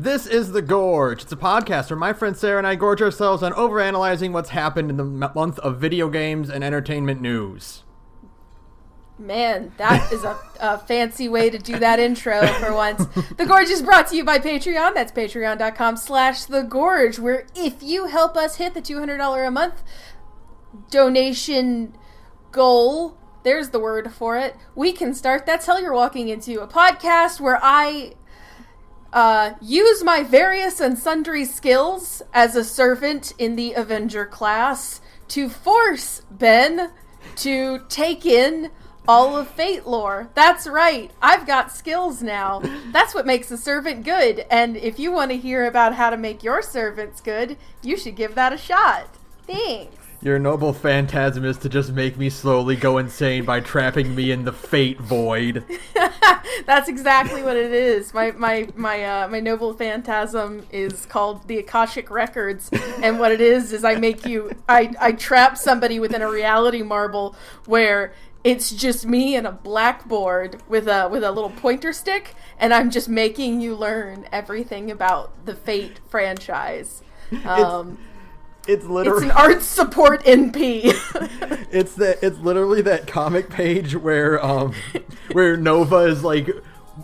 This is The Gorge. It's a podcast where my friend Sarah and I gorge ourselves on overanalyzing what's happened in the month of video games and entertainment news. Man, that is a fancy way to do that intro for once. The Gorge is brought to you by Patreon. That's patreon.com/thegorge, where if you help us hit the $200 a month donation goal, there's the word for it, we can start That's Hell You're Walking Into, a podcast where I use my various and sundry skills as a servant in the Avenger class to force Ben to take in all of Fate lore. That's right. I've got skills now. That's what makes a servant good. And if you want to hear about how to make your servants good, you should give that a shot. Thanks. Your noble phantasm is to just make me slowly go insane by trapping me in the fate void. That's exactly what it is. My noble phantasm is called the Akashic Records, and what it is I trap somebody within a reality marble where it's just me and a blackboard with a little pointer stick, and I'm just making you learn everything about the Fate franchise. It's literally... It's an art support NP. It's literally that comic page where Nova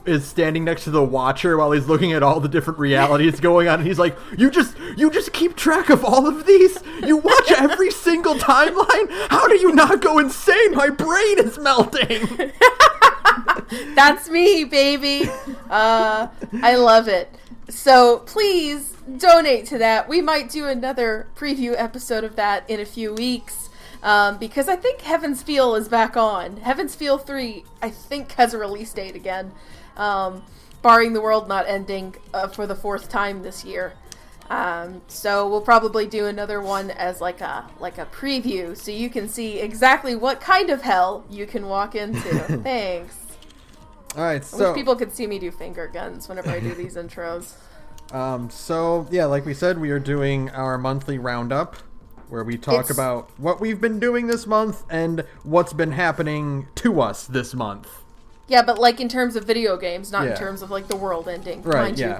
is standing next to the Watcher while he's looking at all the different realities going on, and he's like, you just keep track of all of these? You watch every single timeline? How do you not go insane? My brain is melting. That's me, baby. I love it. So please donate to that. We might do another preview episode of that in a few weeks, because I think Heaven's Feel is back on. Heaven's Feel 3, I think, has a release date again, barring the world not ending for the 4th time this year. So we'll probably do another one as like a preview, so you can see exactly what kind of hell you can walk into. Thanks. All right, I wish people could see me do finger guns whenever I do these intros. So yeah, like we said, we are doing our monthly roundup where we talk about what we've been doing this month and what's been happening to us this month. Yeah, but like in terms of video games, not in terms of like the world ending, mind you.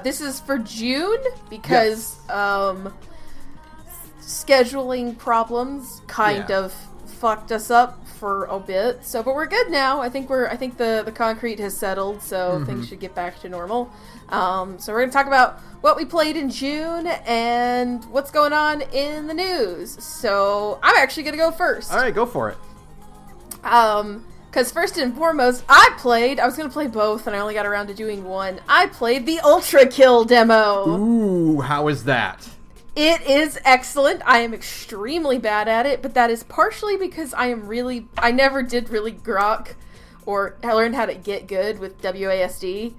This is for June because scheduling problems kind of fucked us up for a bit. So, but we're good now. I think the concrete has settled, so things should get back to normal. So we're going to talk about what we played in June and what's going on in the news. So I'm actually going to go first. All right, go for it. Because first and foremost, I was going to play both, and I only got around to doing one. I played the Ultra Kill demo. Ooh, how is that? It is excellent. I am extremely bad at it, but that is partially because I never did really grok, or I learned how to get good with WASD.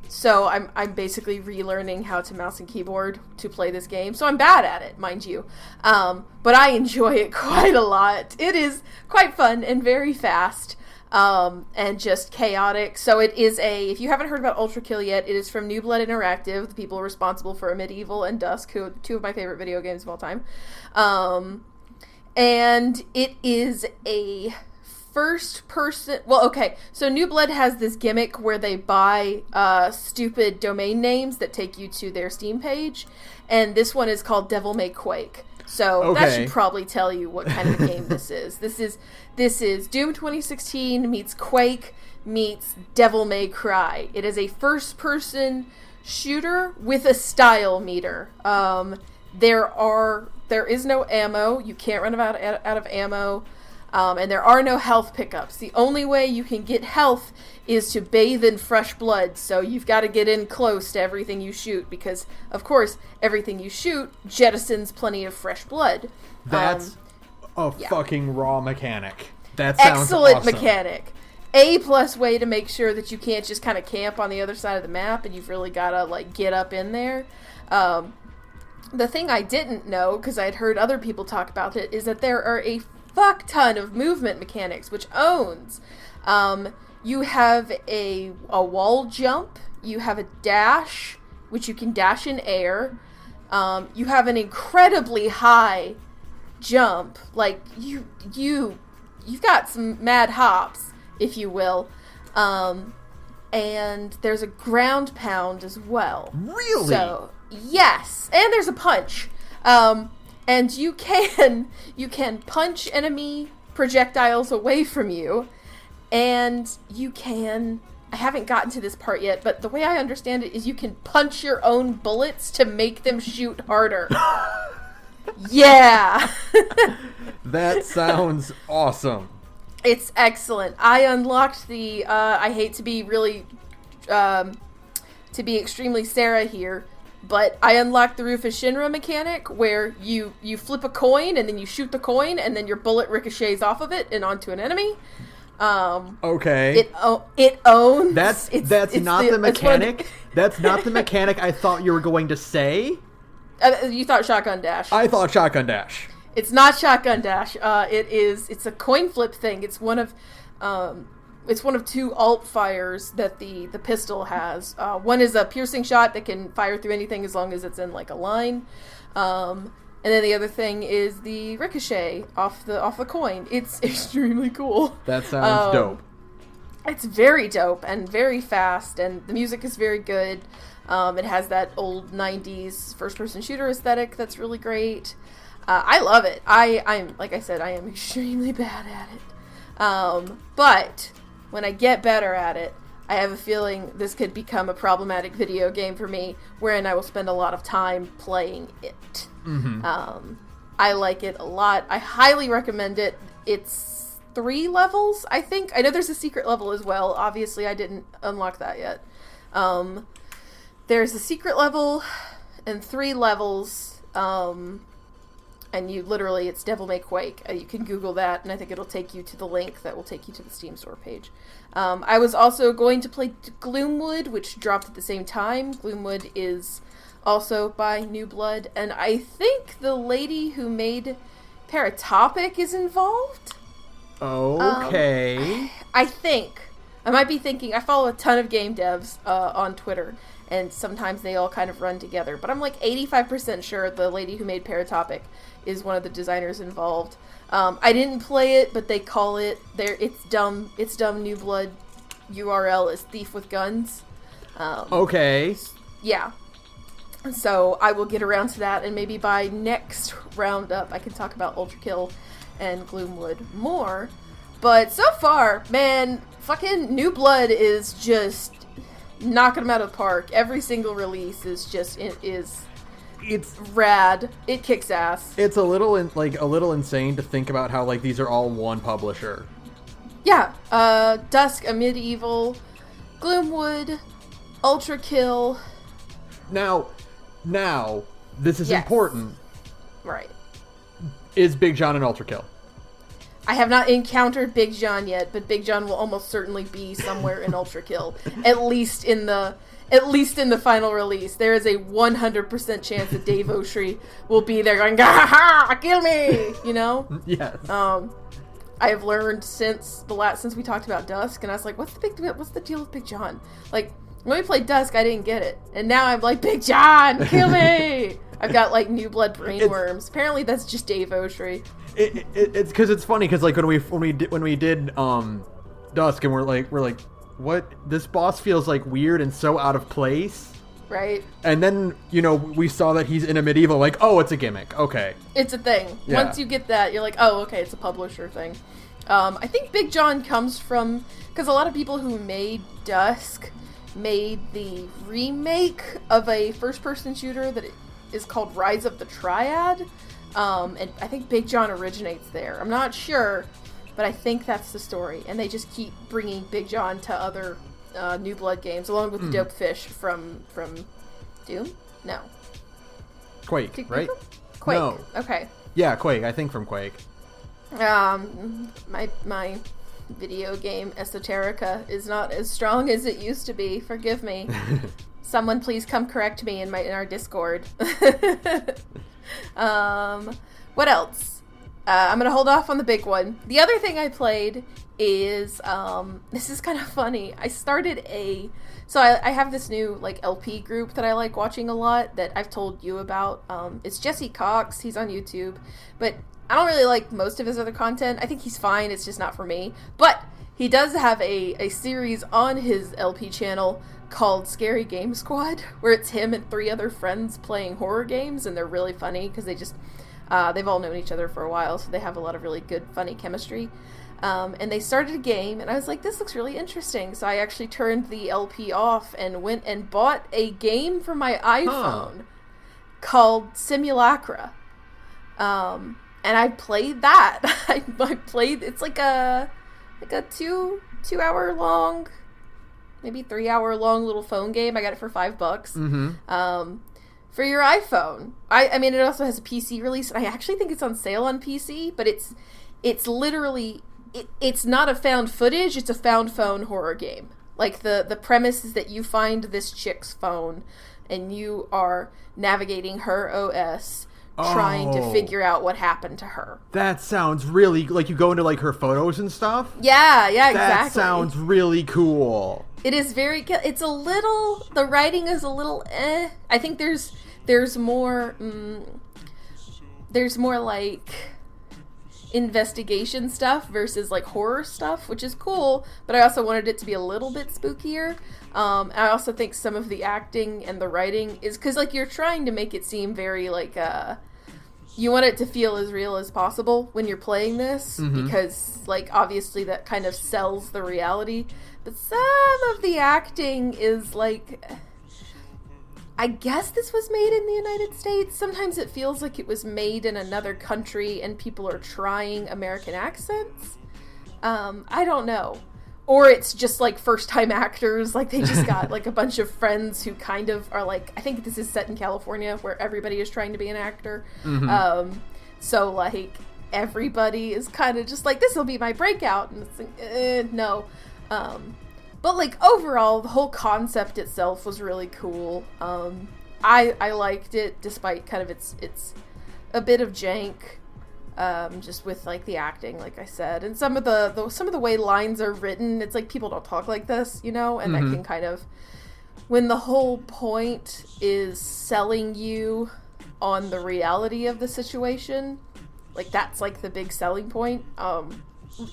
So I'm basically relearning how to mouse and keyboard to play this game. So I'm bad at it, mind you. But I enjoy it quite a lot. It is quite fun and very fast. And just chaotic. So it is if you haven't heard about Ultra Kill yet, it is from New Blood Interactive, the people responsible for Medieval and Dusk, two of my favorite video games of all time. And it is a first person, so New Blood has this gimmick where they buy stupid domain names that take you to their Steam page, and this one is called Devil May Quake. So that should probably tell you what kind of game this is. This is Doom 2016 meets Quake meets Devil May Cry. It is a first-person shooter with a style meter. There is no ammo. You can't run out of ammo. And there are no health pickups. The only way you can get health is to bathe in fresh blood. So you've got to get in close to everything you shoot because, of course, everything you shoot jettisons plenty of fresh blood. That's a fucking raw mechanic. That sounds excellent awesome. Mechanic. A+ way to make sure that you can't just kind of camp on the other side of the map and you've really got to get up in there. The thing I didn't know, because I'd heard other people talk about it, is that there are a fuck ton of movement mechanics, which owns. You have a wall jump, you have a dash, which you can dash in air, you have an incredibly high jump, you've got some mad hops, if you will, and there's a ground pound as well. Really? So, yes. And there's a punch. And you can punch enemy projectiles away from you, and you can... I haven't gotten to this part yet, but the way I understand it is you can punch your own bullets to make them shoot harder. Yeah! That sounds awesome. It's excellent. I unlocked the, I hate to be really, to be extremely Sara here, but I unlocked the Rufus Shinra mechanic where you flip a coin and then you shoot the coin and then your bullet ricochets off of it and onto an enemy. Okay. It owns. That's not the mechanic. That's not the mechanic I thought you were going to say. You thought Shotgun Dash. I thought Shotgun Dash. It's not Shotgun Dash. It's a coin flip thing. It's one of two alt fires that the pistol has. One is a piercing shot that can fire through anything as long as it's in like a line. And then the other thing is the ricochet off the coin. It's extremely cool. That sounds dope. It's very dope and very fast, and the music is very good. It has that old 90s first-person shooter aesthetic that's really great. I love it. I'm like I said, I am extremely bad at it. But when I get better at it, I have a feeling this could become a problematic video game for me, wherein I will spend a lot of time playing it. Mm-hmm. I like it a lot. I highly recommend it. It's 3 levels, I think. I know there's a secret level as well. Obviously, I didn't unlock that yet. There's a secret level and 3 levels, and you literally, it's Devil May Quake. You can Google that, and I think it'll take you to the link that will take you to the Steam store page. I was also going to play Gloomwood, which dropped at the same time. Gloomwood is also by New Blood, and I think the lady who made Paratopic is involved. Okay. I think. I might be thinking, I follow a ton of game devs on Twitter, and sometimes they all kind of run together, but I'm like 85% sure the lady who made Paratopic is one of the designers involved. I didn't play it, but they call it, it's dumb New Blood URL is Thief with Guns. Okay. Yeah. So I will get around to that, and maybe by next roundup I can talk about Ultra Kill and Gloomwood more. But so far, man, fucking New Blood is just knocking them out of the park. Every single release is just it's rad. It kicks ass. It's a little insane to think about how like these are all one publisher. Yeah. Dusk, a Medieval, Gloomwood, Ultra Kill. Now, this is important. Right. Is Big John an Ultra Kill? I have not encountered Big John yet, but Big John will almost certainly be somewhere in Ultra Kill. At least in the final release. There is a 100% chance that Dave Oshry will be there going, "Ha, kill me!" You know? Yes. I have learned since we talked about Dusk, and I was like, what's the deal with Big John? Like, when we played Dusk, I didn't get it. And now I'm like, Big John, kill me! I've got, like, New Blood brainworms. Apparently that's just Dave Oshry. It's because it's funny, because, like, when we did Dusk, and we're like, what? This boss feels, like, weird and so out of place. Right. And then, we saw that he's in a medieval, like, oh, it's a gimmick. Okay. It's a thing. Yeah. Once you get that, you're like, oh, okay, it's a publisher thing. I think Big John comes from, because a lot of people who made Dusk made the remake of a first-person shooter that is called Rise of the Triad, and I think Big John originates there. I'm not sure, but I think that's the story, and they just keep bringing Big John to other New Blood games, along with the Dope Fish from Doom? No. Quake, right? Quake. No. Okay. Yeah, Quake. I think from Quake. My video game esoterica is not as strong as it used to be. Forgive me. Someone please come correct me in our Discord. What else? I'm gonna hold off on the big one. The other thing I played is this is kind of funny. I started I have this new like LP group that I like watching a lot that I've told you about. It's Jesse Cox. He's on YouTube, but I don't really like most of his other content. I think he's fine. It's just not for me. But he does have a series on his LP channel called Scary Game Squad, where it's him and 3 other friends playing horror games, and they're really funny because they just they've all known each other for a while, so they have a lot of really good, funny chemistry. And they started a game, and I was like, this looks really interesting. So I actually turned the LP off and went and bought a game for my iPhone called Simulacra. And I played that. I played, it's like a 2 hour long, maybe 3 hour long little phone game. I got it for $5. Mm-hmm. For your iPhone. I mean, it also has a PC release, and I actually think it's on sale on PC, but it's literally, it's not a found footage, it's a found phone horror game. Like, the premise is that you find this chick's phone, and you are navigating her OS, trying to figure out what happened to her. That sounds really, like, you go into, like, her photos and stuff? Yeah, exactly. That sounds really cool. It is very, it's a little, the writing is a little I think there's more like investigation stuff versus like horror stuff, which is cool, but I also wanted it to be a little bit spookier. I also think some of the acting and the writing is, because like you're trying to make it seem very like you want it to feel as real as possible when you're playing this, because like obviously that kind of sells the reality, but some of the acting is like, I guess this was made in the United States. Sometimes it feels like it was made in another country and people are trying American accents. I don't know. Or it's just like first time actors, like they just got like a bunch of friends who kind of are like, I think this is set in California where everybody is trying to be an actor. So like everybody is kind of just like, this will be my breakout, and it's like, no. But like overall, the whole concept itself was really cool. I liked it despite kind of its a bit of jank, just with like the acting, like I said, and some of the way lines are written. It's like people don't talk like this, you know, and that can kind of, when the whole point is selling you on the reality of the situation, like that's like the big selling point.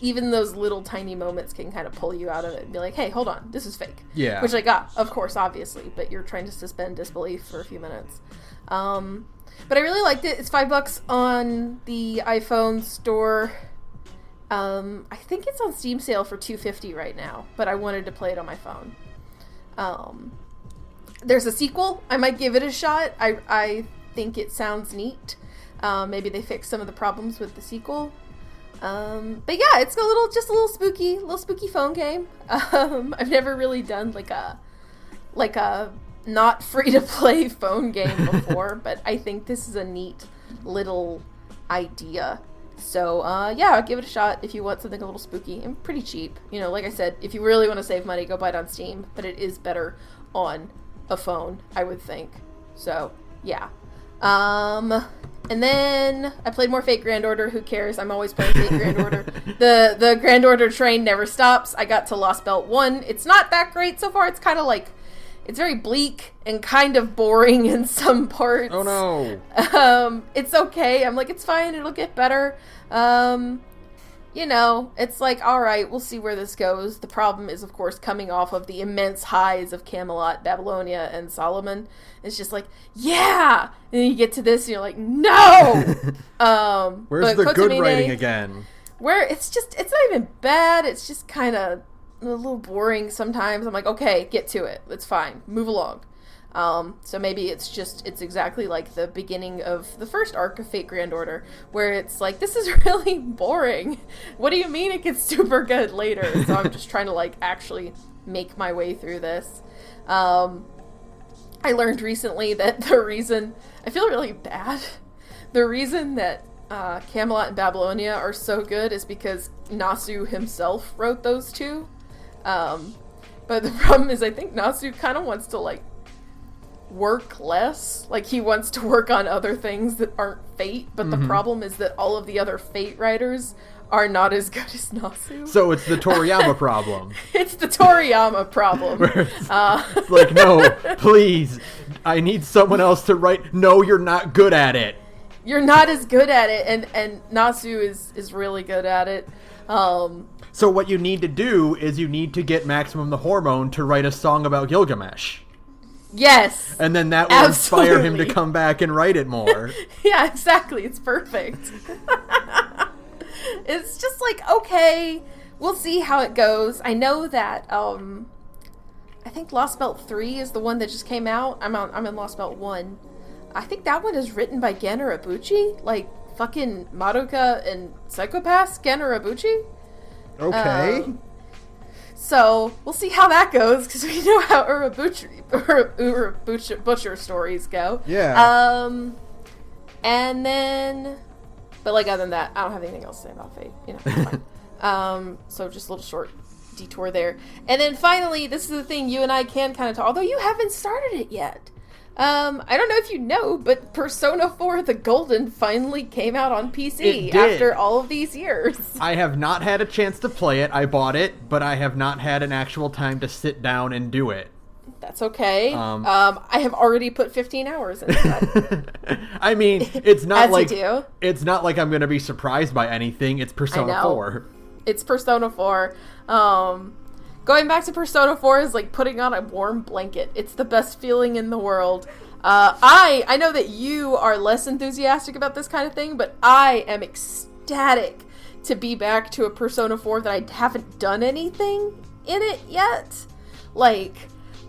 Even those little tiny moments can kind of pull you out of it and be like, hey, hold on, this is fake. Yeah. Which I got, of course, obviously, but you're trying to suspend disbelief for a few minutes. But I really liked it. It's $5 on the iPhone store. I think it's on Steam sale for $2.50 right now, but I wanted to play it on my phone. There's a sequel. I might give it a shot. I think it sounds neat. Maybe they fix some of the problems with the sequel. But yeah, it's just a little spooky phone game. I've never really done like a not free to play phone game before, but I think this is a neat little idea. So yeah, I'll give it a shot if you want something a little spooky and pretty cheap. You know, like I said, if you really want to save money, go buy it on Steam, but it is better on a phone, I would think. So yeah. And then I played more Fate Grand Order. Who cares? I'm always playing Fate Grand Order. The Grand Order train never stops. I got to Lost Belt 1. It's not that great so far. It's kind of like, it's very bleak and kind of boring in some parts. Oh no. It's okay. I'm like, it's fine. It'll get better. You know, it's like, all right, we'll see where this goes. The problem is, of course, coming off of the immense highs of Camelot, Babylonia, and Solomon. It's just like, yeah! And then you get to this, and you're like, no! Where's the good writing again? Where it's not even bad. It's just kind of a little boring sometimes. I'm like, okay, get to it. It's fine. Move along. So maybe it's exactly like the beginning of the first arc of Fate Grand Order, where it's like, this is really boring. What do you mean it gets super good later? So I'm just trying to like actually make my way through this. I learned recently that the reason, I feel really bad, the reason that Camelot and Babylonia are so good is because Nasu himself wrote those two. But the problem is I think Nasu kind of wants to like work less. Like he wants to work on other things that aren't Fate, but the problem is that all of the other Fate writers are not as good as Nasu. So it's the Toriyama problem. It's the Toriyama problem. It's like, no, please, I need someone else to write. No, you're not good at it. you're not as good at it, and Nasu is really good at it. So what you need to do is you need to get Maximum the Hormone to write a song about Gilgamesh. Yes. And then that will inspire him to come back and write it more. Yeah, exactly. It's perfect. It's just like, okay, we'll see how it goes. I know that, I think Lost Belt 3 is the one that just came out. I'm in Lost Belt 1. I think that one is written by Gen Urobuchi. Like, fucking Madoka and Psychopaths, Gen Urobuchi. Okay. So, we'll see how that goes, because we know how Butcher stories go. Yeah. And then... But, like, other than that, I don't have anything else to say about Fate. You know, it's fine. So, just a little short detour there. And then, finally, this is the thing you and I can kind of talk... Although you haven't started it yet. I don't know if you know, but Persona 4 The Golden finally came out on PC after all of these years. I have not had a chance to play it. I bought it, but I have not had an actual time to sit down and do it. That's okay. I have already put 15 hours into that. I mean, it's not like it's not like I'm going to be surprised by anything. It's Persona 4. It's Persona 4. Going back to Persona 4 is like putting on a warm blanket. It's the best feeling in the world. I know that you are less enthusiastic about this kind of thing, but I am ecstatic to be back to a Persona 4 that I haven't done anything in it yet. Like,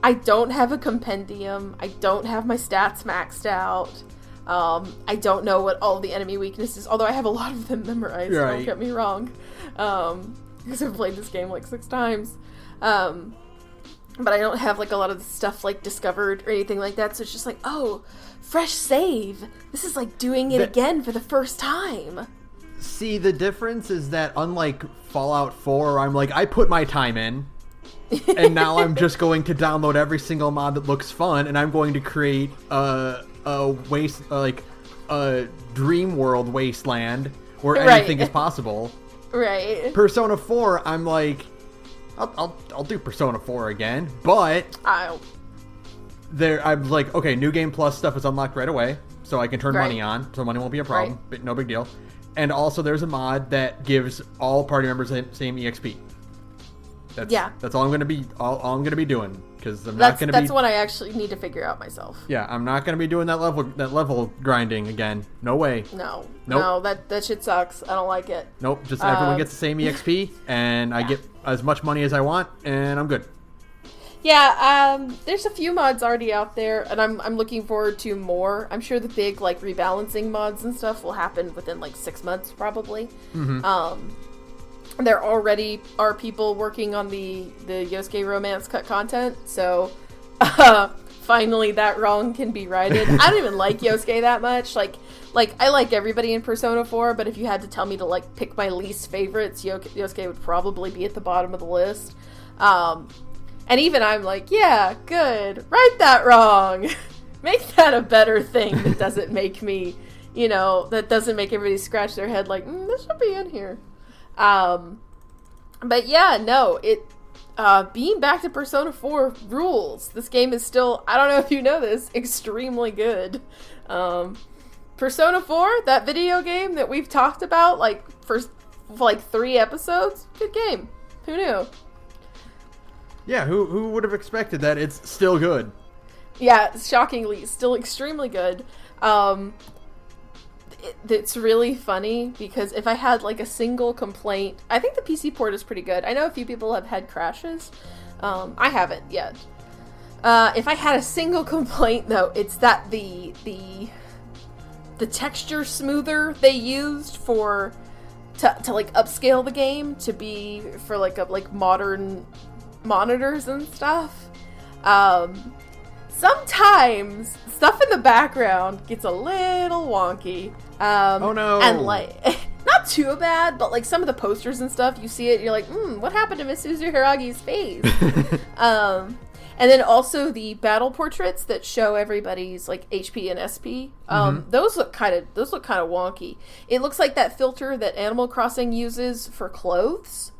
I don't have a compendium. I don't have my stats maxed out. I don't know what all the enemy weaknesses, although I have a lot of them memorized, right. Don't get me wrong. Because I've played this game like 6 times. But I don't have like a lot of the stuff like discovered or anything like that, so it's just like, oh, fresh save. This is like doing it again for the first time. See, the difference is that unlike Fallout 4, I'm like, I put my time in, and now I'm just going to download every single mod that looks fun, and I'm going to create a dream world wasteland where anything is possible. Right. Persona 4, I'm like, I'll do Persona 4 again, but I'm like, okay, New Game Plus stuff is unlocked right away, so I can turn money on, so money won't be a problem, but no big deal. And also, there's a mod that gives all party members the same EXP. That's all I'm gonna be. All I'm gonna be doing, because I'm not gonna be. That's what I actually need to figure out myself. Yeah, I'm not gonna be doing that level grinding again. No way. No, that shit sucks. I don't like it. Nope. Just everyone gets the same EXP, and I get as much money as I want, and I'm good. Yeah, there's a few mods already out there, and I'm looking forward to more. I'm sure the big like rebalancing mods and stuff will happen within like 6 months, probably. Mm-hmm. There already are people working on the Yosuke romance cut content, so finally that wrong can be righted. I don't even like Yosuke that much. Like I like everybody in Persona 4, but if you had to tell me to like pick my least favorites, Yosuke would probably be at the bottom of the list. And even I'm like, yeah, good. Right that wrong. Make that a better thing that doesn't make me, that doesn't make everybody scratch their head like, this should be in here. But yeah, no, being back to Persona 4 rules. This game is still, I don't know if you know this, extremely good. Persona 4, that video game that we've talked about for 3 episodes, good game. Who knew? Yeah, who would have expected that? It's still good. Yeah, shockingly, still extremely good. It's really funny because if I had like a single complaint, I think the PC port is pretty good. I know a few people have had crashes. I haven't yet. If I had a single complaint though, it's that the texture smoother they used to like upscale the game to be for like modern monitors and stuff. Sometimes stuff in the background gets a little wonky. Oh no. And not too bad, but like some of the posters and stuff, you see it, you're like, what happened to Miss Suzu Hiragi's face? And then also the battle portraits that show everybody's like HP and SP. Those look kind of wonky. It looks like that filter that Animal Crossing uses for clothes.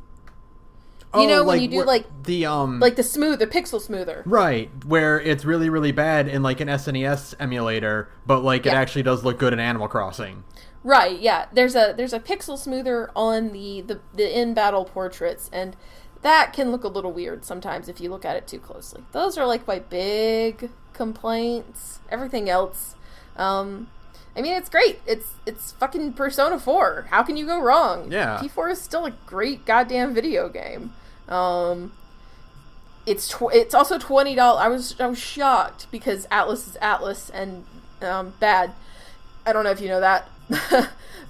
You know, when you do the the pixel smoother. Right, where it's really, really bad in like an SNES emulator, but like it actually does look good in Animal Crossing. Right, yeah. There's a pixel smoother on the in-battle portraits, and that can look a little weird sometimes if you look at it too closely. Those are like my big complaints. Everything else, I mean, it's great. It's fucking Persona 4. How can you go wrong? Yeah. P4 is still a great goddamn video game. It's also $20. I was shocked because Atlas is Atlas and bad. I don't know if you know that,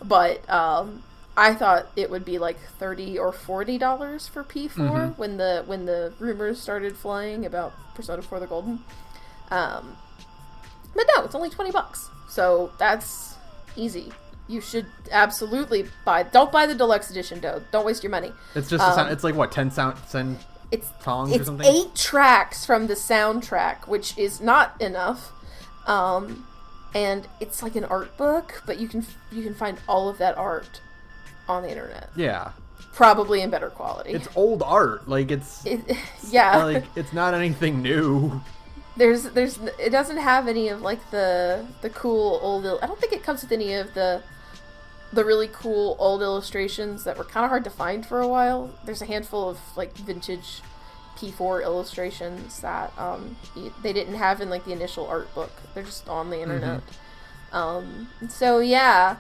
but I thought it would be like $30 or $40 for P4 when the rumors started flying about Persona 4 the Golden. But no, it's only $20. So that's easy. You should absolutely don't buy the deluxe edition, though. Don't waste your money. It's just a sound, it's like what, 10 songs or something? It's 8 tracks from the soundtrack, which is not enough. And it's like an art book, but you can find all of that art on the internet. Yeah. Probably in better quality. It's old art. Like yeah. Like it's not anything new. It doesn't have any of like the cool old. I don't think it comes with any of the really cool old illustrations that were kind of hard to find for a while. There's a handful of like vintage P4 illustrations that they didn't have in like the initial art book. They're just on the internet. So yeah,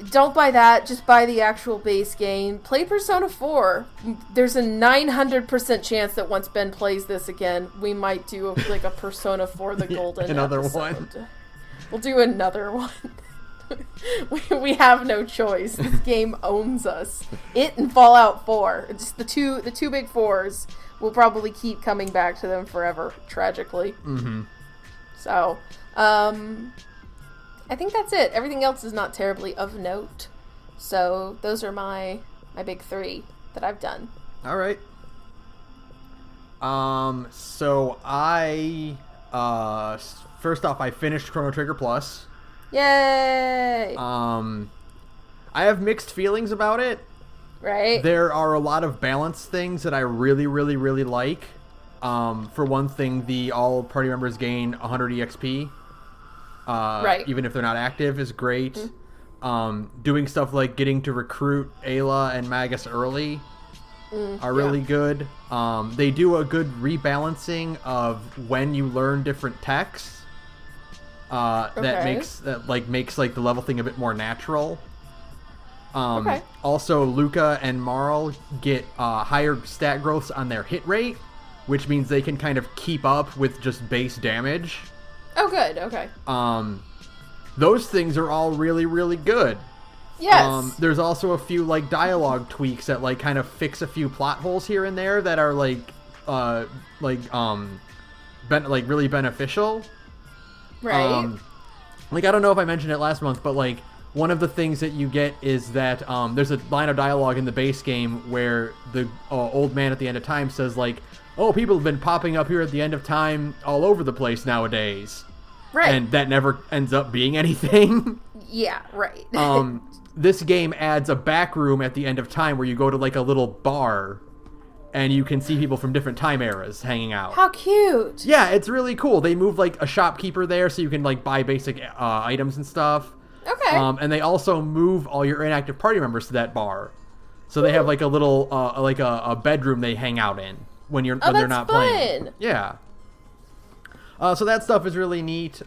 don't buy that. Just buy the actual base game. Play Persona 4. There's a 900% chance that once Ben plays this again, we might do a Persona 4 the Golden another episode. one. We'll do another one. we have no choice. This game owns us. It and Fallout 4. Just the two big fours. We'll probably keep coming back to them forever, tragically. So, I think that's it. Everything else is not terribly of note. So those are my big 3 that I've done. All right. So I first off, I finished Chrono Trigger Plus. Yay! I have mixed feelings about it. Right. There are a lot of balance things that I really, really, really like. For one thing, the all party members gain 100 EXP. Right. Even if they're not active is great. Doing stuff like getting to recruit Ayla and Magus early are really good. They do a good rebalancing of when you learn different techs. That makes the level thing a bit more natural. Also, Luca and Marl get higher stat growths on their hit rate, which means they can kind of keep up with just base damage. Oh, good. Okay. Those things are all really, really good. Yes. There's also a few like dialogue tweaks that like kind of fix a few plot holes here and there that are really beneficial. Right. I don't know if I mentioned it last month, but like one of the things that you get is that there's a line of dialogue in the base game where the old man at the end of time says like, "Oh, people have been popping up here at the end of time all over the place nowadays." Right. And that never ends up being anything. Yeah, right. This game adds a back room at the end of time where you go to like a little bar and you can see people from different time eras hanging out. How cute. Yeah, it's really cool. They move like a shopkeeper there so you can like buy basic items and stuff. Okay. And they also move all your inactive party members to that bar. So they have like a little a bedroom they hang out in when they're not playing. Yeah. So that stuff is really neat.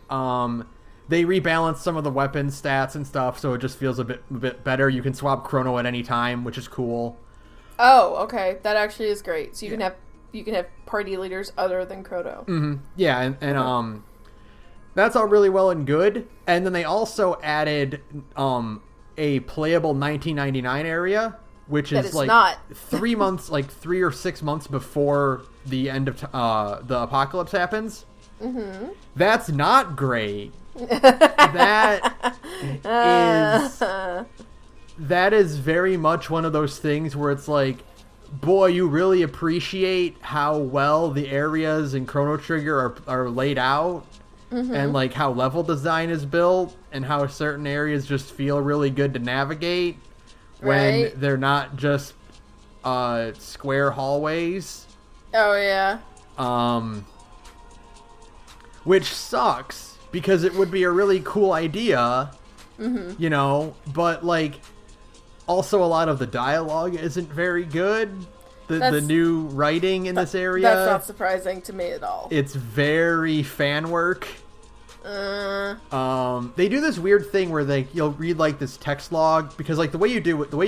They rebalance some of the weapon stats and stuff, so it just feels a bit better. You can swap Chrono at any time, which is cool. Oh, okay. That actually is great. So you can have party leaders other than Chrono. Mm-hmm. Yeah, and that's all really well and good. And then they also added a playable 1999 area, which is like not 3 months, like 3 or 6 months before the end of the apocalypse happens. Mm-hmm. That's not great. That is very much one of those things where it's like, boy, you really appreciate how well the areas in Chrono Trigger are laid out, and like how level design is built, and how certain areas just feel really good to navigate when they're not just square hallways. Oh, yeah. Which sucks, because it would be a really cool idea, you know, but, like, also a lot of the dialogue isn't very good. The new writing in this area. That's not surprising to me at all. It's very fan work. They do this weird thing where you'll read like this text log, because like the way you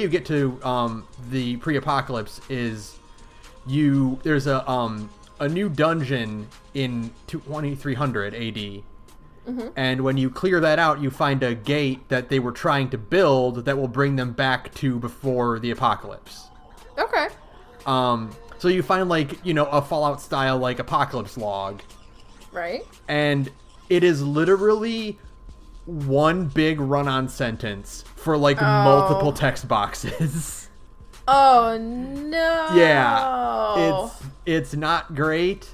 get to the pre-apocalypse is there's a new dungeon in 2300 AD. And when you clear that out, you find a gate that they were trying to build that will bring them back to before the apocalypse. Okay. So you find like, you know, a Fallout style like apocalypse log. Right. And it is literally one big run-on sentence for like multiple text boxes. Oh no. Yeah. It's not great.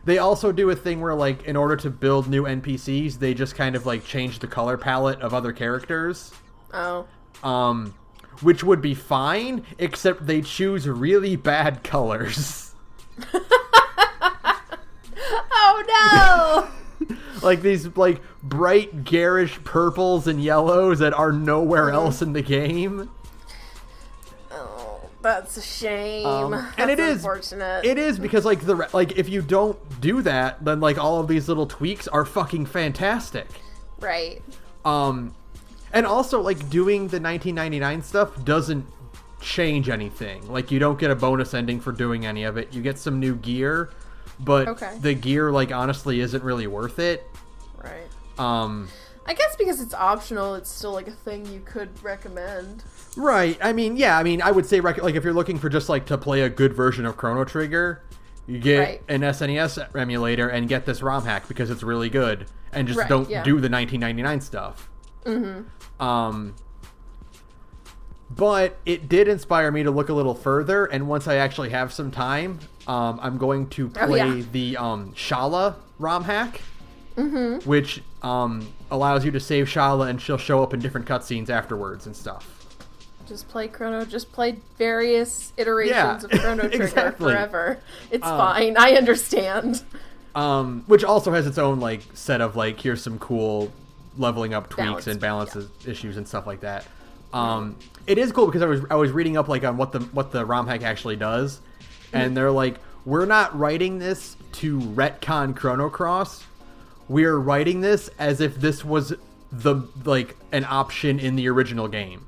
They also do a thing where like in order to build new NPCs, they just kind of like change the color palette of other characters. Oh. Which would be fine, except they choose really bad colors. Oh no! Like these like bright garish purples and yellows that are nowhere else in the game. Oh, that's a shame. And it is unfortunate. It is because like if you don't do that, then like all of these little tweaks are fucking fantastic. Right. And also, like, doing the 1999 stuff doesn't change anything. Like, you don't get a bonus ending for doing any of it. You get some new gear, but the gear, like, honestly isn't really worth it. Right. I guess because it's optional, it's still, like, a thing you could recommend. Right. I mean, yeah, I would say, like, if you're looking for just, like, to play a good version of Chrono Trigger, you get an SNES emulator and get this ROM hack because it's really good. And just don't do the 1999 stuff. But it did inspire me to look a little further, and once I actually have some time, I'm going to play the Shala ROM hack, which allows you to save Shala, and she'll show up in different cutscenes afterwards and stuff. Just play various iterations of Chrono Trigger forever. It's fine. I understand. Which also has its own like set of like, here's some cool leveling up tweaks and balances issues and stuff like that. It is cool because I was reading up like on what the ROM hack actually does, and they're like, we're not writing this to retcon Chrono Cross. We're writing this as if this was an option in the original game.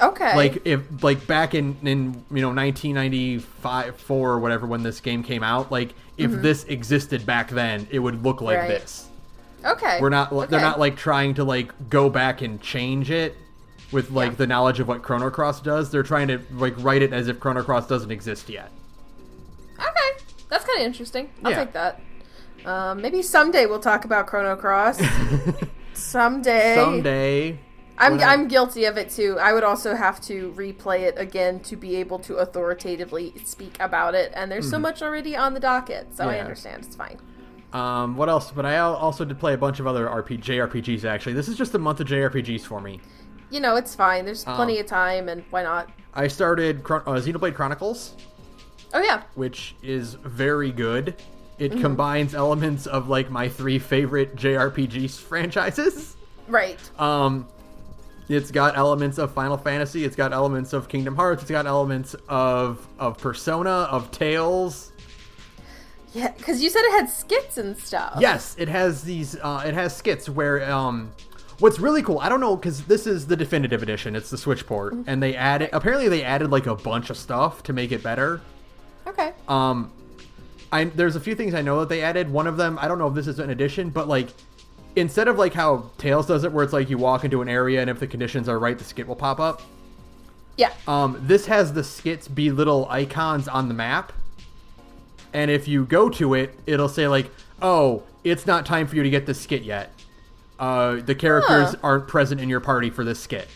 Okay. Like if like back in 1995 4 or whatever when this game came out, like if this existed back then, it would look like this. Okay. They're not like trying to like go back and change it with like the knowledge of what Chrono Cross does. They're trying to like write it as if Chrono Cross doesn't exist yet. Okay. That's kind of interesting. I'll take that. Maybe someday we'll talk about Chrono Cross. Someday. I'm guilty of it too. I would also have to replay it again to be able to authoritatively speak about it, and there's so much already on the docket, so I understand. It's fine. What else? But I also did play a bunch of other JRPGs, actually. This is just a month of JRPGs for me. You know, it's fine. There's plenty of time, and why not? I started Xenoblade Chronicles. Oh, yeah. Which is very good. It combines elements of, like, my 3 favorite JRPG franchises. Right. It's got elements of Final Fantasy. It's got elements of Kingdom Hearts. It's got elements of Persona, of Tales. Yeah, because you said it had skits and stuff. Yes, it has these. It has skits where. What's really cool, I don't know, because this is the definitive edition. It's the Switch port, and they added. Apparently, they added like a bunch of stuff to make it better. Okay. There's a few things I know that they added. One of them, I don't know if this is an addition, but like, instead of like how Tales does it, where it's like you walk into an area and if the conditions are right, the skit will pop up. Yeah. This has the skits be little icons on the map. And if you go to it, it'll say like, oh, it's not time for you to get this skit yet. The characters aren't present in your party for this skit.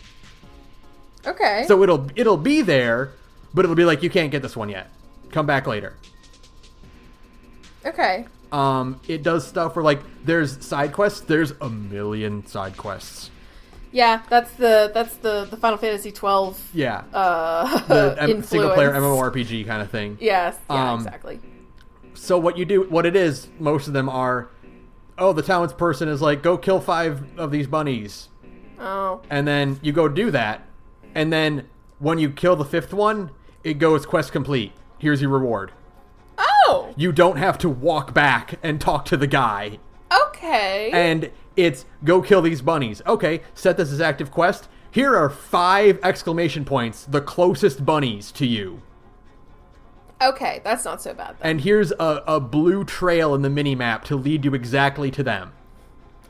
Okay. So it'll be there, but it'll be like, you can't get this one yet. Come back later. Okay. It does stuff where like, there's side quests. There's a million side quests. Yeah, that's the Final Fantasy 12. Yeah. Influence. Single player MMORPG kind of thing. Yes. Yeah. Exactly. So what it is, most of them are, the townsperson is like, go kill 5 of these bunnies. Oh. And then you go do that, and then when you kill the 5th one, it goes quest complete. Here's your reward. Oh. You don't have to walk back and talk to the guy. Okay. And it's go kill these bunnies. Okay, set this as active quest. Here are 5 exclamation points, the closest bunnies to you. Okay, that's not so bad then. And here's a blue trail in the minimap to lead you exactly to them.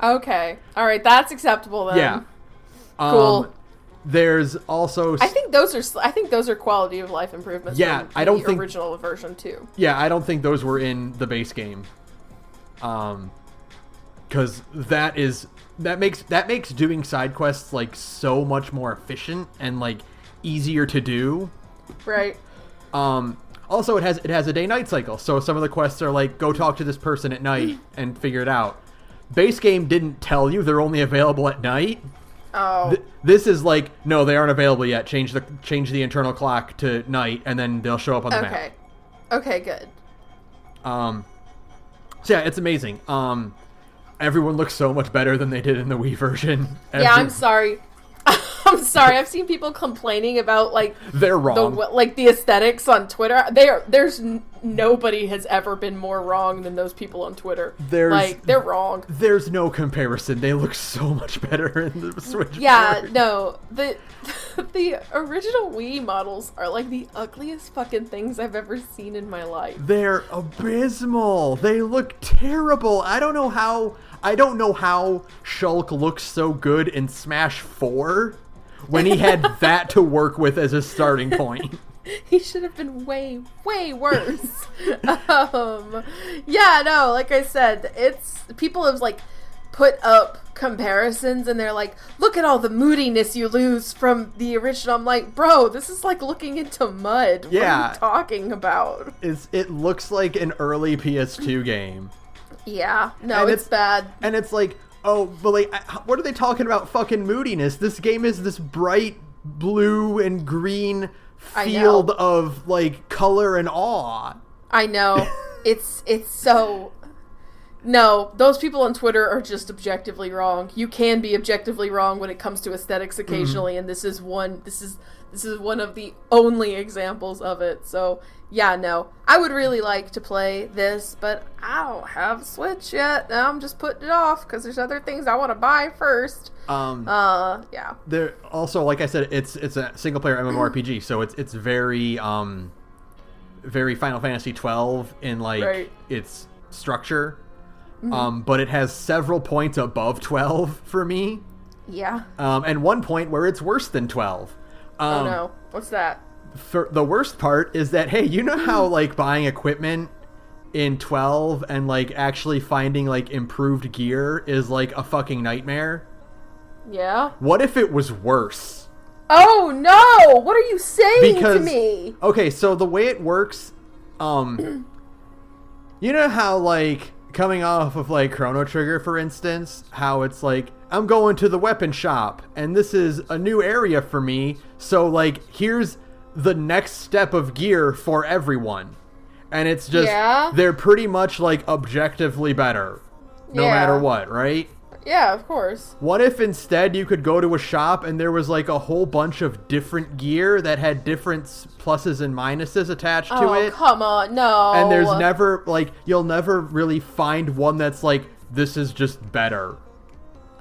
Okay. All right, that's acceptable then. Yeah. Cool. There's also I think those are quality of life improvements from the original version too. Yeah, I don't think those were in the base game. Cuz that makes doing side quests like so much more efficient and like easier to do. Right. Also, it has a day-night cycle, so some of the quests are like, go talk to this person at night and figure it out. Base game didn't tell you they're only available at night. Oh. This is like, no, they aren't available yet. Change the internal clock to night, and then they'll show up on the map. Okay, good. So yeah, it's amazing. Everyone looks so much better than they did in the Wii version. Yeah, I'm sorry. I'm sorry. I've seen people complaining about like they're wrong. The aesthetics on Twitter. Nobody has ever been more wrong than those people on Twitter. They're wrong. There's no comparison. They look so much better in the Switch. Yeah, no. The original Wii models are like the ugliest fucking things I've ever seen in my life. They're abysmal. They look terrible. I don't know how Shulk looks so good in Smash 4 when he had that to work with as a starting point. He should have been way, way worse. Yeah, no, like I said, people have like put up comparisons and they're like, look at all the moodiness you lose from the original. I'm like, bro, this is like looking into mud. Yeah. What are you talking about? It looks like an early PS2 game. Yeah, no, it's bad. And it's like, but like, what are they talking about fucking moodiness? This game is this bright blue and green field of like color and awe. I know. It's so... No, those people on Twitter are just objectively wrong. You can be objectively wrong when it comes to aesthetics occasionally, and this is one of the only examples of it. So, yeah, no. I would really like to play this, but I don't have a Switch yet. Now I'm just putting it off because there's other things I want to buy first. Yeah. There also, like I said, it's a single player MMORPG, so it's very very Final Fantasy 12 in like its structure. But it has several points above 12 for me. Yeah. And one point where it's worse than 12. Oh no. What's that? The worst part is that, hey, you know how like buying equipment in 12 and like actually finding like improved gear is like a fucking nightmare? Yeah. What if it was worse? Oh no! What are you saying to me? Okay, so the way it works, you know how like coming off of like Chrono Trigger, for instance, how it's like, I'm going to the weapon shop and this is a new area for me, so like here's the next step of gear for everyone, and it's just they're pretty much like objectively better no matter what, right? Yeah, of course. What if instead you could go to a shop and there was like a whole bunch of different gear that had different pluses and minuses attached to it? Oh, come on, no. And there's never, like, you'll never really find one that's like, this is just better.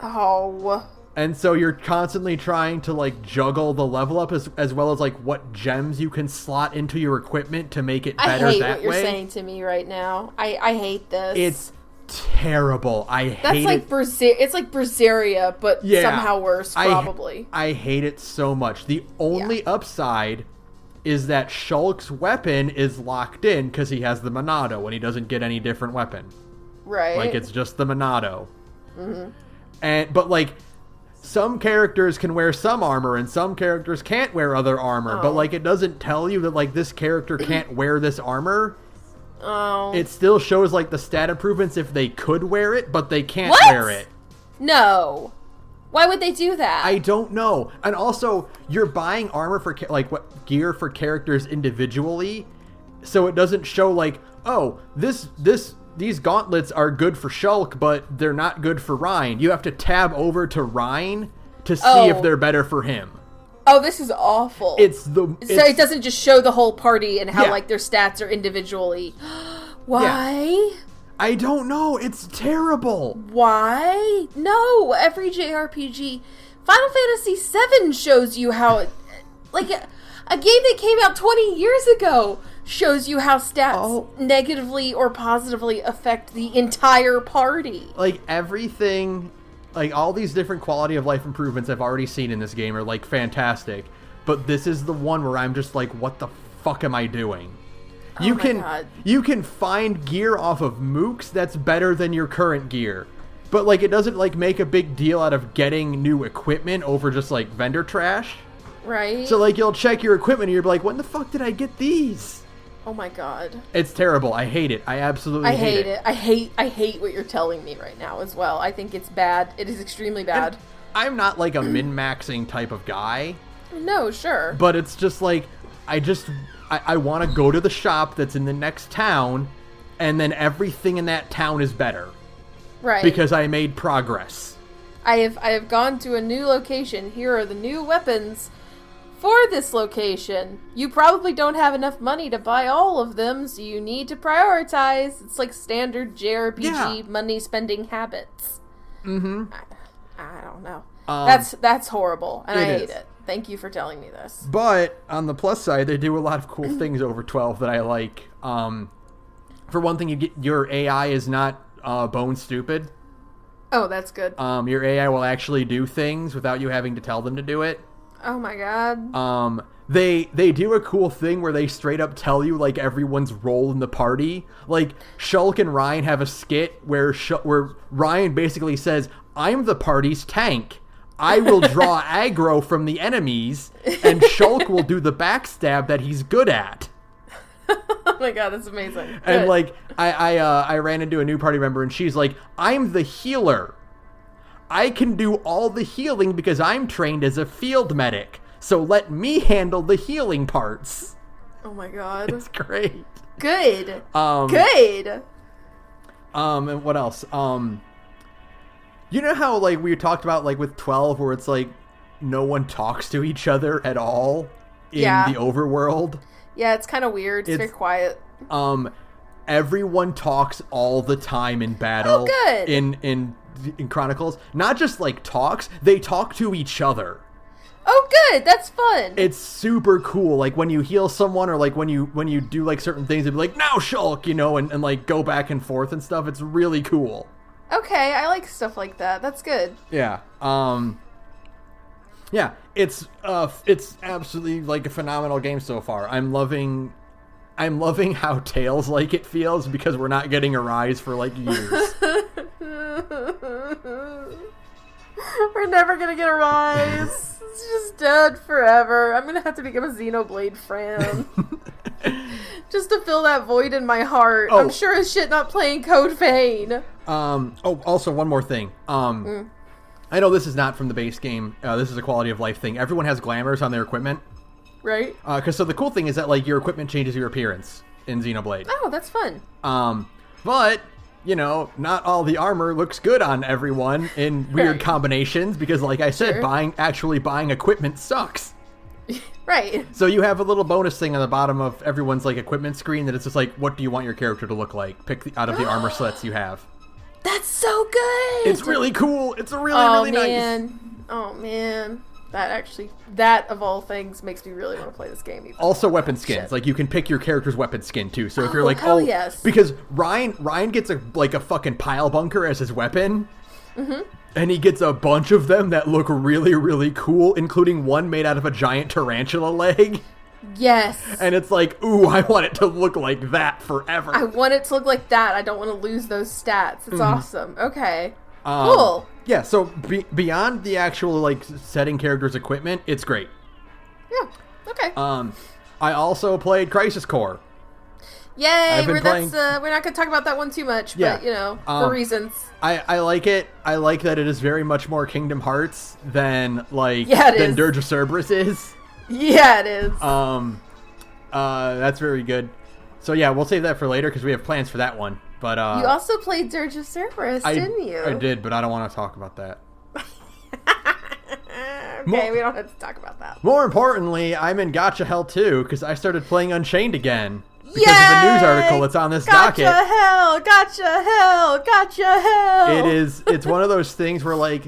Oh. And so you're constantly trying to like juggle the level up as well as like what gems you can slot into your equipment to make it better that way. I hate what you're saying to me right now. I hate this. It's terrible. That's hate like it. It's like Berseria, but somehow worse, probably. I hate it so much. The only upside is that Shulk's weapon is locked in because he has the Monado and he doesn't get any different weapon. Right. Like, it's just the Monado. Mm-hmm. But like, some characters can wear some armor and some characters can't wear other armor. But like, it doesn't tell you that like this character can't wear this armor. Oh. It still shows like the stat improvements if they could wear it, but they can't wear it. No. Why would they do that? I don't know. And also, you're buying armor for gear for characters individually, so it doesn't show like, oh, these gauntlets are good for Shulk, but they're not good for Ryan. You have to tab over to Ryan to see if they're better for him. Oh, this is awful. So it doesn't just show the whole party and how like their stats are individually. Why? Yeah. I don't know. It's terrible. Why? No, every JRPG, Final Fantasy VII shows you how, like a game that came out 20 years ago shows you how stats negatively or positively affect the entire party. Like everything, like all these different quality of life improvements I've already seen in this game are like fantastic, but this is the one where I'm just like, what the fuck am I doing? You can find gear off of mooks that's better than your current gear. But like it doesn't like make a big deal out of getting new equipment over just like vendor trash. Right. So like you'll check your equipment and you're like, when the fuck did I get these? Oh my god. It's terrible. I hate it. I absolutely hate it. I hate what you're telling me right now as well. I think it's bad. It is extremely bad. And I'm not like a min-maxing type of guy. No, sure. But it's just like I want to go to the shop that's in the next town, and then everything in that town is better. Right. Because I made progress. I have gone to a new location. Here are the new weapons for this location. You probably don't have enough money to buy all of them, so you need to prioritize. It's like standard JRPG money spending habits. Mm-hmm. I don't know. That's horrible, and I hate it. Thank you for telling me this. But on the plus side, they do a lot of cool things over 12 that I like. For one thing, your AI is not bone stupid. Oh, that's good. Your AI will actually do things without you having to tell them to do it. Oh my god. They do a cool thing where they straight up tell you like everyone's role in the party. Like Shulk and Ryan have a skit where Ryan basically says, "I'm the party's tank. I will draw aggro from the enemies, and Shulk will do the backstab that he's good at." Oh my god, that's amazing. Good. And like I ran into a new party member, and she's like, "I'm the healer. I can do all the healing because I'm trained as a field medic. So let me handle the healing parts." Oh my god. It's great. Good. Good. And what else? You know how like we talked about like with 12 where it's like no one talks to each other at all in the overworld? Yeah, it's kind of weird. It's very quiet. Everyone talks all the time in battle. Oh, good. In Chronicles. Not just like talks, they talk to each other. Oh, good. That's fun. It's super cool. Like when you heal someone or like when you do like certain things, it'd be like, "Now Shulk," you know, and like go back and forth and stuff. It's really cool. Okay, I like stuff like that. That's good. Yeah. Yeah, it's absolutely like a phenomenal game so far. I'm loving how Tails like it feels because we're not getting a rise for like years. We're never gonna get a rise. It's just dead forever. I'm gonna have to become a Xenoblade fan. Just to fill that void in my heart. Oh. I'm sure as shit not playing Code Vein. Also one more thing. I know this is not from the base game. This is a quality of life thing. Everyone has glamours on their equipment. Right. So the cool thing is that like your equipment changes your appearance in Xenoblade. Oh, that's fun. But you know, not all the armor looks good on everyone in weird combinations because, like I said, actually buying equipment sucks. Right. So you have a little bonus thing on the bottom of everyone's like equipment screen that it's just like, what do you want your character to look like? Pick out of the armor sets you have. That's so good. It's really cool. It's really nice. Oh man. That of all things makes me really want to play this game. Even also weapon skins. Shit. Like you can pick your character's weapon skin too. So if you're like, yes. Because Ryan gets a fucking pile bunker as his weapon. Mm-hmm. And he gets a bunch of them that look really, really cool, including one made out of a giant tarantula leg. Yes. And it's like, ooh, I want it to look like that forever. I want it to look like that. I don't want to lose those stats. It's awesome. Okay. Cool. Yeah, so beyond the actual, like, setting characters' equipment, it's great. Yeah. Okay. I also played Crisis Core. Yay! We're not going to talk about that one too much, but for reasons. I like it. I like that it is very much more Kingdom Hearts than than Dirge of Cerberus is. Yeah, it is. That's very good. So yeah, we'll save that for later because we have plans for that one. But you also played Dirge of Cerberus, didn't you? I did, but I don't want to talk about that. Okay, we don't have to talk about that. More importantly, I'm in Gacha Hell too because I started playing Unchained again because of the news article that's on this docket. Gacha Hell. It's one of those things where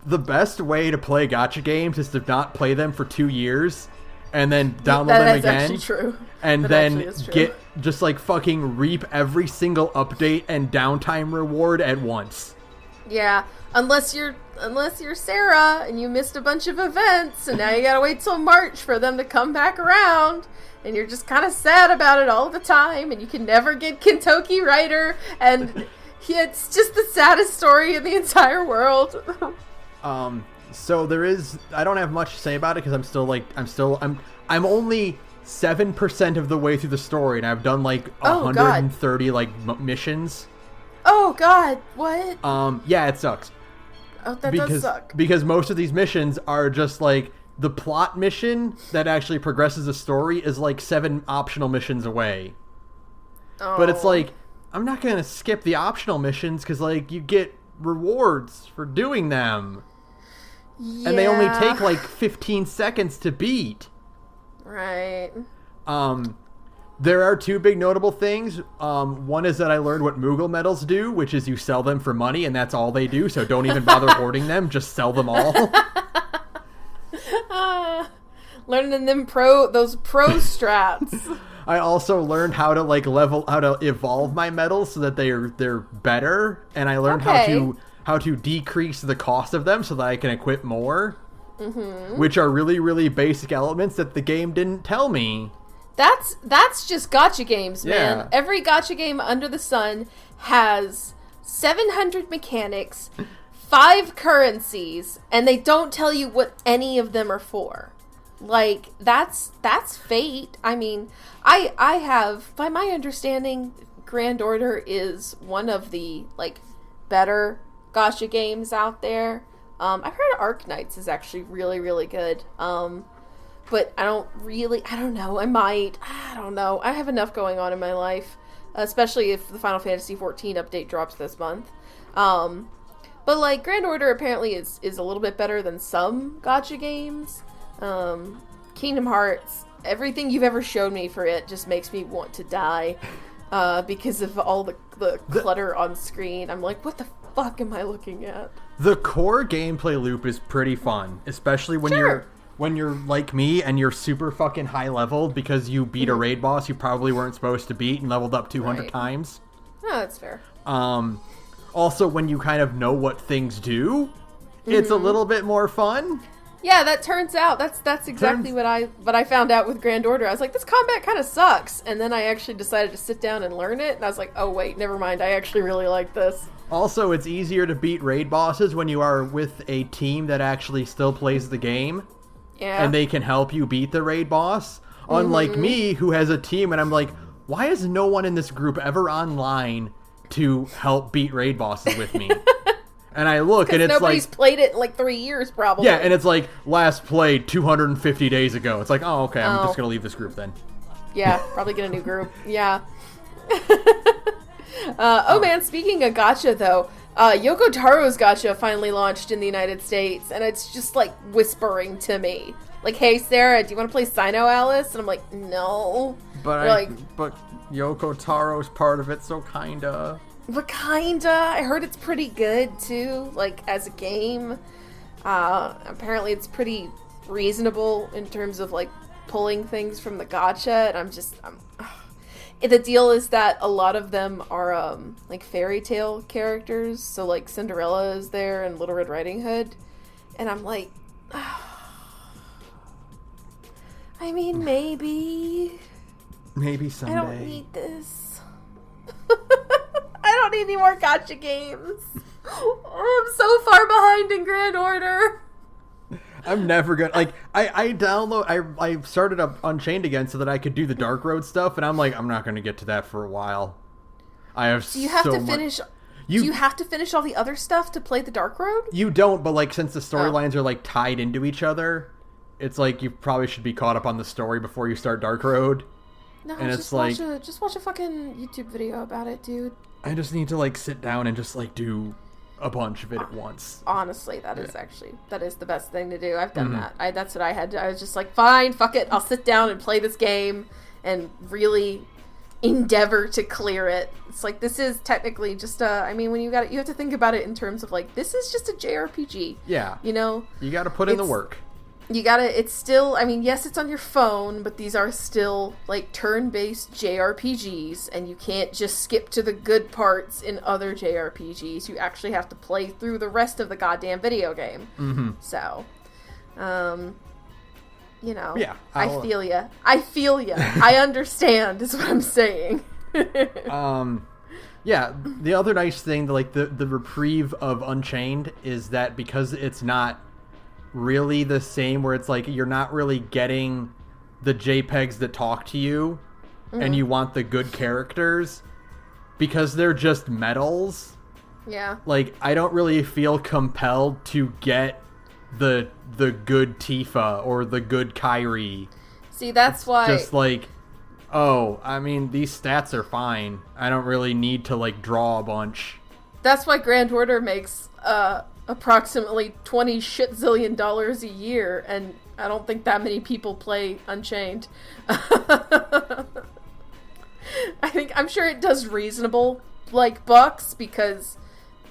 the best way to play gacha games is to not play them for 2 years and then download them again. That's actually true. And then get just fucking reap every single update and downtime reward at once. Yeah, unless you're Sara and you missed a bunch of events and now you gotta wait till March for them to come back around and you're just kind of sad about it all the time and you can never get Kentucky Rider and it's just the saddest story in the entire world. So I don't have much to say about it because I'm only 7% of the way through the story and I've done 130 missions. Oh god, what? Yeah, it sucks. Oh, that does suck. Because most of these missions are just the plot mission that actually progresses the story is 7 optional missions away. Oh. But it's I'm not going to skip the optional missions because you get rewards for doing them. Yeah. And they only take 15 seconds to beat. Right. There are 2 big notable things. One is that I learned what Moogle medals do, which is you sell them for money, and that's all they do, so don't even bother hoarding them. Just sell them all. Learning those pro strats. I also learned how to how to evolve my medals so that they're better, and I learned how to decrease the cost of them so that I can equip more, which are really, really basic elements that the game didn't tell me. That's just gacha games, man. Yeah. Every gacha game under the sun has 700 mechanics, 5 currencies, and they don't tell you what any of them are for. That's fate. I mean, I have, by my understanding, Grand Order is one of the better gacha games out there. I've heard Arc Knights is actually really, really good. But I don't know. I don't know. I have enough going on in my life, especially if the Final Fantasy XIV update drops this month. But Grand Order apparently is a little bit better than some gacha games. Kingdom Hearts, everything you've ever showed me for it just makes me want to die because of all the clutter on screen. I'm like, what the fuck am I looking at? The core gameplay loop is pretty fun, especially when you're like me and you're super fucking high leveled because you beat a raid boss you probably weren't supposed to beat and leveled up 200 times. Oh, that's fair. Also, when you kind of know what things do, it's a little bit more fun. Yeah, that turns out that's exactly what I found out with Grand Order. I was like, this combat kind of sucks, and then I actually decided to sit down and learn it, and I was like, oh wait, never mind, I actually really like this. Also, it's easier to beat raid bosses when you are with a team that actually still plays the game. Yeah. And they can help you beat the raid boss. Unlike me, who has a team, and I'm like, why is no one in this group ever online to help beat raid bosses with me? And I look, and it's nobody's played it in 3 years, probably. Yeah, and it's last played 250 days ago. It's oh, okay, I'm just going to leave this group then. Yeah, probably get a new group. Yeah. Man, speaking of gacha, though, Yoko Taro's gacha finally launched in the United States, and it's just, whispering to me. Hey, Sarah, do you want to play Sino Alice? And I'm like, no. But but Yoko Taro's part of it, so kinda. But kinda. I heard it's pretty good, too, as a game. Apparently it's pretty reasonable in terms of, pulling things from the gacha, and the deal is that a lot of them are, fairy tale characters, so, Cinderella is there and Little Red Riding Hood, and I'm like, I mean, maybe someday. I don't need this. I don't need any more gacha games. I'm so far behind in Grand Order. I'm never gonna like. I started up Unchained again so that I could do the Dark Road stuff, and I'm like, I'm not gonna get to that for a while. I have. Do you have so to much... finish? Do you have to finish all the other stuff to play the Dark Road? You don't, but like since the storylines are like tied into each other, it's like you probably should be caught up on the story before you start Dark Road. No, and just watch a fucking YouTube video about it, dude. I just need to like sit down and just like do a bunch of it at once. Honestly, that is the best thing to do. I've done that. That's what I had to. I was just like, fine, fuck it. I'll sit down and play this game and really endeavor to clear it. It's like, this is technically just I mean, when you have to think about it in terms of like, this is just a JRPG. Yeah. You know? You got to put in the work. It's still, I mean, yes, it's on your phone, but these are still, like, turn-based JRPGs, and you can't just skip to the good parts in other JRPGs. You actually have to play through the rest of the goddamn video game. Mm-hmm. So, you know, yeah, I feel ya. I understand, is what I'm saying. Yeah, the other nice thing, like, the reprieve of Unchained is that because it's not really the same, where it's like you're not really getting the JPEGs that talk to you and you want the good characters because they're just medals. Yeah. Like, I don't really feel compelled to get the good Tifa or the good Kairi. See, that's why just like, oh, I mean, these stats are fine. I don't really need to like draw a bunch. That's why Grand Order makes approximately $20 shit zillion a year, and I don't think that many people play Unchained. I'm sure it does reasonable like bucks because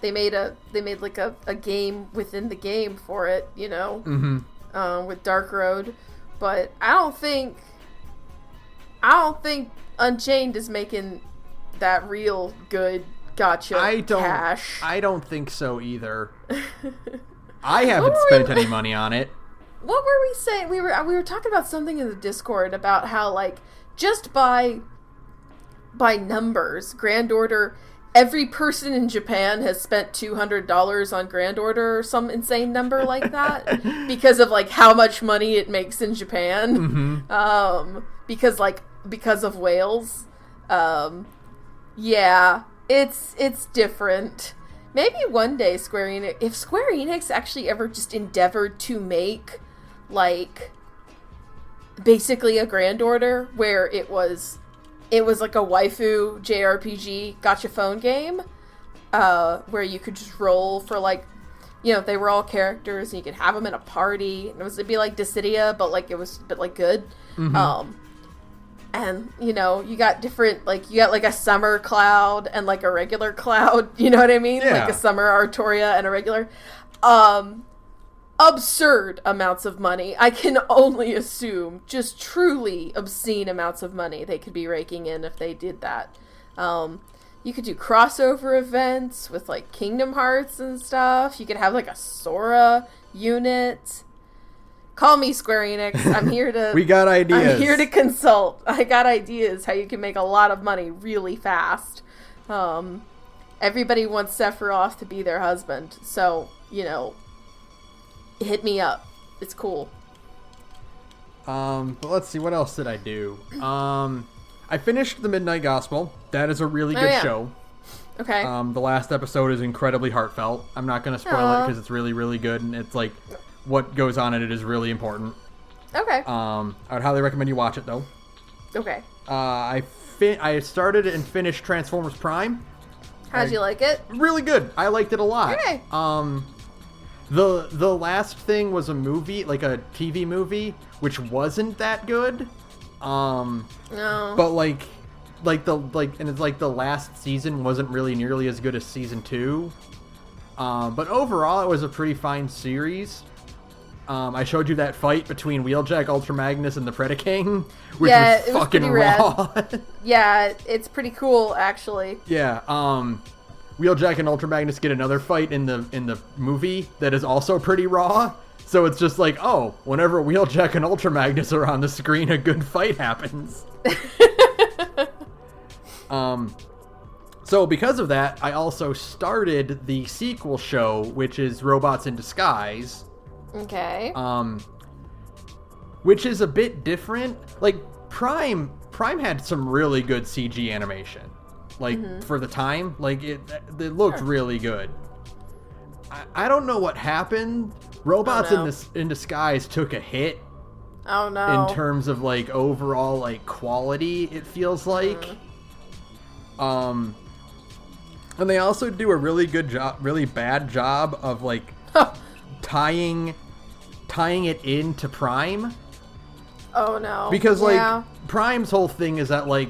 they made like a game within the game for it, you know, with Dark Road. But I don't think Unchained is making that real good gotcha cash. I don't think so either. I haven't spent any money on it. What were we saying? We were talking about something in the Discord about how, like, just by numbers, Grand Order, every person in Japan has spent $200 on Grand Order or some insane number like that because of like how much money it makes in Japan. Because of whales. Yeah, it's different. Maybe one day if Square Enix actually ever just endeavored to make like basically a Grand Order where it was like a waifu JRPG gacha phone game, where you could just roll for like, you know, they were all characters and you could have them in a party. And it'd be like Dissidia, but like good. And, you know, you got different, like, you got, like, a summer Cloud and, like, a regular Cloud, you know what I mean? Yeah. Like, a summer Artoria and a regular. Absurd amounts of money. I can only assume just truly obscene amounts of money they could be raking in if they did that. You could do crossover events with, like, Kingdom Hearts and stuff. You could have, like, a Sora unit. Call me, Square Enix. I'm here to... We got ideas. I'm here to consult. I got ideas how you can make a lot of money really fast. Everybody wants Sephiroth to be their husband. So, you know, hit me up. It's cool. But let's see. What else did I do? I finished The Midnight Gospel. That is a really good show. Okay. The last episode is incredibly heartfelt. I'm not going to spoil it because it's really, really good. And it's like... what goes on in it is really important. Okay. I would highly recommend you watch it, though. Okay. I started and finished Transformers Prime. How'd you like it? Really good. I liked it a lot. Okay. The last thing was a movie, like a TV movie, which wasn't that good. No. But and it's like the last season wasn't really nearly as good as season 2. But overall, it was a pretty fine series. I showed you that fight between Wheeljack, Ultra Magnus, and the Predaking, which was fucking raw. Yeah, it's pretty cool, actually. Yeah, Wheeljack and Ultra Magnus get another fight in the movie that is also pretty raw. So it's just like, oh, whenever Wheeljack and Ultra Magnus are on the screen, a good fight happens. So because of that, I also started the sequel show, which is Robots in Disguise. Okay. Which is a bit different. Like, Prime had some really good CG animation. Like, for the time. Like, it looked really good. I don't know what happened. Robots in Disguise took a hit. Oh, no. In terms of, like, overall, like, quality, it feels like. And they also do a really bad job of, like, tying it into Prime. Oh, no. Because, like, Prime's whole thing is that, like,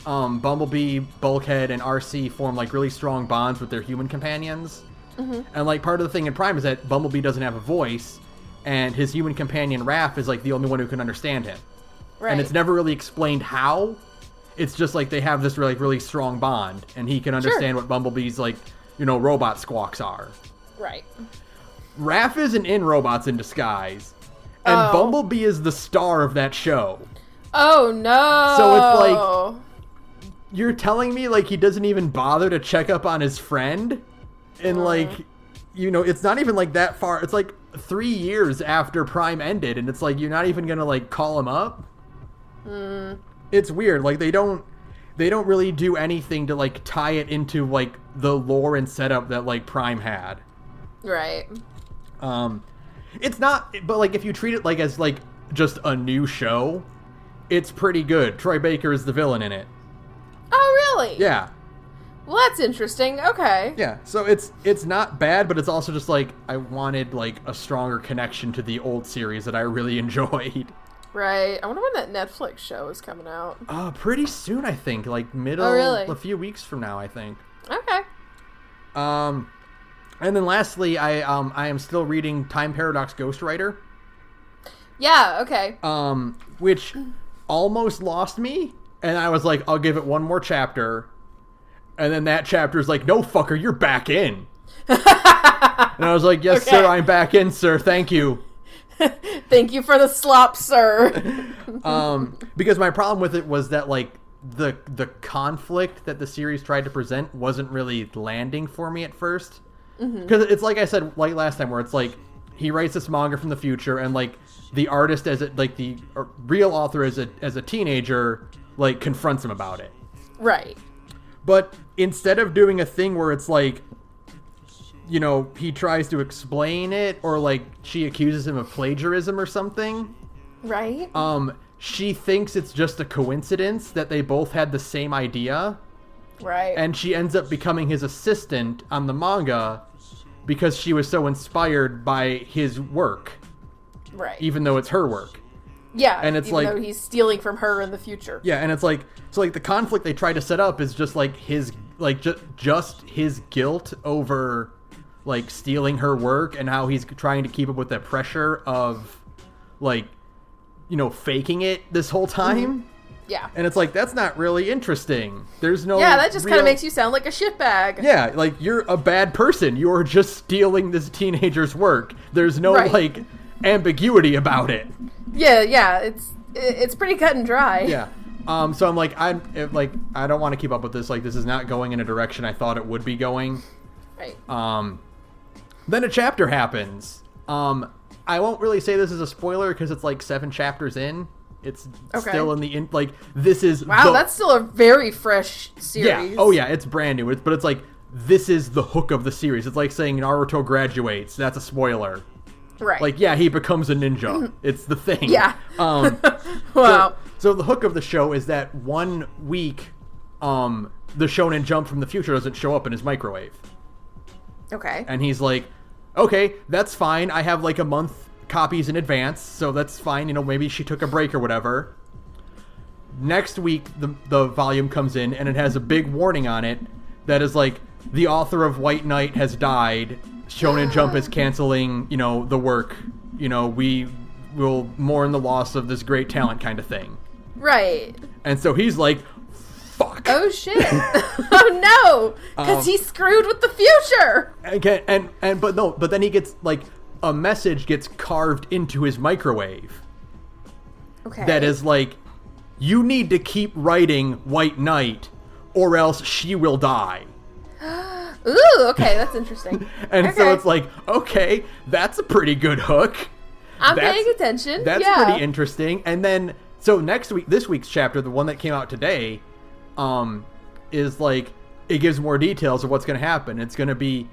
Bumblebee, Bulkhead, and RC form, like, really strong bonds with their human companions. And, like, part of the thing in Prime is that Bumblebee doesn't have a voice, and his human companion, Raph, is, like, the only one who can understand him. Right. And it's never really explained how. It's just, like, they have this really strong bond, and he can understand what Bumblebee's, like, robot squawks are. Right. Raph isn't in Robots in Disguise, and Bumblebee is the star of that show. Oh, no. So it's like, you're telling me, like, he doesn't even bother to check up on his friend? And, like, it's not even, like, that far. It's, like, 3 years after Prime ended, and it's, like, you're not even gonna, like, call him up? It's weird. Like, they don't really do anything to, like, tie it into, like, the lore and setup that, like, Prime had. Right. It's not, but, like, if you treat it, like, as, like, just a new show, it's pretty good. Troy Baker is the villain in it. Oh, really? Yeah. Well, that's interesting. Okay. Yeah, so it's not bad, but it's also just, like, I wanted, like, a stronger connection to the old series that I really enjoyed. Right. I wonder when that Netflix show is coming out. Pretty soon, I think. Like, a few weeks from now, I think. Okay. And then lastly, I am still reading Time Paradox Ghostwriter. Yeah, okay. Which almost lost me, and I was like, I'll give it one more chapter. And then that chapter is like, no, fucker, you're back in. And I was like, yes, sir, I'm back in, sir. Thank you. Thank you for the slop, sir. Because my problem with it was that, like, the conflict that the series tried to present wasn't really landing for me at first. Because it's like I said, like last time, where it's like, he writes this manga from the future, and, like, the artist the real author as a teenager, like, confronts him about it. Right. But instead of doing a thing where it's like, he tries to explain it, or, like, she accuses him of plagiarism or something. Right. She thinks it's just a coincidence that they both had the same idea. Right. And she ends up becoming his assistant on the manga because she was so inspired by his work. Right. Even though it's her work. Yeah, and it's even though he's stealing from her in the future. Yeah, and it's like, so, like, the conflict they try to set up is just, like, his, like, just his guilt over, like, stealing her work, and how he's trying to keep up with that pressure of, like, faking it this whole time. Yeah. And it's like, that's not really interesting. There's no... Yeah, that just kind of makes you sound like a shitbag. Yeah, like, you're a bad person. You're just stealing this teenager's work. There's no, like, ambiguity about it. Yeah, it's pretty cut and dry. Yeah. So I'm like, I don't want to keep up with this. Like, this is not going in a direction I thought it would be going. Right. Then a chapter happens. I won't really say this is a spoiler because it's like 7 chapters in. It's still in the like, this is... Wow, that's still a very fresh series. Yeah. Oh, yeah, it's brand new. But it's like, this is the hook of the series. It's like saying Naruto graduates. That's a spoiler. Right. Like, yeah, he becomes a ninja. It's the thing. Yeah. Wow. So the hook of the show is that 1 week, the Shonen Jump from the future doesn't show up in his microwave. Okay. And he's like, okay, that's fine. I have, like, a month copies in advance, so that's fine. Maybe she took a break or whatever. Next week, the volume comes in, and it has a big warning on it that is like, the author of White Knight has died. Shonen Jump is canceling, the work. We will mourn the loss of this great talent, kind of thing. Right. And so he's like, fuck. Oh, shit. Oh, no. Because he's screwed with the future. But then he gets, like, a message gets carved into his microwave. Okay. That is like, you need to keep writing White Knight, or else she will die. Ooh, okay, that's interesting. And okay. so it's like, okay, that's a pretty good hook. I'm paying attention. That's yeah. pretty interesting. And then, so this week's chapter, the one that came out today, is like, it gives more details of what's going to happen. It's going to be,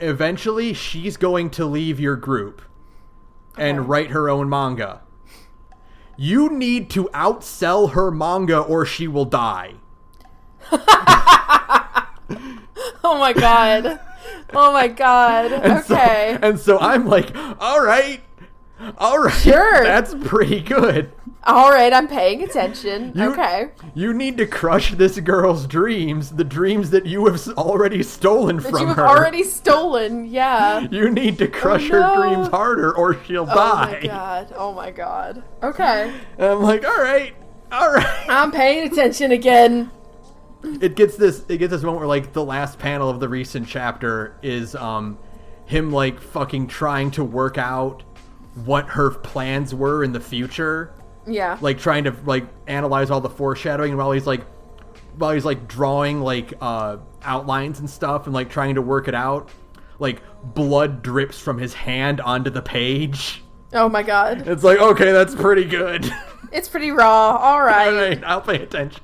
eventually, she's going to leave your group and write her own manga. You need to outsell her manga or she will die. Oh my god. Oh my god. Okay. And so I'm like, all right. Sure. That's pretty good. All right, I'm paying attention. Okay. You need to crush this girl's dreams, the dreams that you have already stolen from her. That you have already stolen, yeah. You need to crush her dreams harder or she'll die. Oh my god. Oh my god. Okay. And I'm like, all right. I'm paying attention again. It gets this moment where, like, the last panel of the recent chapter is him, like, fucking trying to work out what her plans were in the future. Yeah. Like, trying to, like, analyze all the foreshadowing, and while he's drawing, like, outlines and stuff and, like, trying to work it out, like, blood drips from his hand onto the page. Oh my god. It's like, okay, that's pretty good. It's pretty raw. All right. All right, I'll pay attention.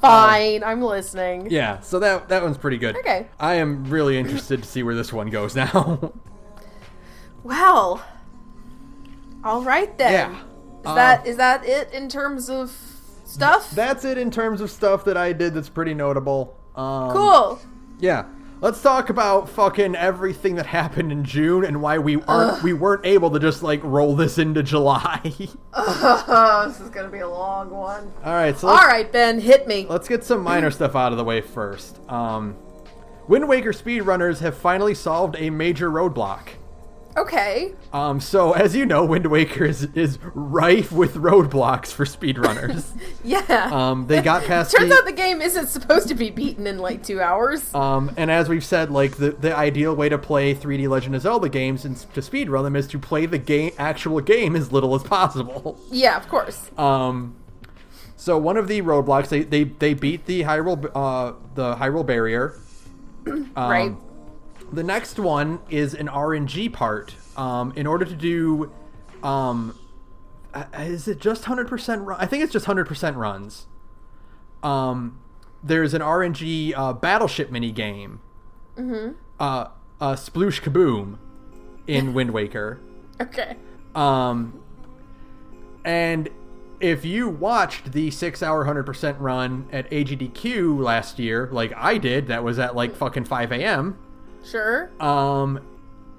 Fine, I'm listening. Yeah, so that one's pretty good. Okay. I am really interested to see where this one goes now. Well, all right then. Yeah. Is that it in terms of stuff? That's it in terms of stuff that I did that's pretty notable. Cool. Yeah. Let's talk about fucking everything that happened in June and why we weren't able to just, like, roll this into July. This is gonna be a long one. All right, so all right, Ben, hit me. Let's get some minor stuff out of the way first. Wind Waker speedrunners have finally solved a major roadblock. Okay. So as you know, Wind Waker is rife with roadblocks for speedrunners. Yeah. They got past. Turns out the game isn't supposed to be beaten in like 2 hours. And as we've said, like the ideal way to play 3D Legend of Zelda games and to speedrun them is to play the actual game as little as possible. Yeah, of course. So one of the roadblocks, they beat the Hyrule barrier. Right. The next one is an RNG part. In order to do, is it just 100% run? I think it's just 100% runs. There's an RNG battleship mini game. Mm-hmm. Sploosh Kaboom in Wind Waker. Okay. And if you watched the 6-hour 100% run at AGDQ last year, like I did, that was at like fucking 5 a.m. Sure.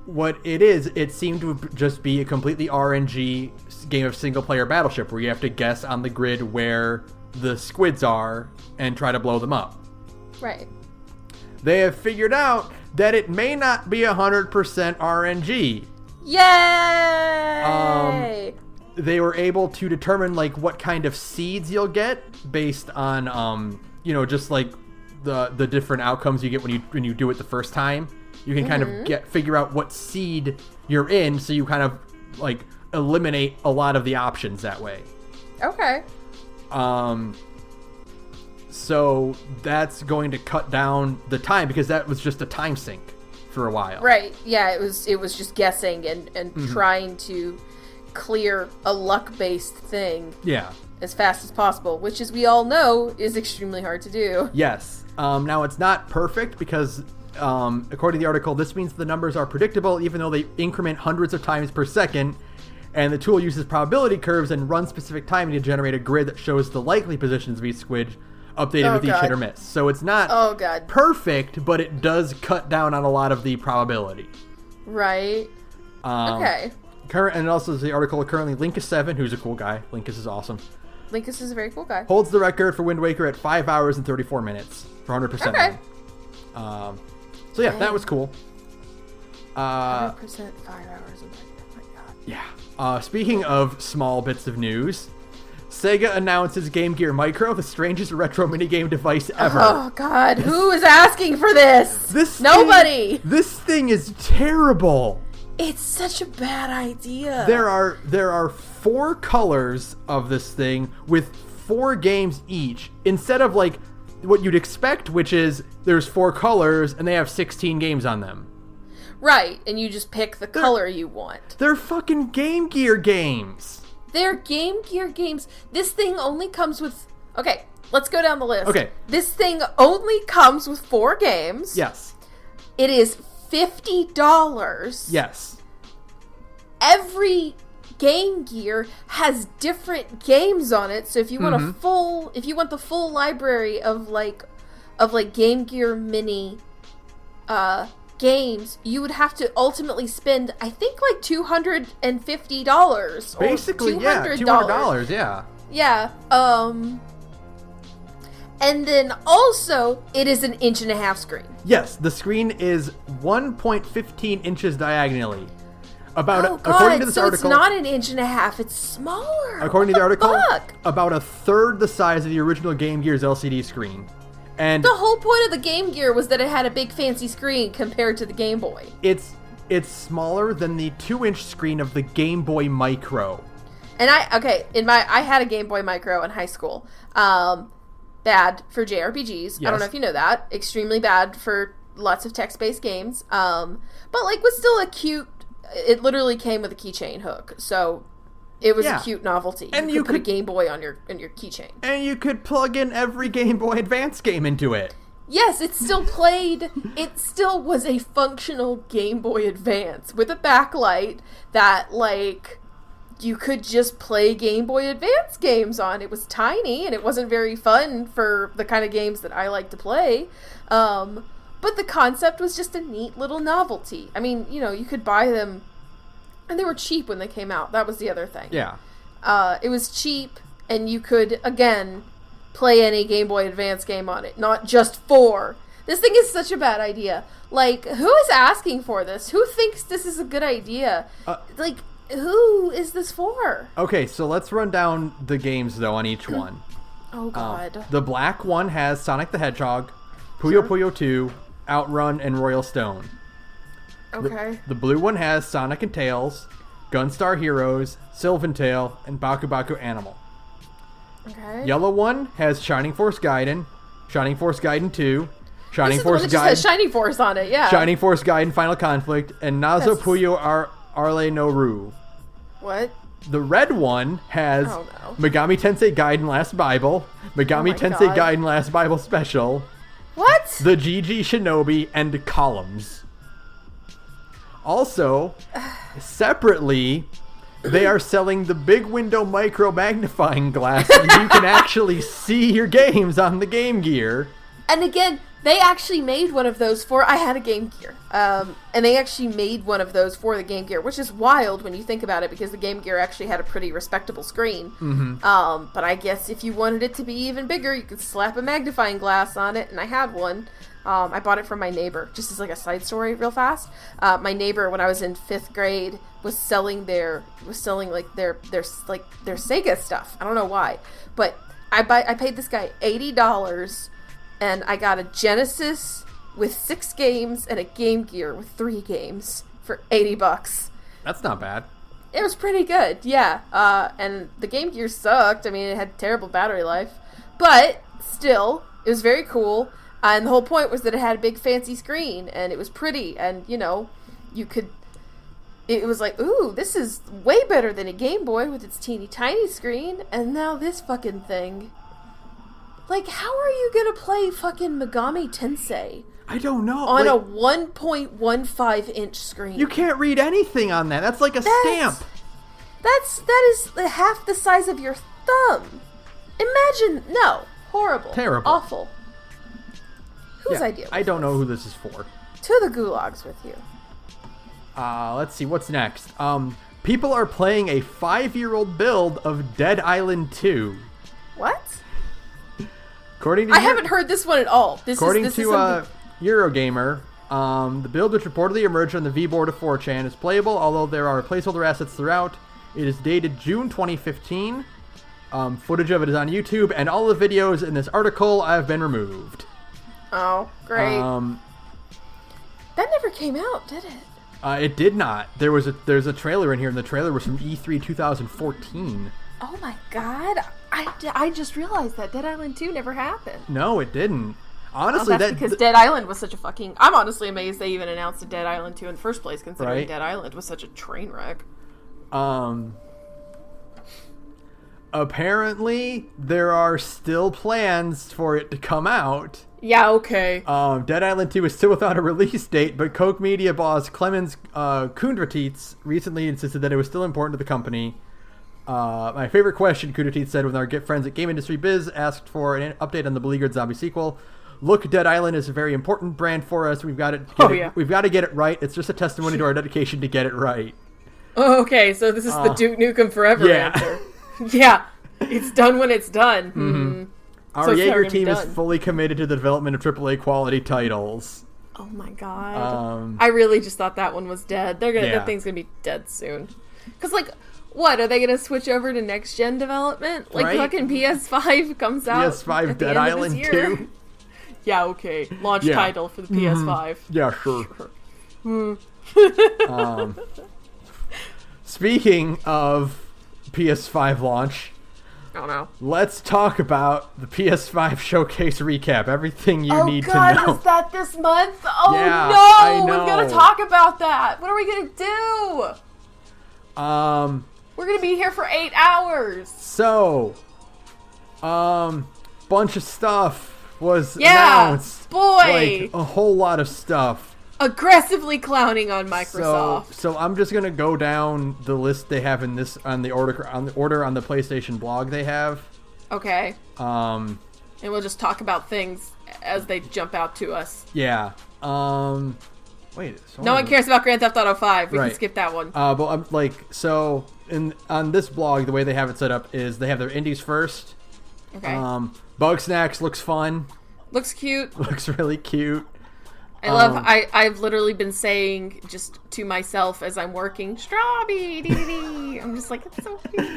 What it seemed to just be a completely RNG game of single-player battleship where you have to guess on the grid where the squids are and try to blow them up. Right. They have figured out that it may not be 100% RNG. Yay! They were able to determine like what kind of seeds you'll get based on just like the different outcomes you get when you do it the first time. You can kind of figure out what seed you're in, so you kind of like eliminate a lot of the options that way. Okay. So that's going to cut down the time because that was just a time sink for a while. Right. Yeah, it was just guessing and trying to clear a luck-based thing. Yeah. As fast as possible, which, as we all know, is extremely hard to do. Yes. Now, it's not perfect because, according to the article, this means the numbers are predictable even though they increment hundreds of times per second, and the tool uses probability curves and runs specific timing to generate a grid that shows the likely positions of each squid updated with each hit or miss. So it's not perfect, but it does cut down on a lot of the probability. Right. Okay. And also the article currently Linkus7, who's a cool guy. Linkus is awesome. Linkus is a very cool guy. Holds the record for Wind Waker at 5 hours and 34 minutes for 100%. Okay. So yeah, that was cool. 100% 5 hours. Oh my god. Yeah. Speaking of small bits of news, Sega announces Game Gear Micro, the strangest retro minigame device ever. Oh god, who is asking for this? Nobody. This thing is terrible. It's such a bad idea. There are 4 colors of this thing with 4 games each. Instead of like what you'd expect, which is there's 4 colors and they have 16 games on them. Right, and you just pick the color you want. They're fucking Game Gear games. They're Game Gear games. This thing only comes with... Okay, let's go down the list. Okay. This thing only comes with 4 games. Yes. It is $50. Yes. Every Game Gear has different games on it, so if you want the full library of Game Gear Mini games, you would have to ultimately spend, I think, like $250. Basically, $200, yeah. Yeah. And then also, it is 1.5 inch screen. Yes, the screen is 1.15 inches diagonally. According to this article, it's not 1.5 inches, it's smaller. According to the article, about a third the size of the original Game Gear's LCD screen. And the whole point of the Game Gear was that it had a big fancy screen compared to the Game Boy. It's smaller than the 2-inch screen of the Game Boy Micro. And I had a Game Boy Micro in high school. Bad for JRPGs. Yes. I don't know if you know that. Extremely bad for lots of text-based games. But was still a cute. It literally came with a keychain hook, so it was a cute novelty. And you could put a Game Boy on your keychain. And you could plug in every Game Boy Advance game into it. Yes, it still played. It still was a functional Game Boy Advance with a backlight that, you could just play Game Boy Advance games on. It was tiny, and it wasn't very fun for the kind of games that I like to play. But the concept was just a neat little novelty. I mean, you could buy them, and they were cheap when they came out. That was the other thing. Yeah. It was cheap, and you could, again, play any Game Boy Advance game on it, not just 4. This thing is such a bad idea. Who is asking for this? Who thinks this is a good idea? Who is this for? Okay, so let's run down the games, though, on each one. Oh, God. The black one has Sonic the Hedgehog, Puyo Puyo 2, Outrun, and Royal Stone. Okay. The blue one has Sonic and Tails, Gunstar Heroes, Sylvan Tale, and Baku Baku Animal. Okay. Yellow one has Shining Force Gaiden, Shining Force Gaiden 2, Shining Force Gaiden... This is the one that just has Shining Force on it, yeah. Shining Force Gaiden Final Conflict, and Nazo Puyo Arle no Ru. What? The red one has Megami Tensei Gaiden Last Bible, Megami Tensei Gaiden Last Bible Special... What? The GG Shinobi, and Columns. Also, separately, they are selling the big window micro magnifying glass so you can actually see your games on the Game Gear. And again, they actually made one of those I had a Game Gear. And they actually made one of those for the Game Gear, which is wild when you think about it, because the Game Gear actually had a pretty respectable screen. Mm-hmm. But I guess if you wanted it to be even bigger, you could slap a magnifying glass on it, and I had one. I bought it from my neighbor, just as a side story real fast. My neighbor, when I was in 5th grade, was selling their Sega stuff. I don't know why, but I paid this guy $80, and I got a Genesis with 6 games and a Game Gear with 3 games for $80. That's not bad. It was pretty good, yeah. And the Game Gear sucked. I mean, it had terrible battery life, but still, it was very cool. And the whole point was that it had a big fancy screen, and it was pretty, and you could. It was ooh, this is way better than a Game Boy with its teeny tiny screen. And now this fucking thing. How are you gonna play fucking Megami Tensei? I don't know. On a 1.15 inch screen. You can't read anything on that. That's like a stamp. That is half the size of your thumb. Imagine, no. Horrible. Terrible. Awful. Whose idea? I don't know who this is for. To the gulags with you. Let's see, what's next? People are playing a 5-year-old build of Dead Island 2. What? I haven't heard this one at all. According to Eurogamer, the build, which reportedly emerged on the V-board of 4chan, is playable, although there are placeholder assets throughout. It is dated June 2015. Footage of it is on YouTube, and all the videos in this article have been removed. Oh, great. That never came out, did it? It did not. There's a trailer in here, and the trailer was from E3 2014. Oh my god. I just realized that Dead Island 2 never happened. No, it didn't. Honestly, that's because Dead Island was such a fucking... I'm honestly amazed they even announced a Dead Island 2 in the first place, considering right? Dead Island was such a train wreck. Apparently, there are still plans for it to come out. Yeah, okay. Dead Island 2 is still without a release date, but Koch Media boss Clemens Kundratitz recently insisted that it was still important to the company. My favorite question, Kundratitz said when our friends at Game Industry Biz asked for an update on the Beleaguered Zombie sequel. Look, Dead Island is a very important brand for us. We've got to we've got to get it right. It's just a testimony to our dedication to get it right. Oh, okay, so this is the Duke Nukem Forever answer. Yeah, it's done when it's done. Mm-hmm. Our Jaeger team is fully committed to the development of AAA quality titles. Oh my god. I really just thought that one was dead. That thing's going to be dead soon. Because, like, what? Are they going to switch over to next-gen development? Like, right? Fucking PS5 comes out PS5 at Dead the end Island of this year. 2? Yeah, okay. Launch title for the PS5. Yeah, sure. Speaking of PS5 launch, oh no, let's talk about the PS5 showcase recap. Everything you need to know. Oh god, is that this month? Oh yeah, no, I know. We've got to talk about that. What are we gonna do? We're gonna be here for 8 hours. So, bunch of stuff was announced. Boy, like a whole lot of stuff. Aggressively clowning on Microsoft. So I'm just gonna go down the list they have in this on the order on the PlayStation blog they have. Okay. And we'll just talk about things as they jump out to us. Yeah. Wait. No one cares about Grand Theft Auto 5. We can skip that one. But I'm like, so on this blog, the way they have it set up is they have their indies first. Okay. Bugsnax looks fun. Looks cute. Looks really cute. I love. I've literally been saying just to myself as I'm working, Strawby, dee. I'm just like, it's so cute.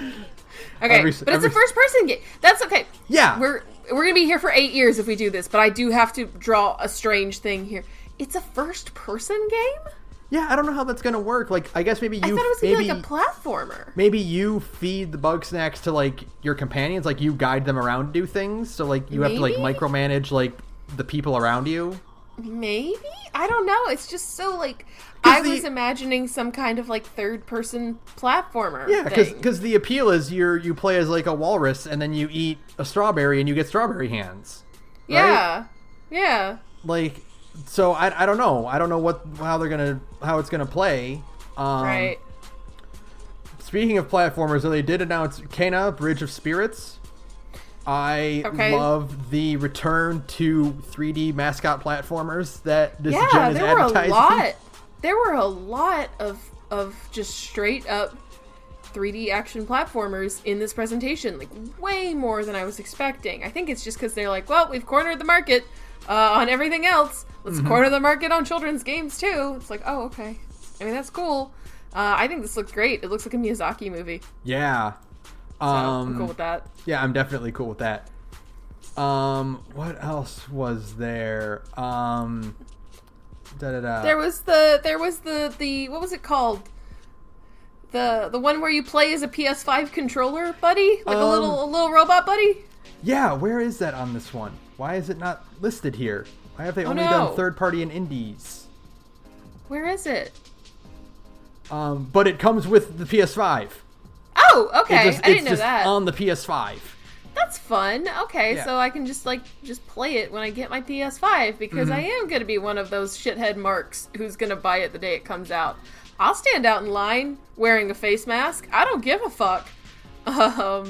Okay, but it's a first-person game. That's okay. Yeah, we're gonna be here for 8 years if we do this, but I do have to draw a strange thing here. It's a first-person game. Yeah, I don't know how that's gonna work. Like, I guess maybe you. I thought it was gonna be like a platformer. Maybe you feed the Bugsnax to like your companions, like you guide them around to do things. So like you have to like micromanage like the people around you. Maybe? I don't know. It's just so, like, I was imagining some kind of, like, third-person platformer. Yeah, because the appeal is you play as, like, a walrus, and then you eat a strawberry, and you get strawberry hands. Right? Yeah. Yeah. Like, so I don't know. I don't know how it's gonna play. Right. Speaking of platformers, they did announce Kena, Bridge of Spirits. I love the return to 3D mascot platformers that this gen is advertising. There were a lot of just straight up 3D action platformers in this presentation, like way more than I was expecting. I think it's just because they're like, well, we've cornered the market on everything else. Let's corner the market on children's games too. It's like, oh, okay. I mean, that's cool. I think this looks great. It looks like a Miyazaki movie. Yeah. So I'm cool with that. Yeah, I'm definitely cool with that. What else was there? There was the what was it called? The one where you play as a PS5 controller buddy, like a little robot buddy. Yeah, where is that on this one? Why is it not listed here? Why have they only done third party and indies? Where is it? But it comes with the PS5. Oh, okay. I didn't know that. On the PS5. That's fun. Okay, so I can just play it when I get my PS5 because I am going to be one of those shithead marks who's going to buy it the day it comes out. I'll stand out in line wearing a face mask. I don't give a fuck. I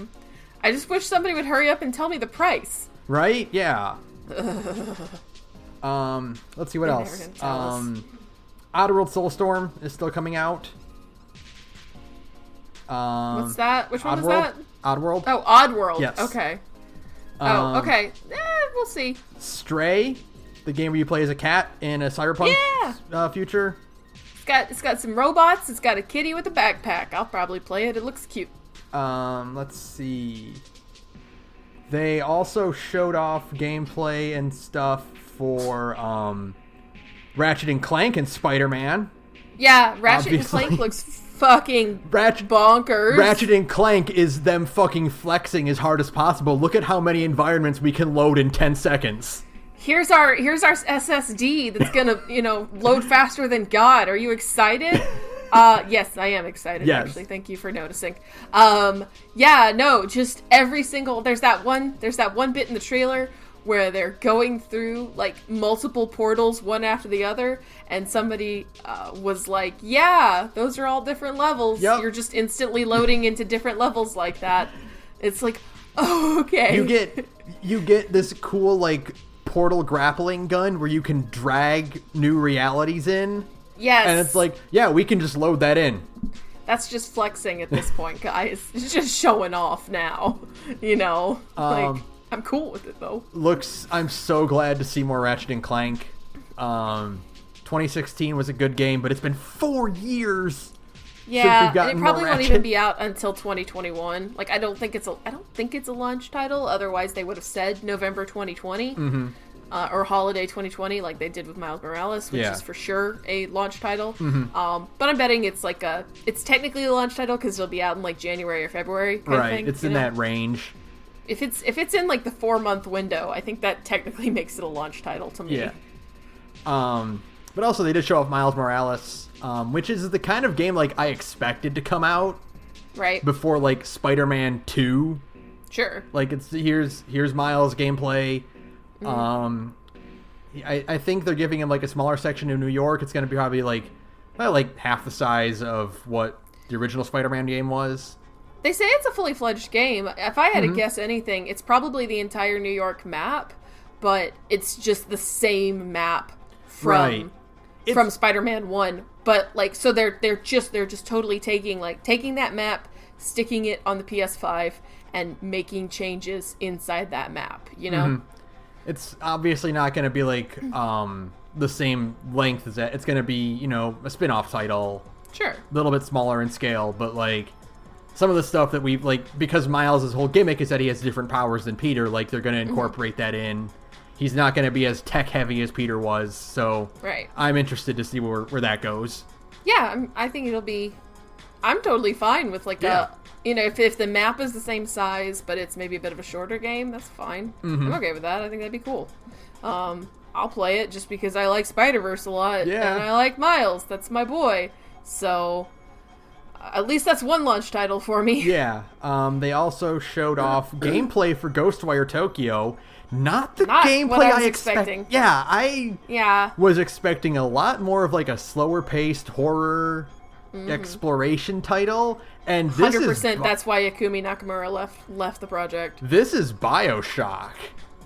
just wish somebody would hurry up and tell me the price. Right? Yeah. Let's see what else. Oddworld Soulstorm is still coming out. What's that? Which one was that? Oddworld. Oh, Oddworld. Yes. Okay. Okay. We'll see. Stray, the game where you play as a cat in a cyberpunk future. It's got some robots. It's got a kitty with a backpack. I'll probably play it. It looks cute. Let's see. They also showed off gameplay and stuff for Ratchet and Clank and Spider-Man. Yeah, Ratchet and Clank looks fucking bonkers. Ratchet and Clank is them fucking flexing as hard as possible. Look at how many environments we can load in 10 seconds. Here's our SSD that's gonna, load faster than God. Are you excited? Yes, I am excited, actually. Thank you for noticing. Just every single... There's that one bit in the trailer where they're going through, like, multiple portals, one after the other, and somebody was like, yeah, those are all different levels. Yep. You're just instantly loading into different levels like that. It's like, oh, okay. You get this cool, like, portal grappling gun where you can drag new realities in. Yes. And it's like, yeah, we can just load that in. That's just flexing at this point, guys. It's just showing off now, I'm cool with it, though. I'm so glad to see more Ratchet and Clank. 2016 was a good game, but it's been 4 years since we've gotten and it probably more won't Ratchet. even be out until 2021. Like, I don't think it's a launch title. Otherwise, they would have said November 2020 or holiday 2020, like they did with Miles Morales, which is for sure a launch title. But I'm betting it's it's technically a launch title because it'll be out in like January or February. Kind of thing, it's in that range. If it's in like the 4-month window, I think that technically makes it a launch title to me. Yeah. But also they did show off Miles Morales, which is the kind of game like I expected to come out right before like Spider-Man 2. Sure. Like here's Miles gameplay. I think they're giving him like a smaller section in New York. It's going to be probably like half the size of what the original Spider-Man game was. They say it's a fully fledged game. If I had to guess anything, it's probably the entire New York map, but it's just the same map from Spider-Man 1. But like, so they're just totally taking that map, sticking it on the PS5, and making changes inside that map. It's obviously not going to be like the same length as that. It's going to be a spin-off title. Sure. A little bit smaller in scale, but like some of the stuff that we've because Miles' whole gimmick is that he has different powers than Peter, like they're going to incorporate that in. He's not going to be as tech heavy as Peter was, so right. I'm interested to see where that goes. Yeah, I think it'll be... I'm totally fine with if the map is the same size, but it's maybe a bit of a shorter game, that's fine. I'm okay with that. I think that'd be cool. I'll play it just because I like Spider-Verse a lot, and I like Miles. That's my boy. So... at least that's one launch title for me. Yeah. They also showed off gameplay for Ghostwire Tokyo. Not gameplay I was expecting. Yeah, I was expecting a lot more of like a slower paced horror exploration title. And this 100%. That's why Yakumi Nakamura left the project. This is BioShock.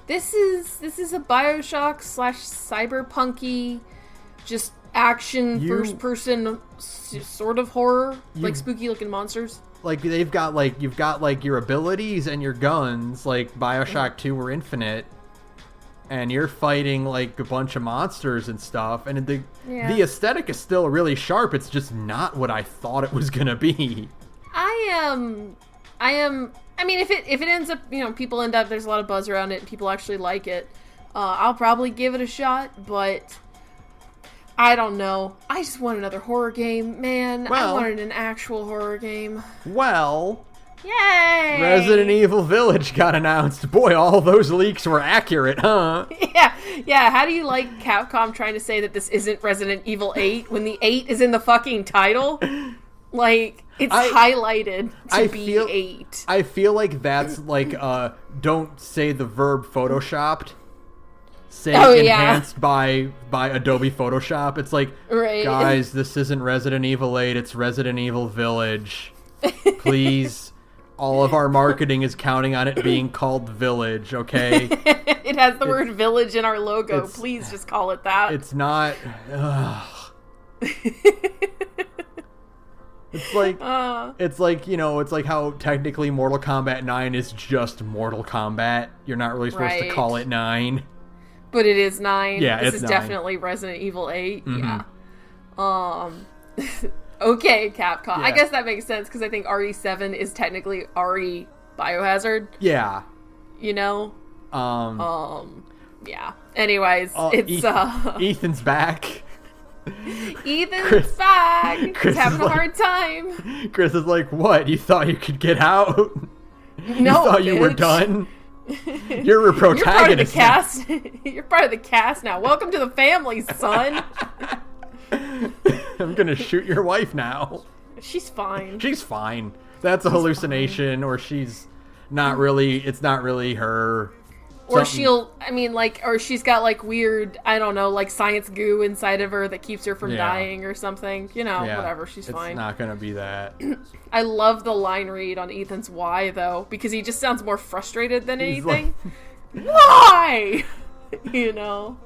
This is a BioShock / cyberpunky, just action first person sort of horror, like spooky looking monsters. Like you've got your abilities and your guns, like BioShock 2 or Infinite, and you're fighting like a bunch of monsters and stuff, and the aesthetic is still really sharp. It's just not what I thought it was gonna be. I mean, if it ends up, people end up, there's a lot of buzz around it and people actually like it, I'll probably give it a shot, but I don't know. I just want another horror game, man. I wanted an actual horror game. Well, yay! Resident Evil Village got announced. Boy, all those leaks were accurate, huh? Yeah. How do you like Capcom trying to say that this isn't Resident Evil 8 when the 8 is in the fucking title? Like, it's highlighted to be 8. I feel like that's like, don't say the verb photoshopped. Say enhanced by Adobe Photoshop. It's like, guys, this isn't Resident Evil 8, it's Resident Evil Village. Please, all of our marketing is counting on it being called Village, okay? It has the word Village in our logo. Please just call it that. It's not... It's like, it's like how technically Mortal Kombat 9 is just Mortal Kombat. You're not really supposed to call it 9. But it is 9. Yeah, this is 9. Definitely Resident Evil 8. Mm-hmm. Yeah. Okay, Capcom. Yeah. I guess that makes sense because I think RE7 is technically RE Biohazard. Yeah. Yeah. Anyways, it's Ethan's back. Ethan's back. Chris He's having is a hard time. Chris is like, what? You thought you could get out? No, you thought you were bitch. done? You're a protagonist. You're part of the cast. You're part of the cast now. Welcome to the family, son. I'm gonna shoot your wife now. She's fine. She's fine. That's a hallucination, or she's not really. It's not really her. Or Something- or she's got like weird, I don't know, like science goo inside of her that keeps her from dying or something. You know, Yeah, whatever. She's fine. It's not gonna be that. I love the line read on Ethan's why though, because he just sounds more frustrated than He's anything. Why? You know,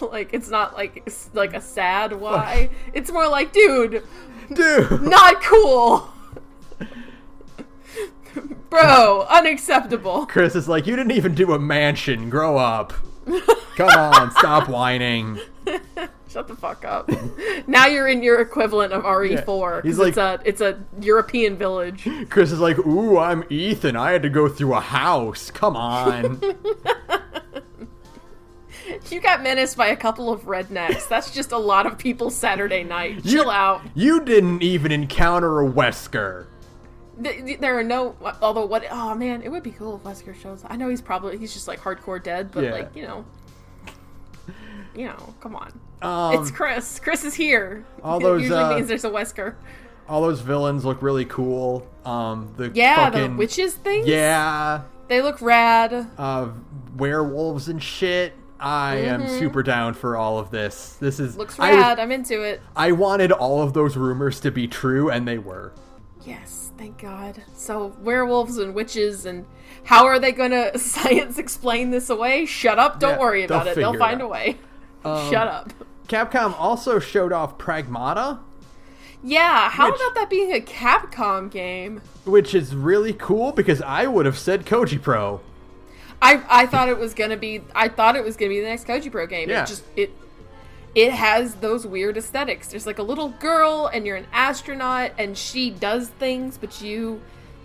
like it's not like a sad why. It's more like, dude, not cool. Bro, unacceptable. Chris is like, you didn't even do a mansion. Grow up. Come on, stop whining. Shut the fuck up. Now you're in your equivalent of RE4. Yeah. He's He's like, it's a European village. Chris is like, ooh, I'm Ethan. I had to go through a house. Come on. You got menaced by a couple of rednecks. That's just a lot of people's Saturday night. Chill out. You didn't even encounter a Wesker. There are no, although what, oh man, it would be cool if Wesker shows up. I know he's just like hardcore dead, but like, you know, come on. It's Chris. Chris is here. All those, usually means there's a Wesker. All those villains look really cool. The witches things? Yeah. They look rad. Werewolves and shit. I am super down for all of this. This looks rad. I'm into it. I wanted all of those rumors to be true, and they were. Yes, thank God. So werewolves and witches, and how are they going to science explain this away? Shut up. Don't worry about it. They'll find a way. Shut up. Capcom also showed off Pragmata. Yeah, how about that being a Capcom game? Which is really cool because I would have said Koji Pro. I thought it was gonna be the next Koji Pro game. Yeah. It has those weird aesthetics. There's like a little girl and you're an astronaut and she does things, but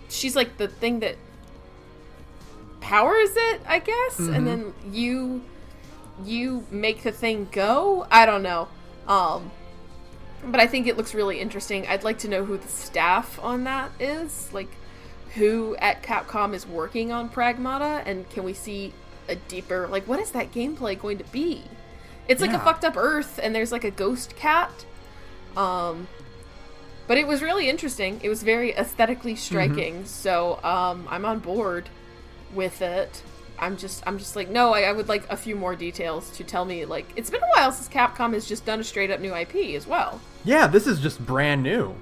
she's like the thing that powers it, I guess. Mm-hmm. And then you make the thing go. I don't know. But I think it looks really interesting. I'd like to know who the staff on that is. Like, who at Capcom is working on Pragmata, and can we see a deeper, like, what is that gameplay going to be? It's like a fucked up Earth, and there's like a ghost cat. But it was really interesting. It was very aesthetically striking, so I'm on board with it. I'm just like, no, I would like a few more details to tell me, like, it's been a while since Capcom has just done a straight up new IP as well. Yeah, this is just brand new.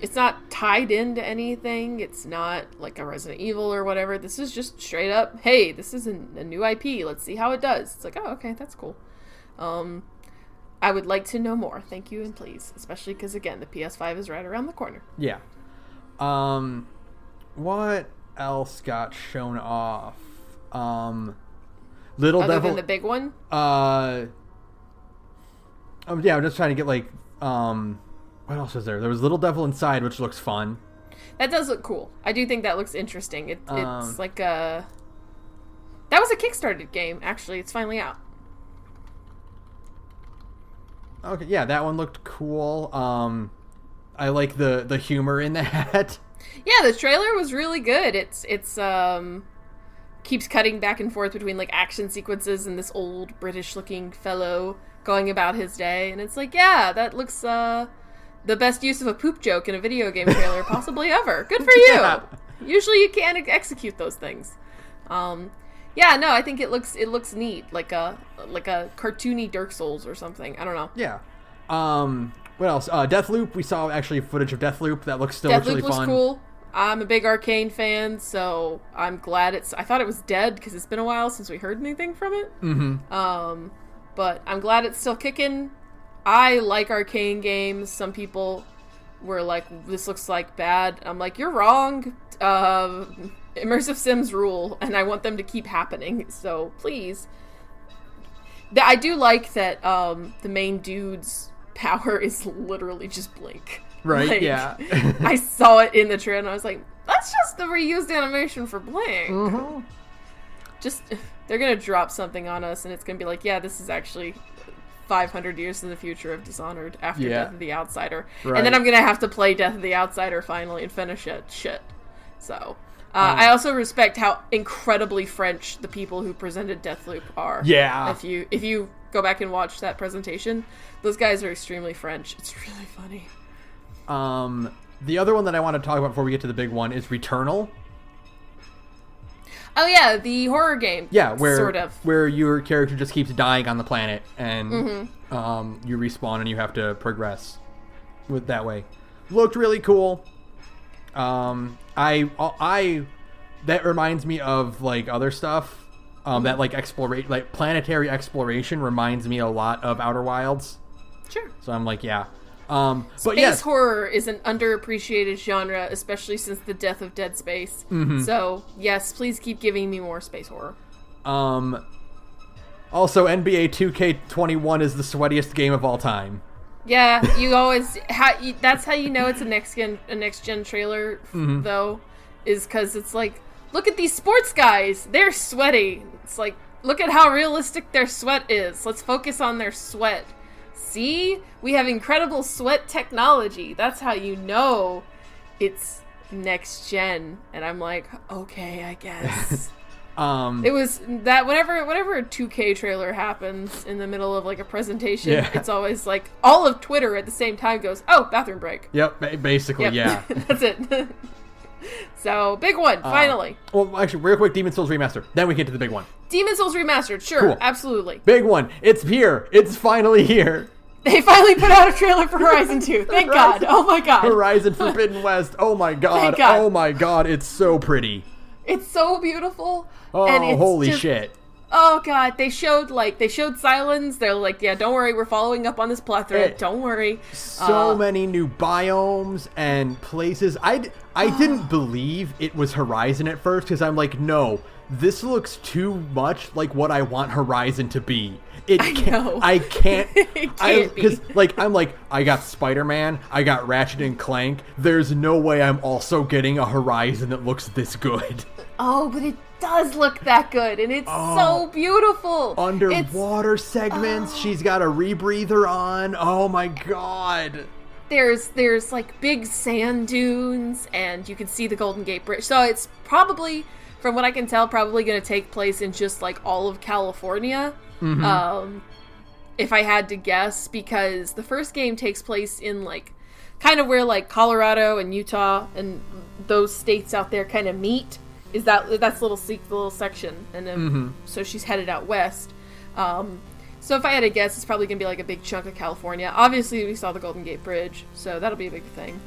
It's not tied into anything. It's not like a Resident Evil or whatever. This is just straight up, hey, this is a new IP. Let's see how it does. It's like, oh, okay, that's cool. I would like to know more. Thank you and please. Especially because, again, the PS5 is right around the corner. Yeah. What else got shown off? Little Other Devil... than the big one? Yeah, I'm just trying to get, like, what else was there? There was Little Devil Inside, which looks fun. That does look cool. I do think that looks interesting. It's like a... That was a Kickstarted game, actually. It's finally out. Okay, yeah, that one looked cool. I like the humor in that. Yeah, the trailer was really good. It's keeps cutting back and forth between, like, action sequences and this old British-looking fellow going about his day. And it's like, yeah, that looks... the best use of a poop joke in a video game trailer possibly ever. Good for you. Yeah. Usually you can't execute those things. Yeah, no, I think it looks neat, like a cartoony Dark Souls or something. I don't know. Yeah. What else? Deathloop. We saw actually footage of Deathloop. That looks really fun. Deathloop was cool. I'm a big Arcane fan, so I'm glad I thought it was dead because it's been a while since we heard anything from it. Mm-hmm. But I'm glad it's still kicking. I like Arcane games. Some people were like, this looks like bad. I'm like, you're wrong. Immersive Sims rule, and I want them to keep happening. So please. I do like that the main dude's power is literally just blink. Right, like, yeah. I saw it in the trailer, and I was like, that's just the reused animation for blink. Mm-hmm. Just, they're going to drop something on us, and it's going to be like, yeah, this is actually 500 years in the future of Dishonored after Death of the Outsider. Right. And then I'm going to have to play Death of the Outsider finally and finish it. Shit. So, I also respect how incredibly French the people who presented Deathloop are. Yeah. If you go back and watch that presentation, those guys are extremely French. It's really funny. The other one that I want to talk about before we get to the big one is Returnal. Oh yeah, the horror game. Yeah, where your character just keeps dying on the planet, and you respawn and you have to progress with that way. Looked really cool. That reminds me of like other stuff. That like planetary exploration reminds me a lot of Outer Wilds. Sure. So I'm like, yeah. Space horror is an underappreciated genre, especially since the death of Dead Space. So, yes, please keep giving me more space horror. Also, NBA 2K21 is the sweatiest game of all time. Yeah, you always... that's how you know it's a next-gen trailer, though, is because it's like, look at these sports guys! They're sweaty! It's like, look at how realistic their sweat is. Let's focus on their sweat. See? We have incredible sweat technology. That's how you know it's next gen. And I'm like, okay, I guess. It was that whenever a 2K trailer happens in the middle of like a presentation, it's always like all of Twitter at the same time goes, oh, bathroom break. Yep, basically, yeah. That's it. So, big one, finally. Well, actually, real quick, Demon's Souls Remastered. Then we get to the big one. Demon's Souls Remastered, sure, cool. Absolutely. Big one. It's here. It's finally here. They finally put out a trailer for Horizon 2. Thank God. Oh my God. Horizon Forbidden West. Oh my God. Thank God. Oh my God. It's so pretty. It's so beautiful. Oh, and it's holy shit. Oh God. They showed Silence. They're like, yeah, don't worry. We're following up on this plot thread. Don't worry. So many new biomes and places. I didn't believe it was Horizon at first because I'm like, no, this looks too much like what I want Horizon to be. I can't. Because I'm like, I got Spider-Man, I got Ratchet and Clank. There's no way I'm also getting a Horizon that looks this good. Oh, but it does look that good, and it's so beautiful. Underwater segments. She's got a rebreather on. Oh my God. There's like big sand dunes, and you can see the Golden Gate Bridge. So it's probably, from what I can tell, probably going to take place in just like all of California. If I had to guess, because the first game takes place in like kind of where like Colorado and Utah and those states out there kind of meet. That's little section, and then so she's headed out west. So if I had to guess, it's probably gonna be like a big chunk of California. Obviously, we saw the Golden Gate Bridge, so that'll be a big thing.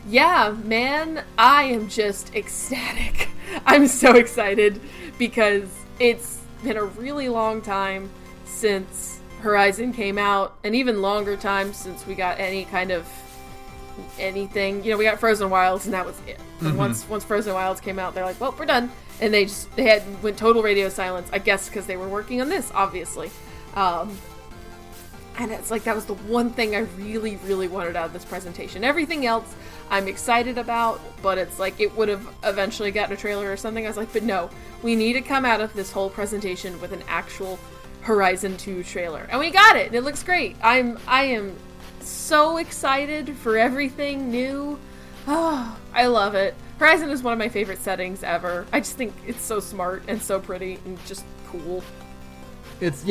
Yeah, man, I am just ecstatic. I'm so excited because it's been a really long time since Horizon came out, and even longer time since we got any kind of anything. You know, we got Frozen Wilds, and that was it. And once Frozen Wilds came out, they're like, well, we're done. And they went total radio silence, I guess because they were working on this, obviously. And it's like, that was the one thing I really, really wanted out of this presentation. Everything else I'm excited about, but it's like, it would have eventually gotten a trailer or something. I was like, but no, we need to come out of this whole presentation with an actual Horizon 2 trailer. And we got it, and it looks great. I am so excited for everything new. Oh, I love it. Horizon is one of my favorite settings ever. I just think it's so smart and so pretty and just cool. It's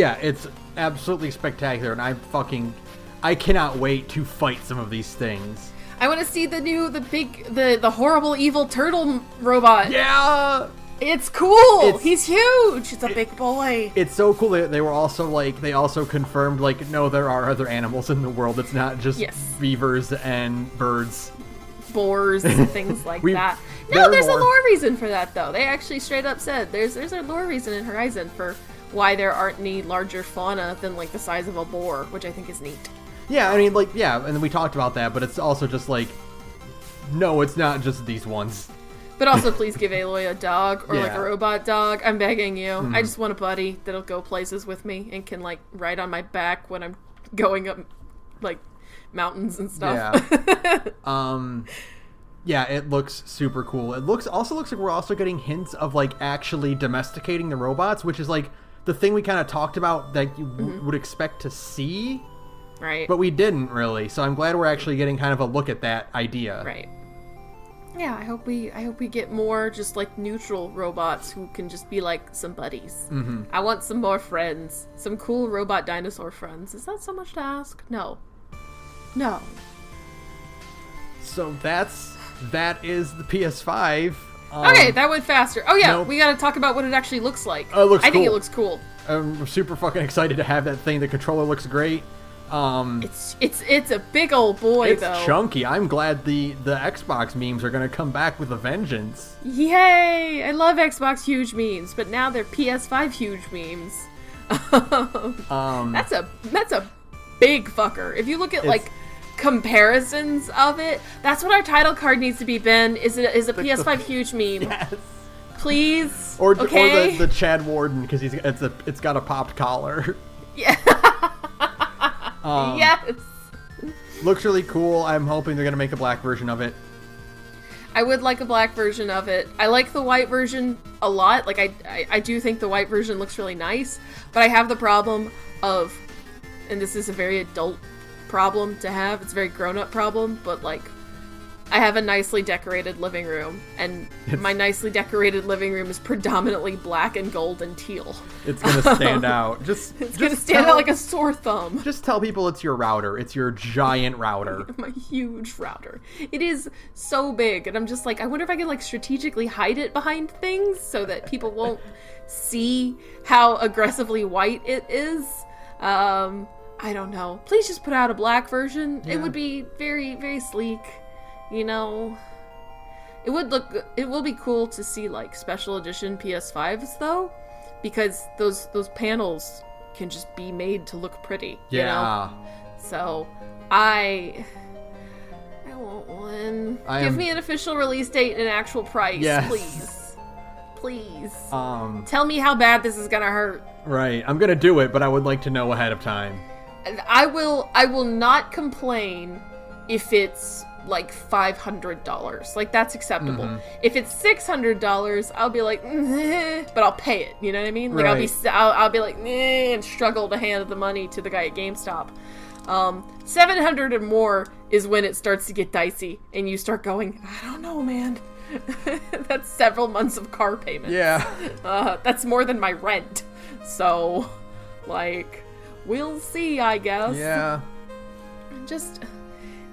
absolutely spectacular, and I cannot wait to fight some of these things. I want to see the horrible evil turtle robot. Yeah! It's cool! He's huge! It's a big boy. It's so cool that they were also they also confirmed no, there are other animals in the world. It's not just beavers and birds. Boars and things like that. No, there's a lore reason for that, though. They actually straight up said there's a lore reason in Horizon for why there aren't any larger fauna than the size of a boar, which I think is neat. Yeah, I mean, and then we talked about that, but it's also just no, it's not just these ones. But also, please give Aloy a dog or a robot dog. I'm begging you. I just want a buddy that'll go places with me and can ride on my back when I'm going up mountains and stuff. Yeah. Yeah, it looks super cool. It also looks like we're also getting hints of actually domesticating the robots, which is the thing we kind of talked about that you would expect to see. Right. But we didn't really. So I'm glad we're actually getting kind of a look at that idea. Right. Yeah, I hope we get more just like neutral robots who can just be like some buddies. Mm-hmm. I want some more friends. Some cool robot dinosaur friends. Is that so much to ask? No. So that is the PS5. Okay, that went faster. Oh yeah, nope. We gotta talk about what it actually looks like. It looks I think cool. it looks cool. I'm super fucking excited to have that thing. The controller looks great. It's a big old boy, it's though. chunky. I'm glad the Xbox memes are gonna come back with a vengeance. Yay! I love Xbox huge memes, but now they're PS5 huge memes. That's a big fucker. If you look at like comparisons of it, that's what our title card needs to be, Ben. Is a PS5 huge meme. Yes. Please. Or okay? the Chad Warden because it's got a popped collar. Yeah. Yes. Looks really cool. I'm hoping they're gonna make a black version of it. I would like a black version of it. I like the white version a lot. Like I do think the white version looks really nice, but I have the problem of, and this is a very adult problem to have. It's a very grown-up problem, but like I have a nicely decorated living room, and my nicely decorated living room is predominantly black and gold and teal. It's gonna stand out. It's gonna stand out like a sore thumb. Just tell people it's your router. It's your giant router. My huge router. It is so big, and I'm just like, I wonder if I can like strategically hide it behind things so that people won't see how aggressively white it is. I don't know. Please just put out a black version. Yeah. It would be very, very sleek. You know, it will be cool to see like special edition PS5s though, because those panels can just be made to look pretty. Yeah. You know? So I want one. Give me an official release date and an actual price, yes. Please. Tell me how bad this is gonna hurt. Right. I'm gonna do it, but I would like to know ahead of time. I will not complain if it's like $500. Like, that's acceptable. Mm-hmm. If it's $600, I'll be like, but I'll pay it. You know what I mean? Like, right. I'll be like, and struggle to hand the money to the guy at GameStop. $700 or more is when it starts to get dicey, and you start going, I don't know, man. That's several months of car payments. Yeah. That's more than my rent. So, like, we'll see, I guess. Yeah. Just...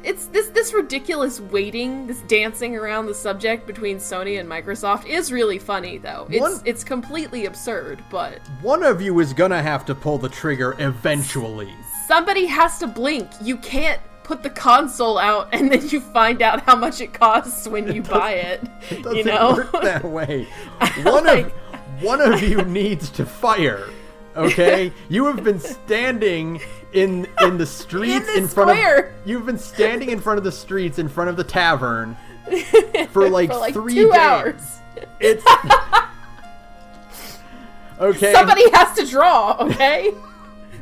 It's this ridiculous waiting, this dancing around the subject between Sony and Microsoft is really funny, though. It's completely absurd, but... One of you is gonna have to pull the trigger eventually. Somebody has to blink. You can't put the console out and then you find out how much it costs when you buy it. It doesn't you know? work that way. One of you needs to fire. Okay, you have been standing in the streets in front of. You've been standing in front of the streets in front of the tavern for like 3 2 days. Hours. It's okay. Somebody has to draw. Okay,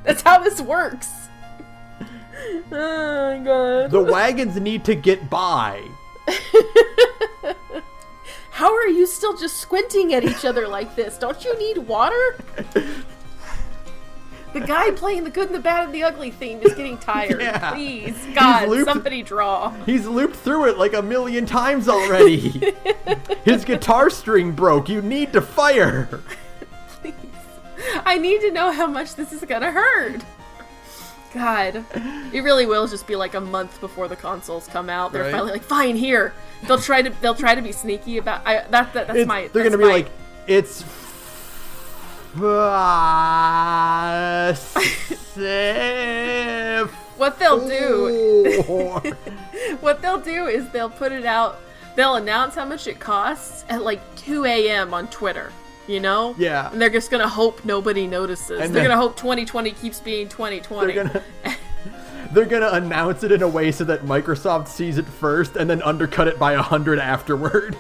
that's how this works. Oh my god. The wagons need to get by. How are you still just squinting at each other like this? Don't you need water? The guy playing the good and the bad and the ugly theme is getting tired. Yeah. Please, God, somebody draw. He's looped through it like 1,000,000 times already. His guitar string broke. You need to fire. Please. I need to know how much this is gonna hurt. God. It really will just be like a month before the consoles come out. They're finally like, fine, here. They'll try to be sneaky about that's my they're gonna be like, it's what they'll do is they'll put it out, they'll announce how much it costs at like 2 a.m. on Twitter, you know? Yeah. And they're just gonna hope nobody notices. And they're gonna hope 2020 keeps being 2020. They're gonna announce it in a way so that Microsoft sees it first and then undercut it by 100 afterward.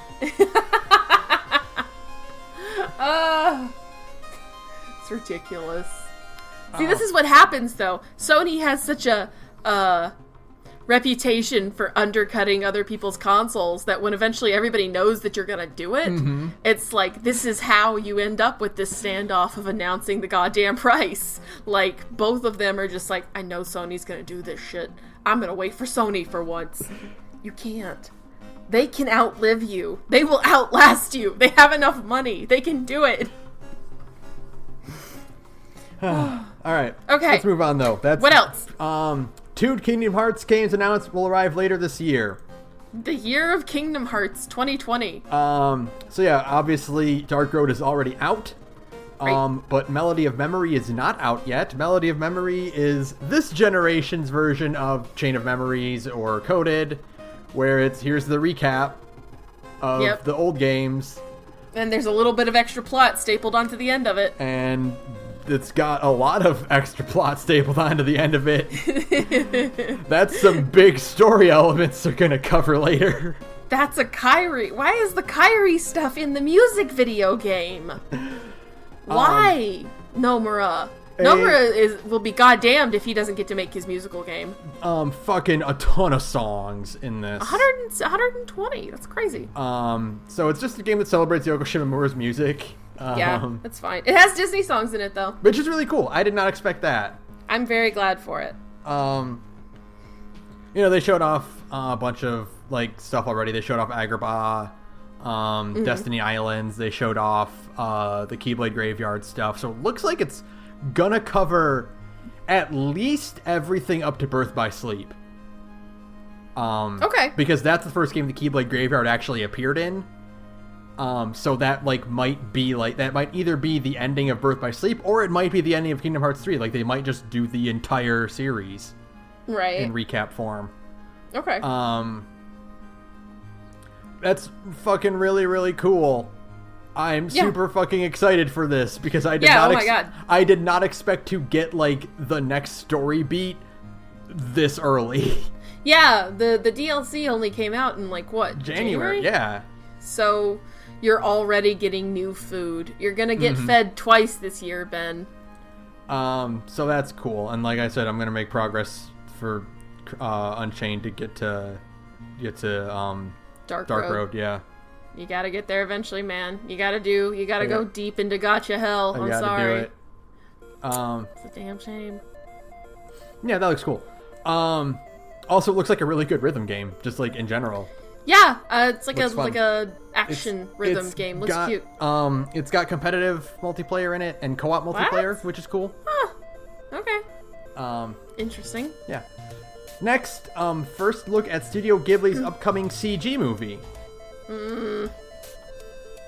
It's ridiculous. See, this is what happens, though. Sony has such a reputation for undercutting other people's consoles that when eventually everybody knows that you're gonna do it, it's like, this is how you end up with this standoff of announcing the goddamn price. Like, both of them are just like, I know Sony's gonna do this shit. I'm gonna wait for Sony for once. You can't. They can outlive you. They will outlast you. They have enough money. They can do it. All right. Okay. Let's move on, though. What else? 2 Kingdom Hearts games announced will arrive later this year. The year of Kingdom Hearts 2020. So yeah, obviously Dark Road is already out. Right. But Melody of Memory is not out yet. Melody of Memory is this generation's version of Chain of Memories or Coded, where here's the recap of the old games. And there's a little bit of extra plot stapled onto the end of it. And it's got a lot of extra plot stapled onto the end of it. That's some big story elements they're going to cover later. That's a Kairi. Why is the Kairi stuff in the music video game? Why? Nomura. Nomura will be goddamned if he doesn't get to make his musical game. Fucking a ton of songs in this. 120. That's crazy. So it's just a game that celebrates Yoko Shimomura's music. Yeah, that's fine. It has Disney songs in it, though. Which is really cool. I did not expect that. I'm very glad for it. They showed off a bunch of, like, stuff already. They showed off Agrabah, Destiny Islands. They showed off the Keyblade Graveyard stuff. So it looks like it's gonna cover at least everything up to Birth by Sleep. Okay. Because that's the first game the Keyblade Graveyard actually appeared in. So that, like, might be, like, that might either be the ending of Birth by Sleep, or it might be the ending of Kingdom Hearts 3. Like, they might just do the entire series. Right. In recap form. Okay. That's fucking really, really cool. I'm super fucking excited for this, because I did I did not expect to get, like, the next story beat this early. Yeah, the DLC only came out in, like, what? January? Yeah. So you're already getting new food. You're gonna get fed twice this year, Ben. So that's cool. And like I said, I'm gonna make progress for Unchained to get to Dark Road. Yeah. You gotta get there eventually, man. You gotta go deep into gotcha hell. I'm sorry. Do it. It's a damn shame. Yeah, that looks cool. Also, it looks like a really good rhythm game, just like in general. Yeah, it's like a action rhythm game. Looks cute. It's got competitive multiplayer in it and co-op multiplayer, which is cool. Huh. Okay. Interesting. Yeah. Next, first look at Studio Ghibli's upcoming CG movie.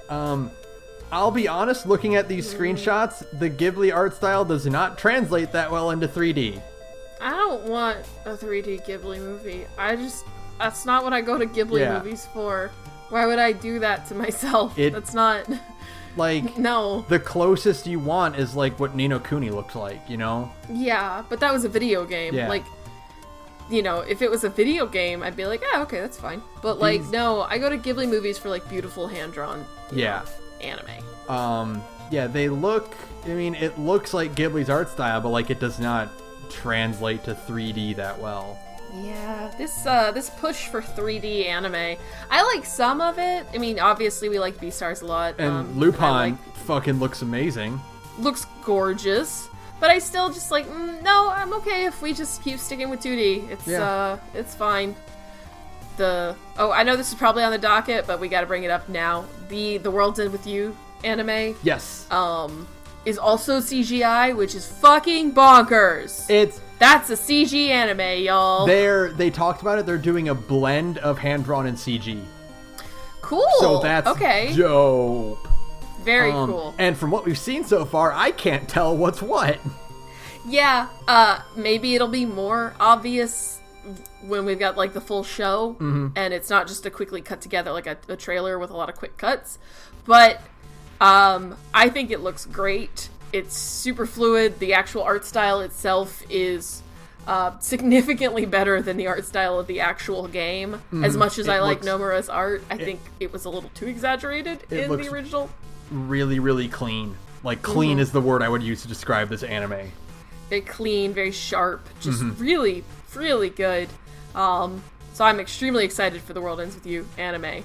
I'll be honest, looking at these screenshots, the Ghibli art style does not translate that well into 3D. I don't want a 3D Ghibli movie. That's not what I go to Ghibli movies for. Why would I do that to myself? That's not... Like, no. The closest you want is, like, what Ni no Kuni looked like, you know? Yeah, but that was a video game. Yeah. Like, you know, if it was a video game, I'd be like, okay, that's fine. But, like, no, I go to Ghibli movies for, like, beautiful hand-drawn anime. Yeah, they look... I mean, it looks like Ghibli's art style, but, like, it does not translate to 3D that well. Yeah, this push for 3D anime, I like some of it. I mean, obviously we like Beastars a lot. And Lupin fucking looks amazing. Looks gorgeous. But I still just like, no, I'm okay if we just keep sticking with 2D. It's fine. I know this is probably on the docket, but we gotta bring it up now. The World's End With You anime. Yes. Is also CGI, which is fucking bonkers. That's a CG anime, y'all. They talked about it. They're doing a blend of hand-drawn and CG. Cool. So that's dope. Very cool. And from what we've seen so far, I can't tell what's what. Yeah. Maybe it'll be more obvious when we've got, like, the full show. And it's not just a quickly cut together, like a trailer with a lot of quick cuts. But I think it looks great. It's super fluid. The actual art style itself is significantly better than the art style of the actual game. As much as I like Nomura's art, I think it was a little too exaggerated in the original. Really, really clean. Like, clean is the word I would use to describe this anime. Very clean, very sharp. Just really, really good. So I'm extremely excited for The World Ends With You anime,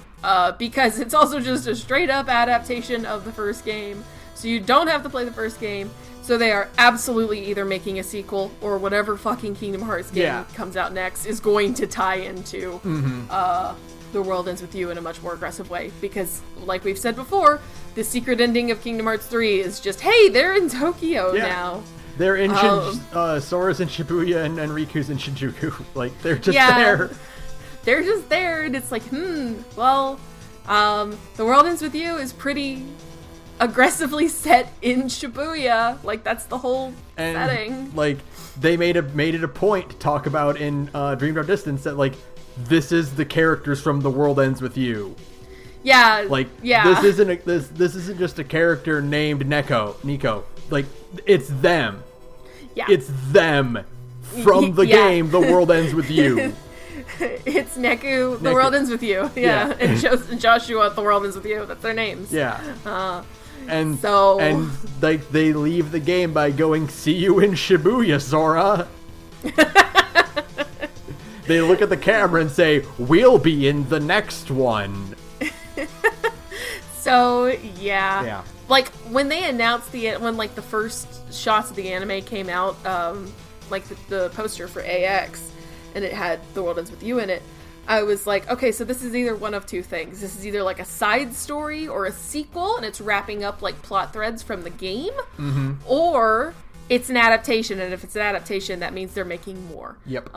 because it's also just a straight up adaptation of the first game, so you don't have to play the first game. So they are absolutely either making a sequel or whatever fucking Kingdom Hearts game comes out next is going to tie into The World Ends With You in a much more aggressive way. Because, like we've said before, the secret ending of Kingdom Hearts 3 is just, hey, they're in Tokyo now. They're in Sora's in Shibuya and Riku's in Shinjuku. Like, they're just there. They're just there, and it's like, well, The World Ends With You is pretty aggressively set in Shibuya. Like, that's the whole setting. Like, they made it a point to talk about in Dream Drop Distance that, like, this is the characters from The World Ends With You. Yeah. Like, this isn't just a character named Nico. Like, it's them. Yeah. It's them from the game The World Ends With You. It's Neku, The World Ends With You. Yeah. And Joshua, The World Ends With You. That's their names. Yeah. And like, they leave the game by going, see you in Shibuya, Sora. They look at the camera and say, we'll be in the next one. So, yeah. Like, when they announced when like the first shots of the anime came out, like the poster for AX, and it had The World Ends With You in it, I was like, okay, so this is either one of two things. This is either like a side story or a sequel, and it's wrapping up like plot threads from the game, or it's an adaptation, and if it's an adaptation, that means they're making more. Yep.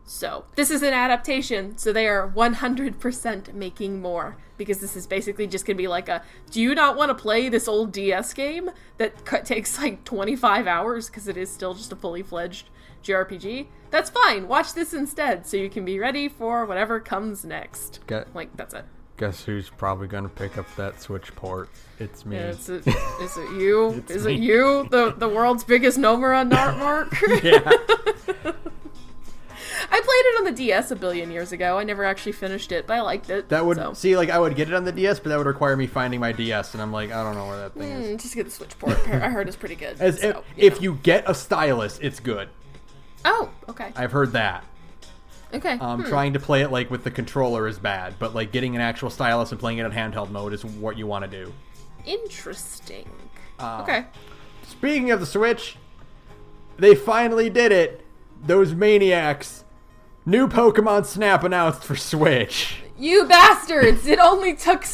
So this is an adaptation, so they are 100% making more, because this is basically just going to be like do you not want to play this old DS game that takes like 25 hours, because it is still just a fully fledged JRPG? That's fine. Watch this instead, so you can be ready for whatever comes next. Like, that's it. Guess who's probably going to pick up that Switch port? It's me. Yeah, is it you? Is it you? The world's biggest Nomura Mark? Yeah. I played it on the DS a billion years ago. I never actually finished it, but I liked it. That would I would get it on the DS, but that would require me finding my DS, and I'm like, I don't know where that thing is. Just get the Switch port. I heard it's pretty good. If you get a stylus, it's good. Oh, okay. I've heard that. Okay. Trying to play it like with the controller is bad, but like getting an actual stylus and playing it in handheld mode is what you want to do. Interesting. Okay. Speaking of the Switch, they finally did it. Those maniacs. New Pokemon Snap announced for Switch. You bastards! It only took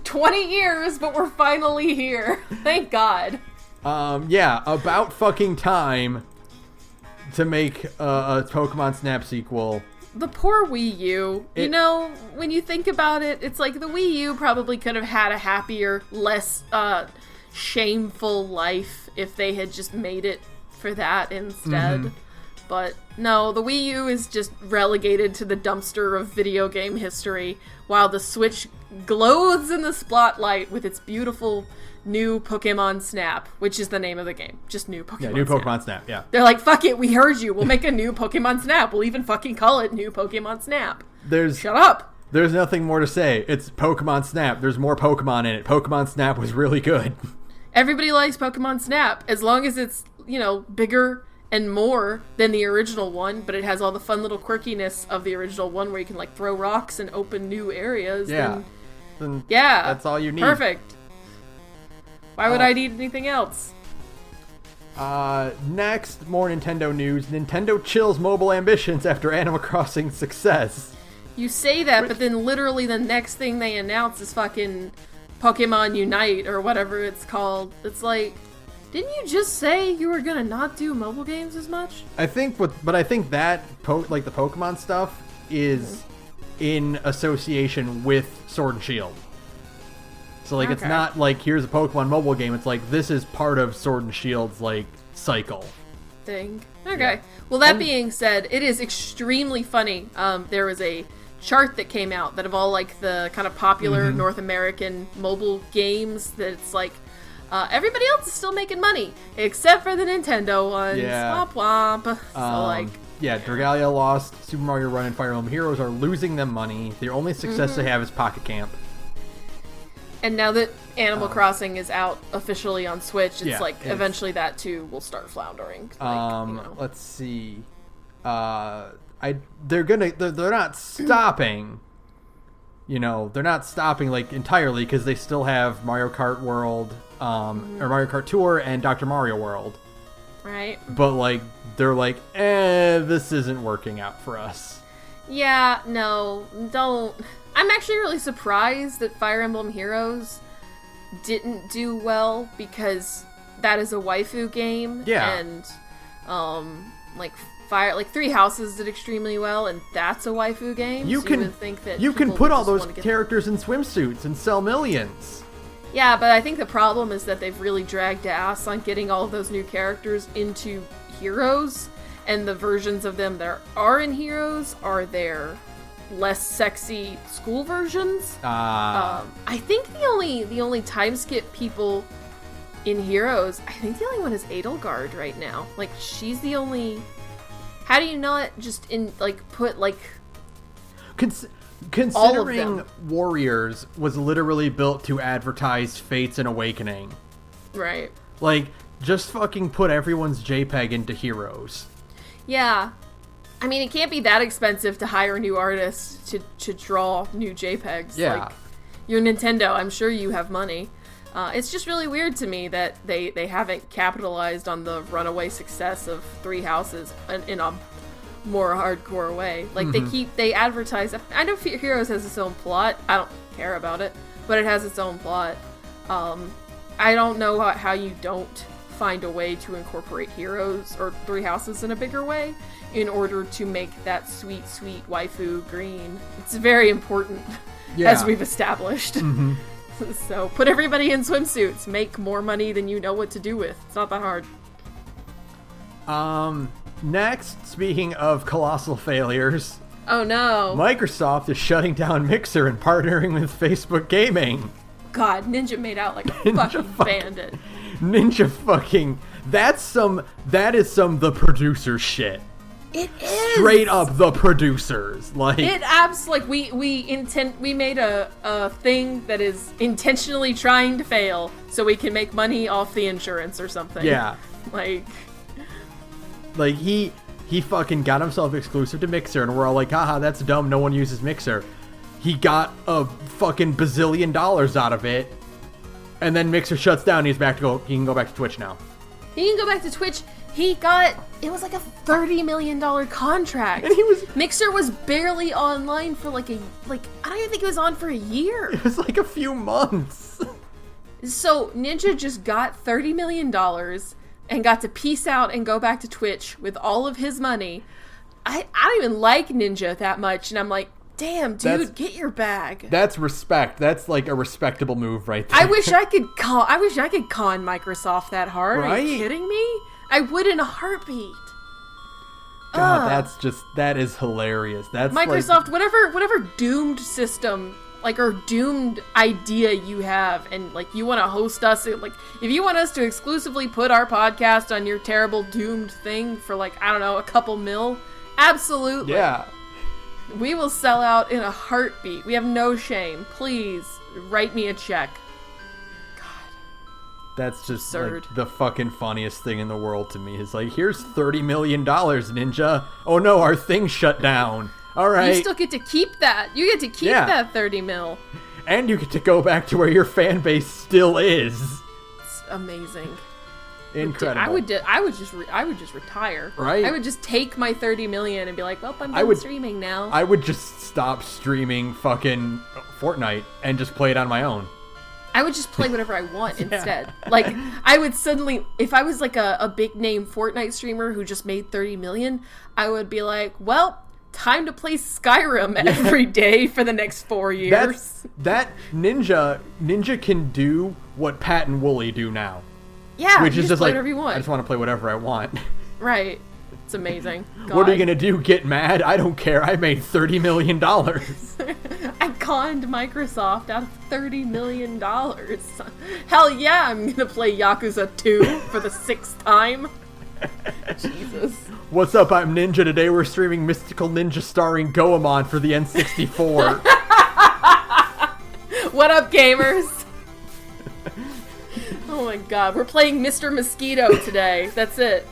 20 years, but we're finally here. Thank God. Yeah, about fucking time to make a Pokemon Snap sequel. The poor Wii U. You know, when you think about it, it's like the Wii U probably could have had a happier, less shameful life if they had just made it for that instead. But no, the Wii U is just relegated to the dumpster of video game history, while the Switch glows in the spotlight with its beautiful new Pokemon Snap, which is the name of the game. Just new Pokemon Snap. Yeah, new Pokemon Snap, yeah. They're like, fuck it, we heard you. We'll make a new Pokemon Snap. We'll even fucking call it new Pokemon Snap. Shut up. There's nothing more to say. It's Pokemon Snap. There's more Pokemon in it. Pokemon Snap was really good. Everybody likes Pokemon Snap, as long as it's, bigger and more than the original one, but it has all the fun little quirkiness of the original one where you can, like, throw rocks and open new areas. Yeah. Yeah. That's all you need. Perfect. Why would I need anything else? Next, more Nintendo news. Nintendo chills mobile ambitions after Animal Crossing success. You say that, but then literally the next thing they announce is fucking Pokemon Unite or whatever it's called. It's like, didn't you just say you were gonna not do mobile games as much? I think that like the Pokemon stuff is in association with Sword and Shield. So like, It's not like, here's a Pokemon mobile game. It's like, this is part of Sword and Shield's like cycle thing. Okay. Yeah. Well, that being said, it is extremely funny. There was a chart that came out that of all like the kind of popular North American mobile games that it's like, everybody else is still making money except for the Nintendo ones. Yeah. Womp womp. So yeah, Dragalia Lost, Super Mario Run, and Fire Emblem Heroes are losing them money. The only success they have is Pocket Camp. And now that Animal Crossing is out officially on Switch, it's eventually that too will start floundering. Let's see. they're not stopping. You know, they're not stopping like entirely because they still have Mario Kart World, or Mario Kart Tour and Dr. Mario World. Right. But like they're like, this isn't working out for us. Yeah, no, don't. I'm actually really surprised that Fire Emblem Heroes didn't do well because that is a waifu game. Yeah. And like Three Houses did extremely well, and that's a waifu game. You would think that you can people put would all just those wanna get characters in swimsuits and sell millions. Yeah, but I think the problem is that they've really dragged ass on getting all of those new characters into Heroes, and the versions of them that are in Heroes are their less sexy school versions. I think the only time skip people in Heroes, I think the only one is Edelgard right now. Like, she's the only... How do you not just put Considering Warriors was literally built to advertise Fates and Awakening. Right. Like, just fucking put everyone's JPEG into Heroes. Yeah. I mean, it can't be that expensive to hire new artists to draw new JPEGs. Yeah. Like, you're Nintendo, I'm sure you have money. It's just really weird to me that they haven't capitalized on the runaway success of Three Houses in a more hardcore way. Like, they advertise... I know Heroes has its own plot. I don't care about it, but it has its own plot. I don't know how you don't find a way to incorporate Heroes or Three Houses in a bigger way in order to make that sweet, sweet waifu green. It's very important, as we've established. Mm-hmm. So, put everybody in swimsuits. Make more money than you know what to do with. It's not that hard. Next, speaking of colossal failures... Oh no. Microsoft is shutting down Mixer and partnering with Facebook Gaming. God, Ninja made out like a fucking bandit. Ninja fucking... That is some the producer shit. It is straight up the producers. Like it we made a thing that is intentionally trying to fail so we can make money off the insurance or something. Yeah. Like he fucking got himself exclusive to Mixer, and we're all like, haha, that's dumb, no one uses Mixer. He got a fucking bazillion dollars out of it, and then Mixer shuts down, he can go back to Twitch now. He can go back to Twitch. It was like a $30 million contract. And Mixer was barely online for I don't even think it was on for a year. It was like a few months. So Ninja just got $30 million and got to peace out and go back to Twitch with all of his money. I don't even like Ninja that much, and I'm like, damn, dude, get your bag. That's respect. That's like a respectable move right there. I wish I could con Microsoft that hard. Right? Are you kidding me? I would in a heartbeat. God, that is hilarious. That's Microsoft, whatever doomed system, or doomed idea you have, and you want to host us, if you want us to exclusively put our podcast on your terrible doomed thing for I don't know, a couple mil, absolutely. Yeah. We will sell out in a heartbeat. We have no shame. Please write me a check. That's just absurd. The fucking funniest thing in the world to me. Is here's $30 million, Ninja. Oh no, our thing shut down. All right. You still get to keep that. You get to keep that 30 mil. And you get to go back to where your fan base still is. It's amazing. Incredible. I would just retire. Right. I would just take my 30 million and be like, well, I'm done streaming now. I would just stop streaming fucking Fortnite and just play it on my own. I would just play whatever I want instead. I would suddenly, if I was a big name Fortnite streamer who just made 30 million, I would be like, well, time to play Skyrim every day for the next 4 years. That Ninja can do what Pat and Wooly do now. Yeah, which is just play whatever you want. I just want to play whatever I want. Right. It's amazing. God. What are you going to do? Get mad? I don't care. I made $30 million. I conned Microsoft out of $30 million. Hell yeah, I'm going to play Yakuza 2 for the 6th time. Jesus. What's up? I'm Ninja. Today we're streaming Mystical Ninja starring Goemon for the N64. What up, gamers? Oh my god, we're playing Mr. Mosquito today. That's it.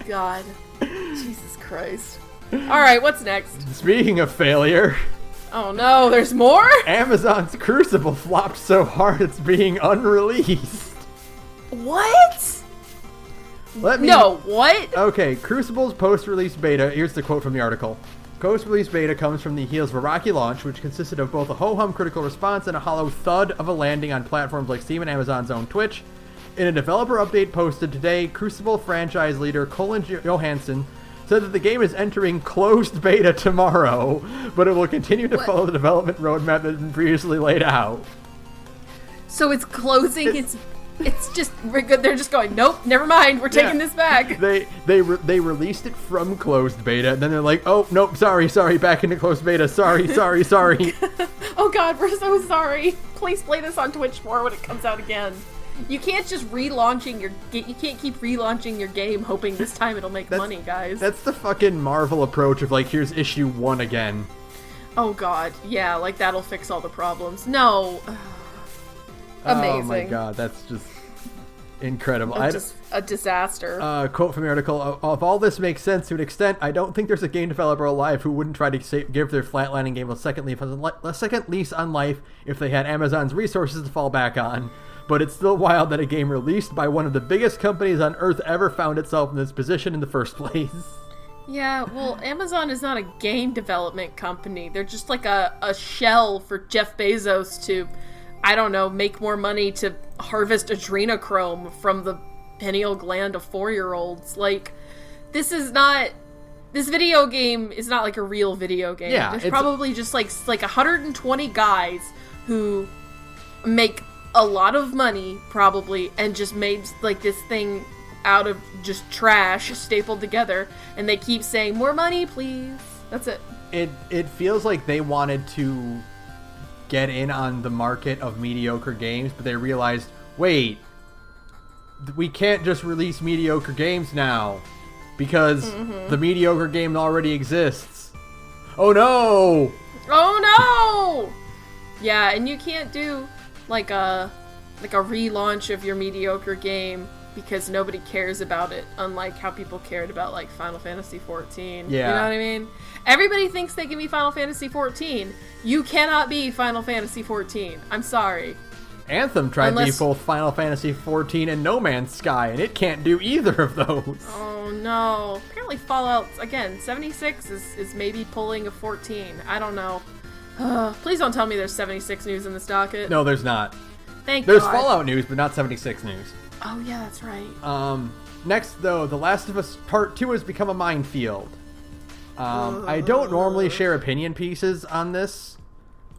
God. Jesus Christ. Alright, what's next? Speaking of failure... Oh no, there's more? Amazon's Crucible flopped so hard it's being unreleased. What? What? Okay, Crucible's post-release beta, here's the quote from the article. Post-release beta comes from the heels of a rocky launch, which consisted of both a ho-hum critical response and a hollow thud of a landing on platforms like Steam and Amazon's own Twitch. In a developer update posted today, Crucible franchise leader Colin Johansson said that the game is entering closed beta tomorrow, but it will continue to follow the development roadmap that had been previously laid out. So it's closing. It's just they're just going. Nope, never mind. We're taking this back. They released it from closed beta, and then they're like, oh nope, sorry, back into closed beta. Sorry. Oh God, we're so sorry. Please play this on Twitch more when it comes out again. You can't just you can't keep relaunching your game hoping this time it'll make money, guys. That's the fucking Marvel approach of like, here's issue 1 again. Oh God, yeah, like that'll fix all the problems. No. Amazing. Oh my God, that's just incredible. Just a disaster. Quote from the article, of all this makes sense to an extent, I don't think there's a game developer alive who wouldn't try to give their flatlining game a second lease on life if they had Amazon's resources to fall back on. But it's still wild that a game released by one of the biggest companies on Earth ever found itself in this position in the first place. Yeah, well, Amazon is not a game development company. They're just like a shell for Jeff Bezos to, I don't know, make more money to harvest adrenochrome from the pineal gland of 4-year-olds. Like, this video game is not like a real video game. Yeah, There's probably just like 120 guys who make a lot of money, probably, and just made like this thing out of just trash stapled together, and they keep saying, more money, please. That's it. It feels like they wanted to get in on the market of mediocre games, but they realized, wait, we can't just release mediocre games now, because the mediocre game already exists. Oh no! Oh no! Yeah, and you can't do like a relaunch of your mediocre game because nobody cares about it, unlike how people cared about like Final Fantasy 14. Yeah. You know what I mean? Everybody thinks they can be Final Fantasy 14. You cannot be Final Fantasy 14. I'm sorry. Anthem tried to be both Final Fantasy 14 and No Man's Sky, and it can't do either of those. Oh no. Apparently Fallout, again, 76 is maybe pulling a 14. I don't know. Please don't tell me there's 76 news in this docket. No, there's not. Thank There's God. Fallout news, but not 76 news. Oh yeah, that's right. Next, though, The Last of Us Part 2 has become a minefield. I don't normally share opinion pieces on this,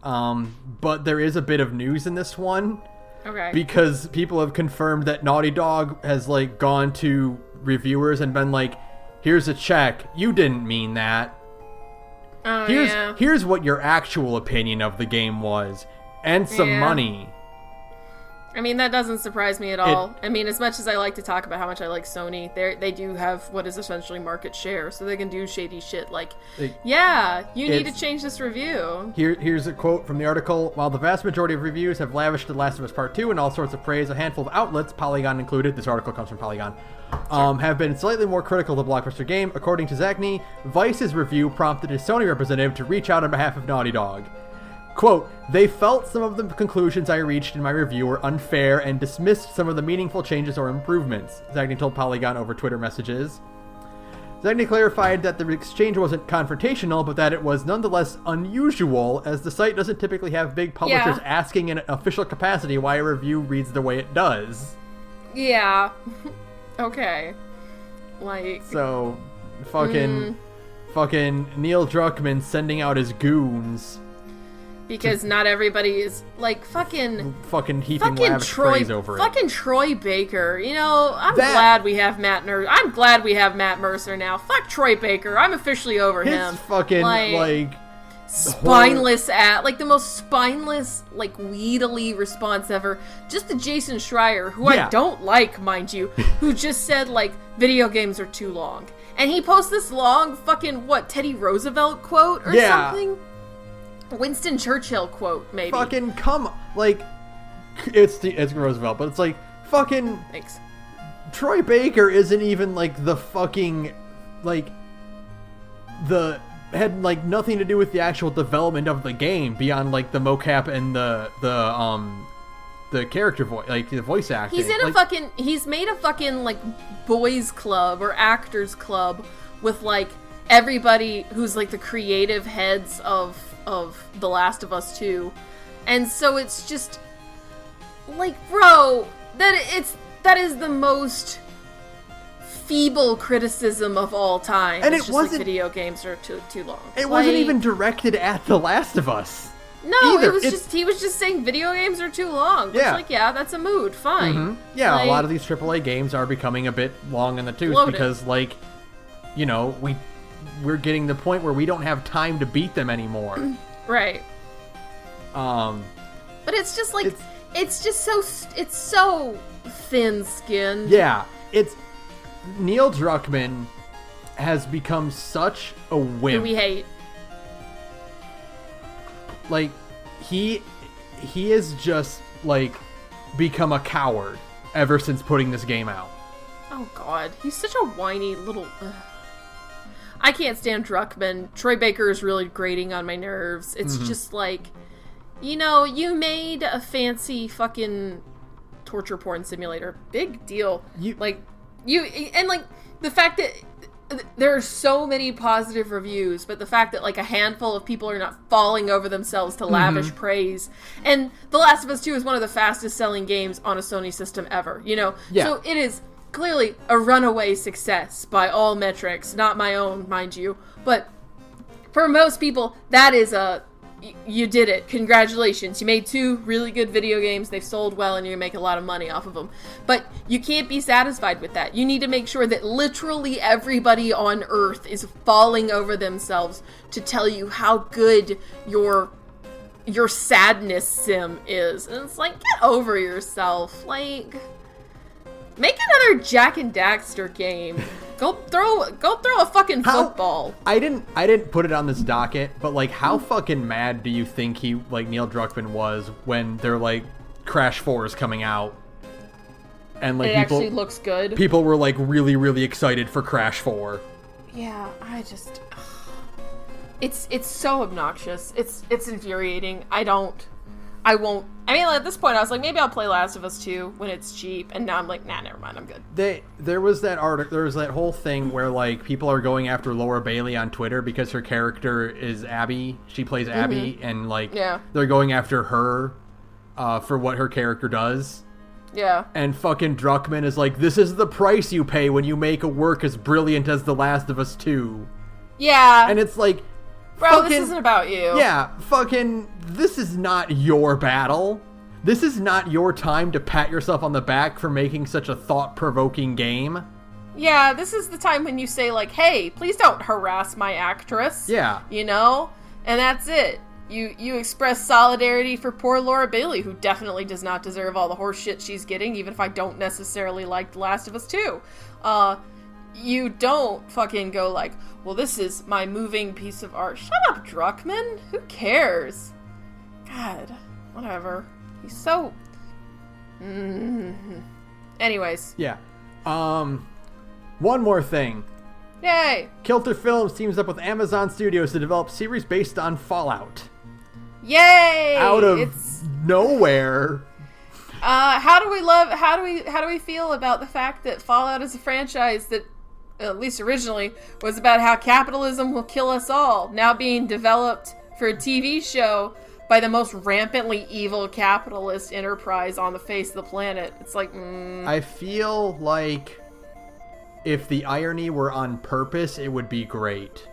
but there is a bit of news in this one. Okay. Because people have confirmed that Naughty Dog has, like, gone to reviewers and been like, here's a check. You didn't mean that. Here's what your actual opinion of the game was. And some money. I mean, that doesn't surprise me at all. I mean, as much as I like to talk about how much I like Sony, they do have what is essentially market share, so they can do shady shit like, you need to change this review. Here's a quote from the article. While the vast majority of reviews have lavished The Last of Us Part 2 and all sorts of praise, a handful of outlets, Polygon included, this article comes from Polygon, have been slightly more critical of the blockbuster game. According to Zagny, Vice's review prompted a Sony representative to reach out on behalf of Naughty Dog. Quote, they felt some of the conclusions I reached in my review were unfair and dismissed some of the meaningful changes or improvements, Zagny told Polygon over Twitter messages. Zagny clarified that the exchange wasn't confrontational, but that it was nonetheless unusual, as the site doesn't typically have big publishers asking in an official capacity why a review reads the way it does. Yeah. Okay. Like... So, fucking Neil Druckmann sending out his goons... Because not everybody is, like, fucking heaping lavish praise over it. Fucking Troy Baker. You know, I'm glad we have Matt Mercer now. Fuck Troy Baker. I'm officially over him. His fucking, like spineless the most spineless, like, weedily response ever. Just to Jason Schreier, who I don't like, mind you, who just said, like, video games are too long. And he posts this long fucking, Teddy Roosevelt quote or something? Winston Churchill quote, maybe. Fucking come, like, it's Roosevelt, but it's like, fucking... Thanks. Troy Baker isn't even like the fucking like the had like nothing to do with the actual development of the game beyond like the mocap and the character voice, like the voice acting. He's in a fucking he's made a fucking like boys club or actors club with like everybody who's like the creative heads of The Last of Us 2. And so it's just like, bro, that is the most feeble criticism of all time. And it's it just wasn't like video games are too long. It wasn't even directed at The Last of Us. No, either. He was just saying video games are too long. Which, like, yeah, that's a mood. Fine. Mm-hmm. Yeah, like, a lot of these AAA games are becoming a bit long in the tooth because, like, you know, we're getting the point where we don't have time to beat them anymore. Right. But it's just like it's so thin-skinned. Yeah, Neil Druckmann has become such a wimp. Who we hate. Like, he has just, like, become a coward ever since putting this game out. Oh, God. He's such a whiny little... I can't stand Druckmann. Troy Baker is really grating on my nerves. It's just like, you know, you made a fancy fucking torture porn simulator. Big deal. The fact that there are so many positive reviews, but the fact that like a handful of people are not falling over themselves to lavish praise. And The Last of Us 2 is one of the fastest selling games on a Sony system ever, you know? Yeah. So it is clearly a runaway success by all metrics, not my own, mind you. But for most people, that is you did it. Congratulations. You made 2 really good video games. They've sold well and you're going to make a lot of money off of them. But you can't be satisfied with that. You need to make sure that literally everybody on Earth is falling over themselves to tell you how good your sadness sim is. And it's like, get over yourself. Like, make another Jak and Daxter game. Go throw a fucking football. I didn't put it on this docket, but like, how fucking mad do you think Neil Druckmann was when they're like Crash 4 is coming out, and like it actually looks good. People were like really, really excited for Crash 4. Yeah, it's so obnoxious. It's infuriating. I won't. I mean, at this point, I was like, maybe I'll play Last of Us 2 when it's cheap, and now I'm like, nah, never mind, I'm good. There was that whole thing where, like, people are going after Laura Bailey on Twitter because her character is Abby. She plays Abby, and, like, they're going after her for what her character does. Yeah. And fucking Druckmann is like, this is the price you pay when you make a work as brilliant as The Last of Us 2. Yeah. And it's like, bro, this isn't about you. Yeah, fucking, this is not your battle. This is not your time to pat yourself on the back for making such a thought-provoking game. Yeah, this is the time when you say, like, hey, please don't harass my actress. Yeah. You know? And that's it. You express solidarity for poor Laura Bailey, who definitely does not deserve all the horse shit she's getting, even if I don't necessarily like The Last of Us 2. You don't fucking go like, well, this is my moving piece of art. Shut up, Druckmann. Who cares? God, whatever. He's so... Anyways. Yeah. One more thing. Yay! Kilter Films teams up with Amazon Studios to develop series based on Fallout. Yay! Out of nowhere. How do we feel about the fact that Fallout is a franchise that, at least originally, was about how capitalism will kill us all, now being developed for a TV show by the most rampantly evil capitalist enterprise on the face of the planet? It's like, I feel like if the irony were on purpose, it would be great.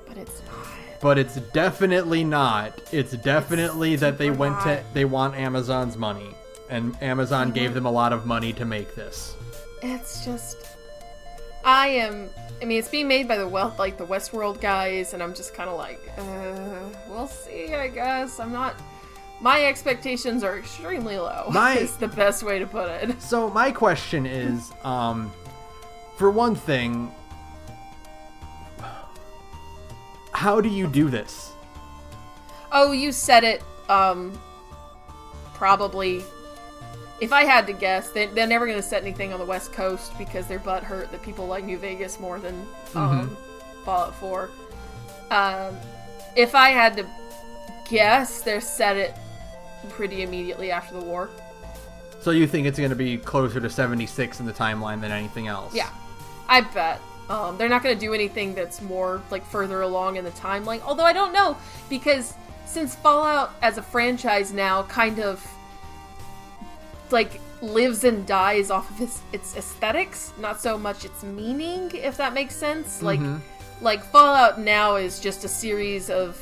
But it's not. But it's definitely not. It's definitely that they want Amazon's money. And Amazon gave them a lot of money to make this. It's just... I mean, it's being made by the Westworld guys, and I'm just kind of like, we'll see, I guess. My expectations are extremely low. Is the best way to put it. So my question is, for one thing, how do you do this? Oh, you said it, probably if I had to guess, they're never going to set anything on the West Coast because they're butthurt that people like New Vegas more than Fallout 4. If I had to guess, they're set it pretty immediately after the war. So you think it's going to be closer to 76 in the timeline than anything else? Yeah, I bet. They're not going to do anything that's more, like, further along in the timeline. Although I don't know, because since Fallout as a franchise now kind of, like, lives and dies off of its aesthetics, not so much its meaning, if that makes sense. Like Fallout now is just a series of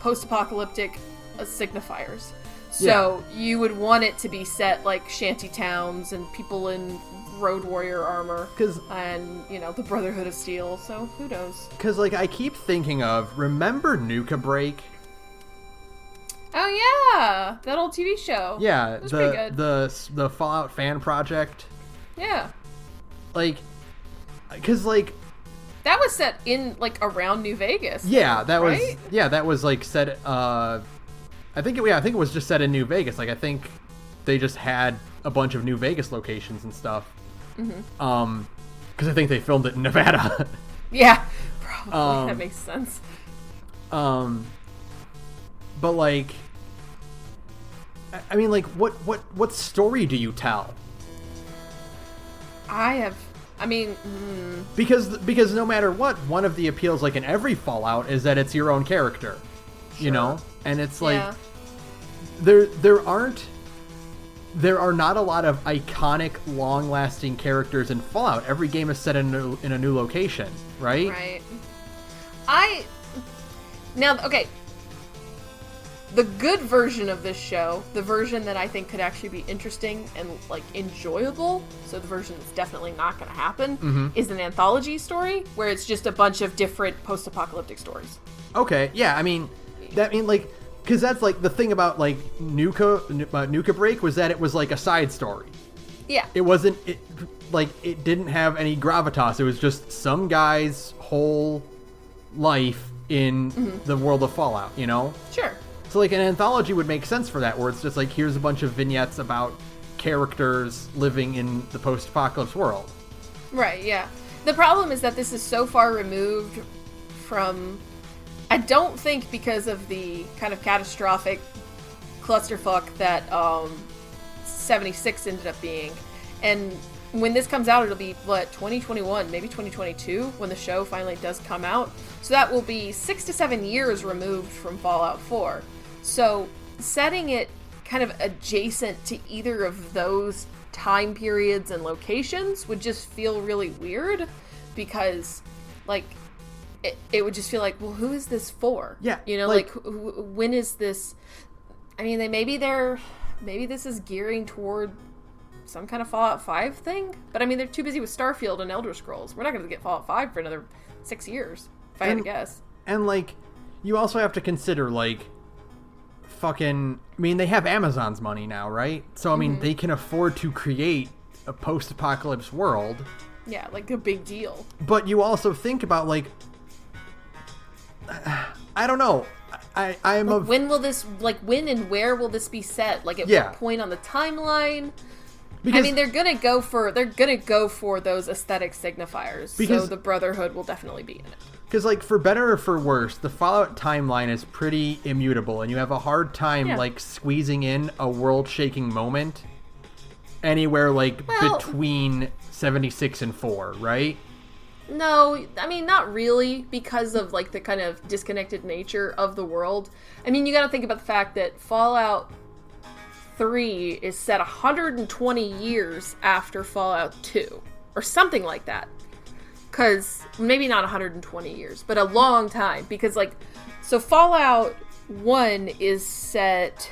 post-apocalyptic signifiers. So you would want it to be set like shanty towns and people in road warrior armor and, you know, the Brotherhood of Steel. So who knows? Because, like, I keep thinking of, remember Nuka Break? Oh yeah, that old TV show. Yeah, it was pretty good. The Fallout fan project. Yeah. Like, because, like, that was set in, like, around New Vegas. Yeah, that right? that was like set. I think it was just set in New Vegas. Like, I think they just had a bunch of New Vegas locations and stuff. Because I think they filmed it in Nevada. Yeah, probably that makes sense. But, like, I mean, like, what story do you tell? Because no matter what, one of the appeals, like in every Fallout, is that it's your own character, you know, and it's like there are not a lot of iconic, long-lasting characters in Fallout. Every game is set in a new location, right? Right. Okay. The good version of this show, the version that I think could actually be interesting and, like, enjoyable, so the version that's definitely not going to happen, is an anthology story where it's just a bunch of different post-apocalyptic stories. Okay, yeah, I mean, because that's, like, the thing about, like, Nuka Break was that it was, like, a side story. Yeah. It didn't have any gravitas. It was just some guy's whole life in the world of Fallout, you know? Sure. So, like, an anthology would make sense for that, where it's just like, here's a bunch of vignettes about characters living in the post-apocalypse world. Right, yeah. The problem is that this is so far removed from... I don't think because of the kind of catastrophic clusterfuck that 76 ended up being. And when this comes out, it'll be, 2021, maybe 2022, when the show finally does come out. So that will be 6 to 7 years removed from Fallout 4. So setting it kind of adjacent to either of those time periods and locations would just feel really weird because, like, it would just feel like, well, who is this for? Yeah. You know, like when is this? I mean, maybe this is gearing toward some kind of Fallout 5 thing, but I mean, they're too busy with Starfield and Elder Scrolls. We're not going to get Fallout 5 for another 6 years, if I had to guess. And, like, you also have to consider, like, they have Amazon's money now, right? So, I mean, they can afford to create a post-apocalypse world. Yeah, like a big deal. But you also think about, like, I don't know. When will this, when and where will this be set? Like, at what point on the timeline? Because, I mean, they're gonna go for those aesthetic signifiers. So the Brotherhood will definitely be in it. Because, like, for better or for worse, the Fallout timeline is pretty immutable, and you have a hard time, like, squeezing in a world-shaking moment anywhere, like, between 76 and 4, right? No, I mean, not really, because of, like, the kind of disconnected nature of the world. I mean, you gotta think about the fact that Fallout 3 is set 120 years after Fallout 2, or something like that. Because, maybe not 120 years, but a long time. Because, like, so Fallout 1 is set...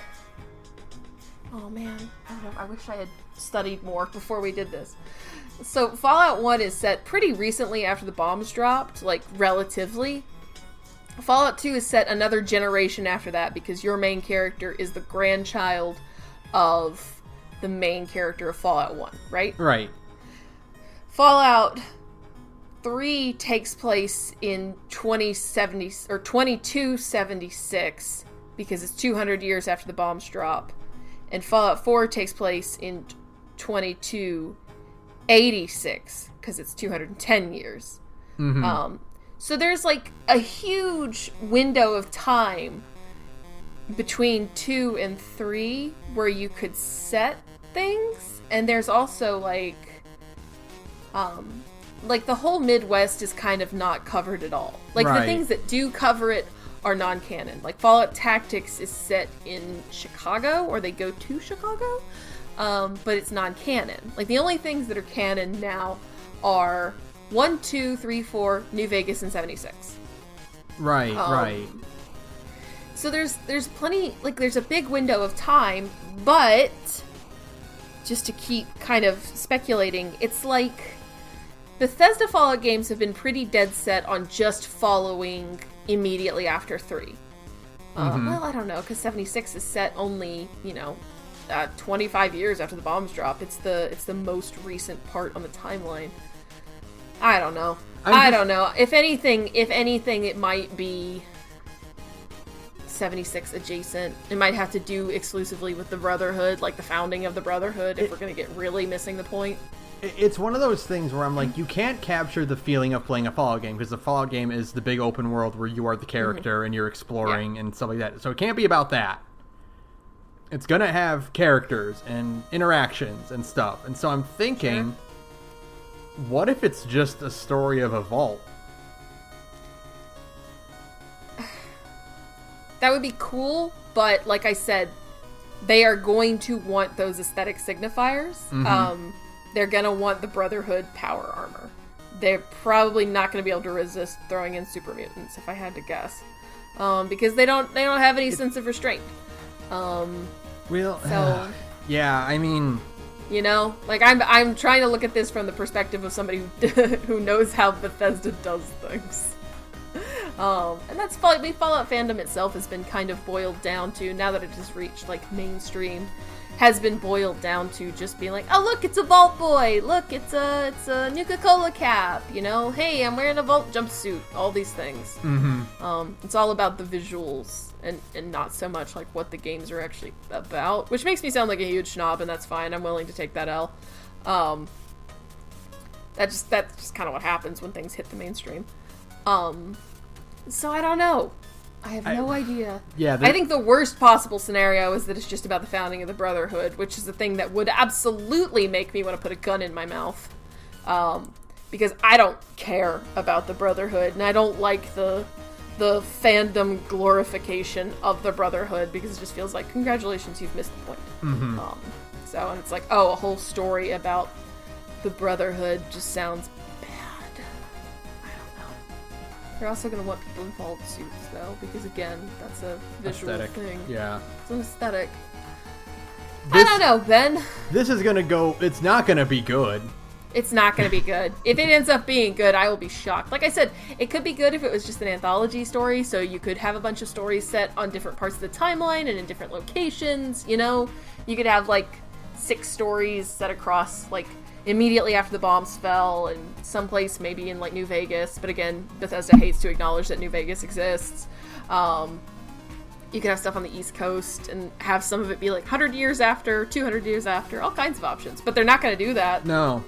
Oh, man. I don't know. I wish I had studied more before we did this. So, Fallout 1 is set pretty recently after the bombs dropped, like, relatively. Fallout 2 is set another generation after that, because your main character is the grandchild of the main character of Fallout 1, right? Right. Fallout 3 takes place in 2070 or 2276 because it's 200 years after the bombs drop, and Fallout 4 takes place in 2286 because it's 210 years. So there's like a huge window of time between 2 and 3 where you could set things, and there's also like the whole Midwest is kind of not covered at all. Like the things that do cover it are non-canon. Like Fallout Tactics is set in Chicago, or they go to Chicago, but it's non-canon. Like the only things that are canon now are 1, 2, 3, 4, New Vegas, and 76. Right. So there's plenty, like there's a big window of time, but just to keep kind of speculating, it's like Bethesda Fallout games have been pretty dead set on just following immediately after 3. Well, I don't know, because 76 is set only, 25 years after the bombs drop. It's the most recent part on the timeline. I don't know. I don't know. If anything, it might be 76 adjacent. It might have to do exclusively with the Brotherhood, like the founding of the Brotherhood, if we're going to get really missing the point. It's one of those things where I'm like, you can't capture the feeling of playing a Fallout game, because the Fallout game is the big open world where you are the character and you're exploring and stuff like that. So it can't be about that. It's going to have characters and interactions and stuff. And so I'm thinking, what if it's just a story of a vault? That would be cool, but like I said, they are going to want those aesthetic signifiers. They're going to want the Brotherhood power armor. They're probably not going to be able to resist throwing in super mutants, if I had to guess. Because they don't have any sense of restraint. Yeah, I mean... like I'm trying to look at this from the perspective of somebody who knows how Bethesda does things. And that's probably Fallout fandom itself has been kind of boiled down to, now that it has reached like mainstream, has been boiled down to just being like, oh look, it's a Vault Boy, look, it's a Nuka-Cola cap, hey, I'm wearing a Vault jumpsuit, all these things. It's all about the visuals and not so much like what the games are actually about, which makes me sound like a huge snob, and that's fine. I'm willing to take that L. That's just kind of what happens when things hit the mainstream. So I don't know. I have no idea. Yeah, I think the worst possible scenario is that it's just about the founding of the Brotherhood, which is the thing that would absolutely make me want to put a gun in my mouth. Because I don't care about the Brotherhood, and I don't like the fandom glorification of the Brotherhood, because it just feels like, congratulations, you've missed the point. And it's like, a whole story about the Brotherhood just sounds bad. I don't know. They're also going to want people in vault suits, though, because again, that's a visual aesthetic thing. Yeah. It's an aesthetic. I don't know, Ben. This is going to go, it's not going to be good. It's not going to be good. If it ends up being good, I will be shocked. Like I said, it could be good if it was just an anthology story, so you could have a bunch of stories set on different parts of the timeline and in different locations, You could have, 6 stories set across, immediately after the bombs fell, and someplace maybe in, New Vegas. But again, Bethesda hates to acknowledge that New Vegas exists. You could have stuff on the East Coast and have some of it be, 100 years after, 200 years after, all kinds of options. But they're not going to do that. No.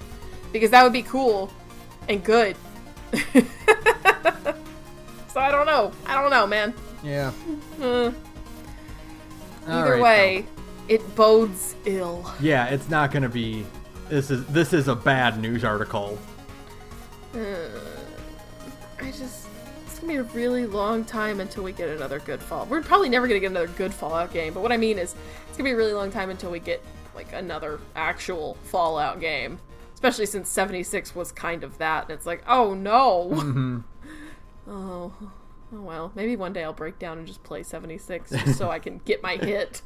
Because that would be cool and good. So I don't know, man. Yeah. Either way, it bodes ill. Yeah, it's not going to be... This is a bad news article. It's going to be a really long time until we get another good Fallout. We're probably never going to get another good Fallout game, but what I mean is, it's going to be a really long time until we get, another actual Fallout game. Especially since 76 was kind of that, and it's like, oh no! Oh well. Maybe one day I'll break down and just play 76 just so I can get my hit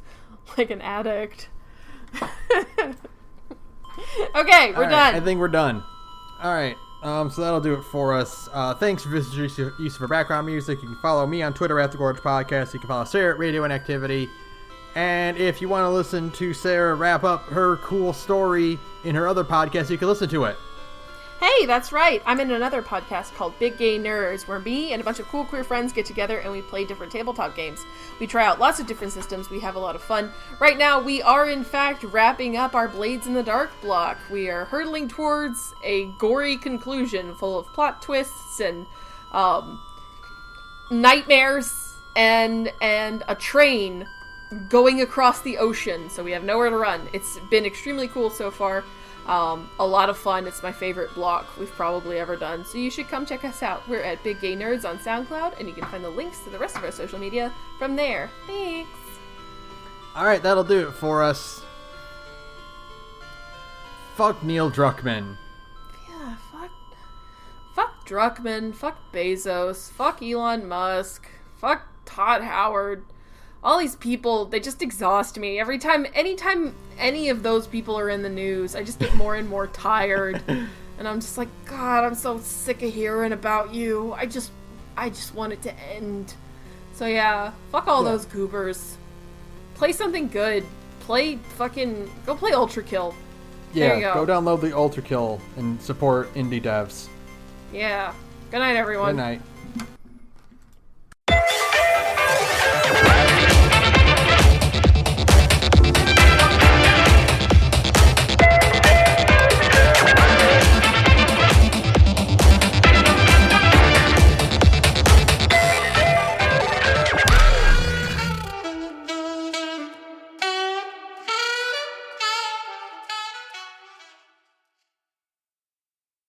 like an addict. Okay, we're done. I think we're done. Alright, so that'll do it for us. Thanks for visiting use of our background music. You can follow me on Twitter at thegorgepodcast. You can follow Sara at radioinactivity. And if you want to listen to Sara wrap up her cool story in her other podcast, you can listen to it. Hey, that's right. I'm in another podcast called Big Gay Nerds, where me and a bunch of cool queer friends get together and we play different tabletop games. We try out lots of different systems. We have a lot of fun. Right now, we are in fact wrapping up our Blades in the Dark block. We are hurtling towards a gory conclusion full of plot twists and nightmares and a train going across the ocean, so we have nowhere to run. It's been extremely cool so far. A lot of fun. It's my favorite block we've probably ever done, so you should come check us out. We're at Big Gay Nerds on SoundCloud, and you can find the links to the rest of our social media from there. Thanks! Alright, that'll do it for us. Fuck Neil Druckmann. Yeah, fuck Druckmann, fuck Bezos, fuck Elon Musk, fuck Todd Howard. All these people, they just exhaust me. Anytime any of those people are in the news, I just get more and more tired. And I'm just like, God, I'm so sick of hearing about you. I just want it to end. So yeah, fuck all those goobers. Play something good. Go play Ultra Kill. Yeah, there you go. Go download the Ultra Kill and support indie devs. Yeah. Good night, everyone. Good night.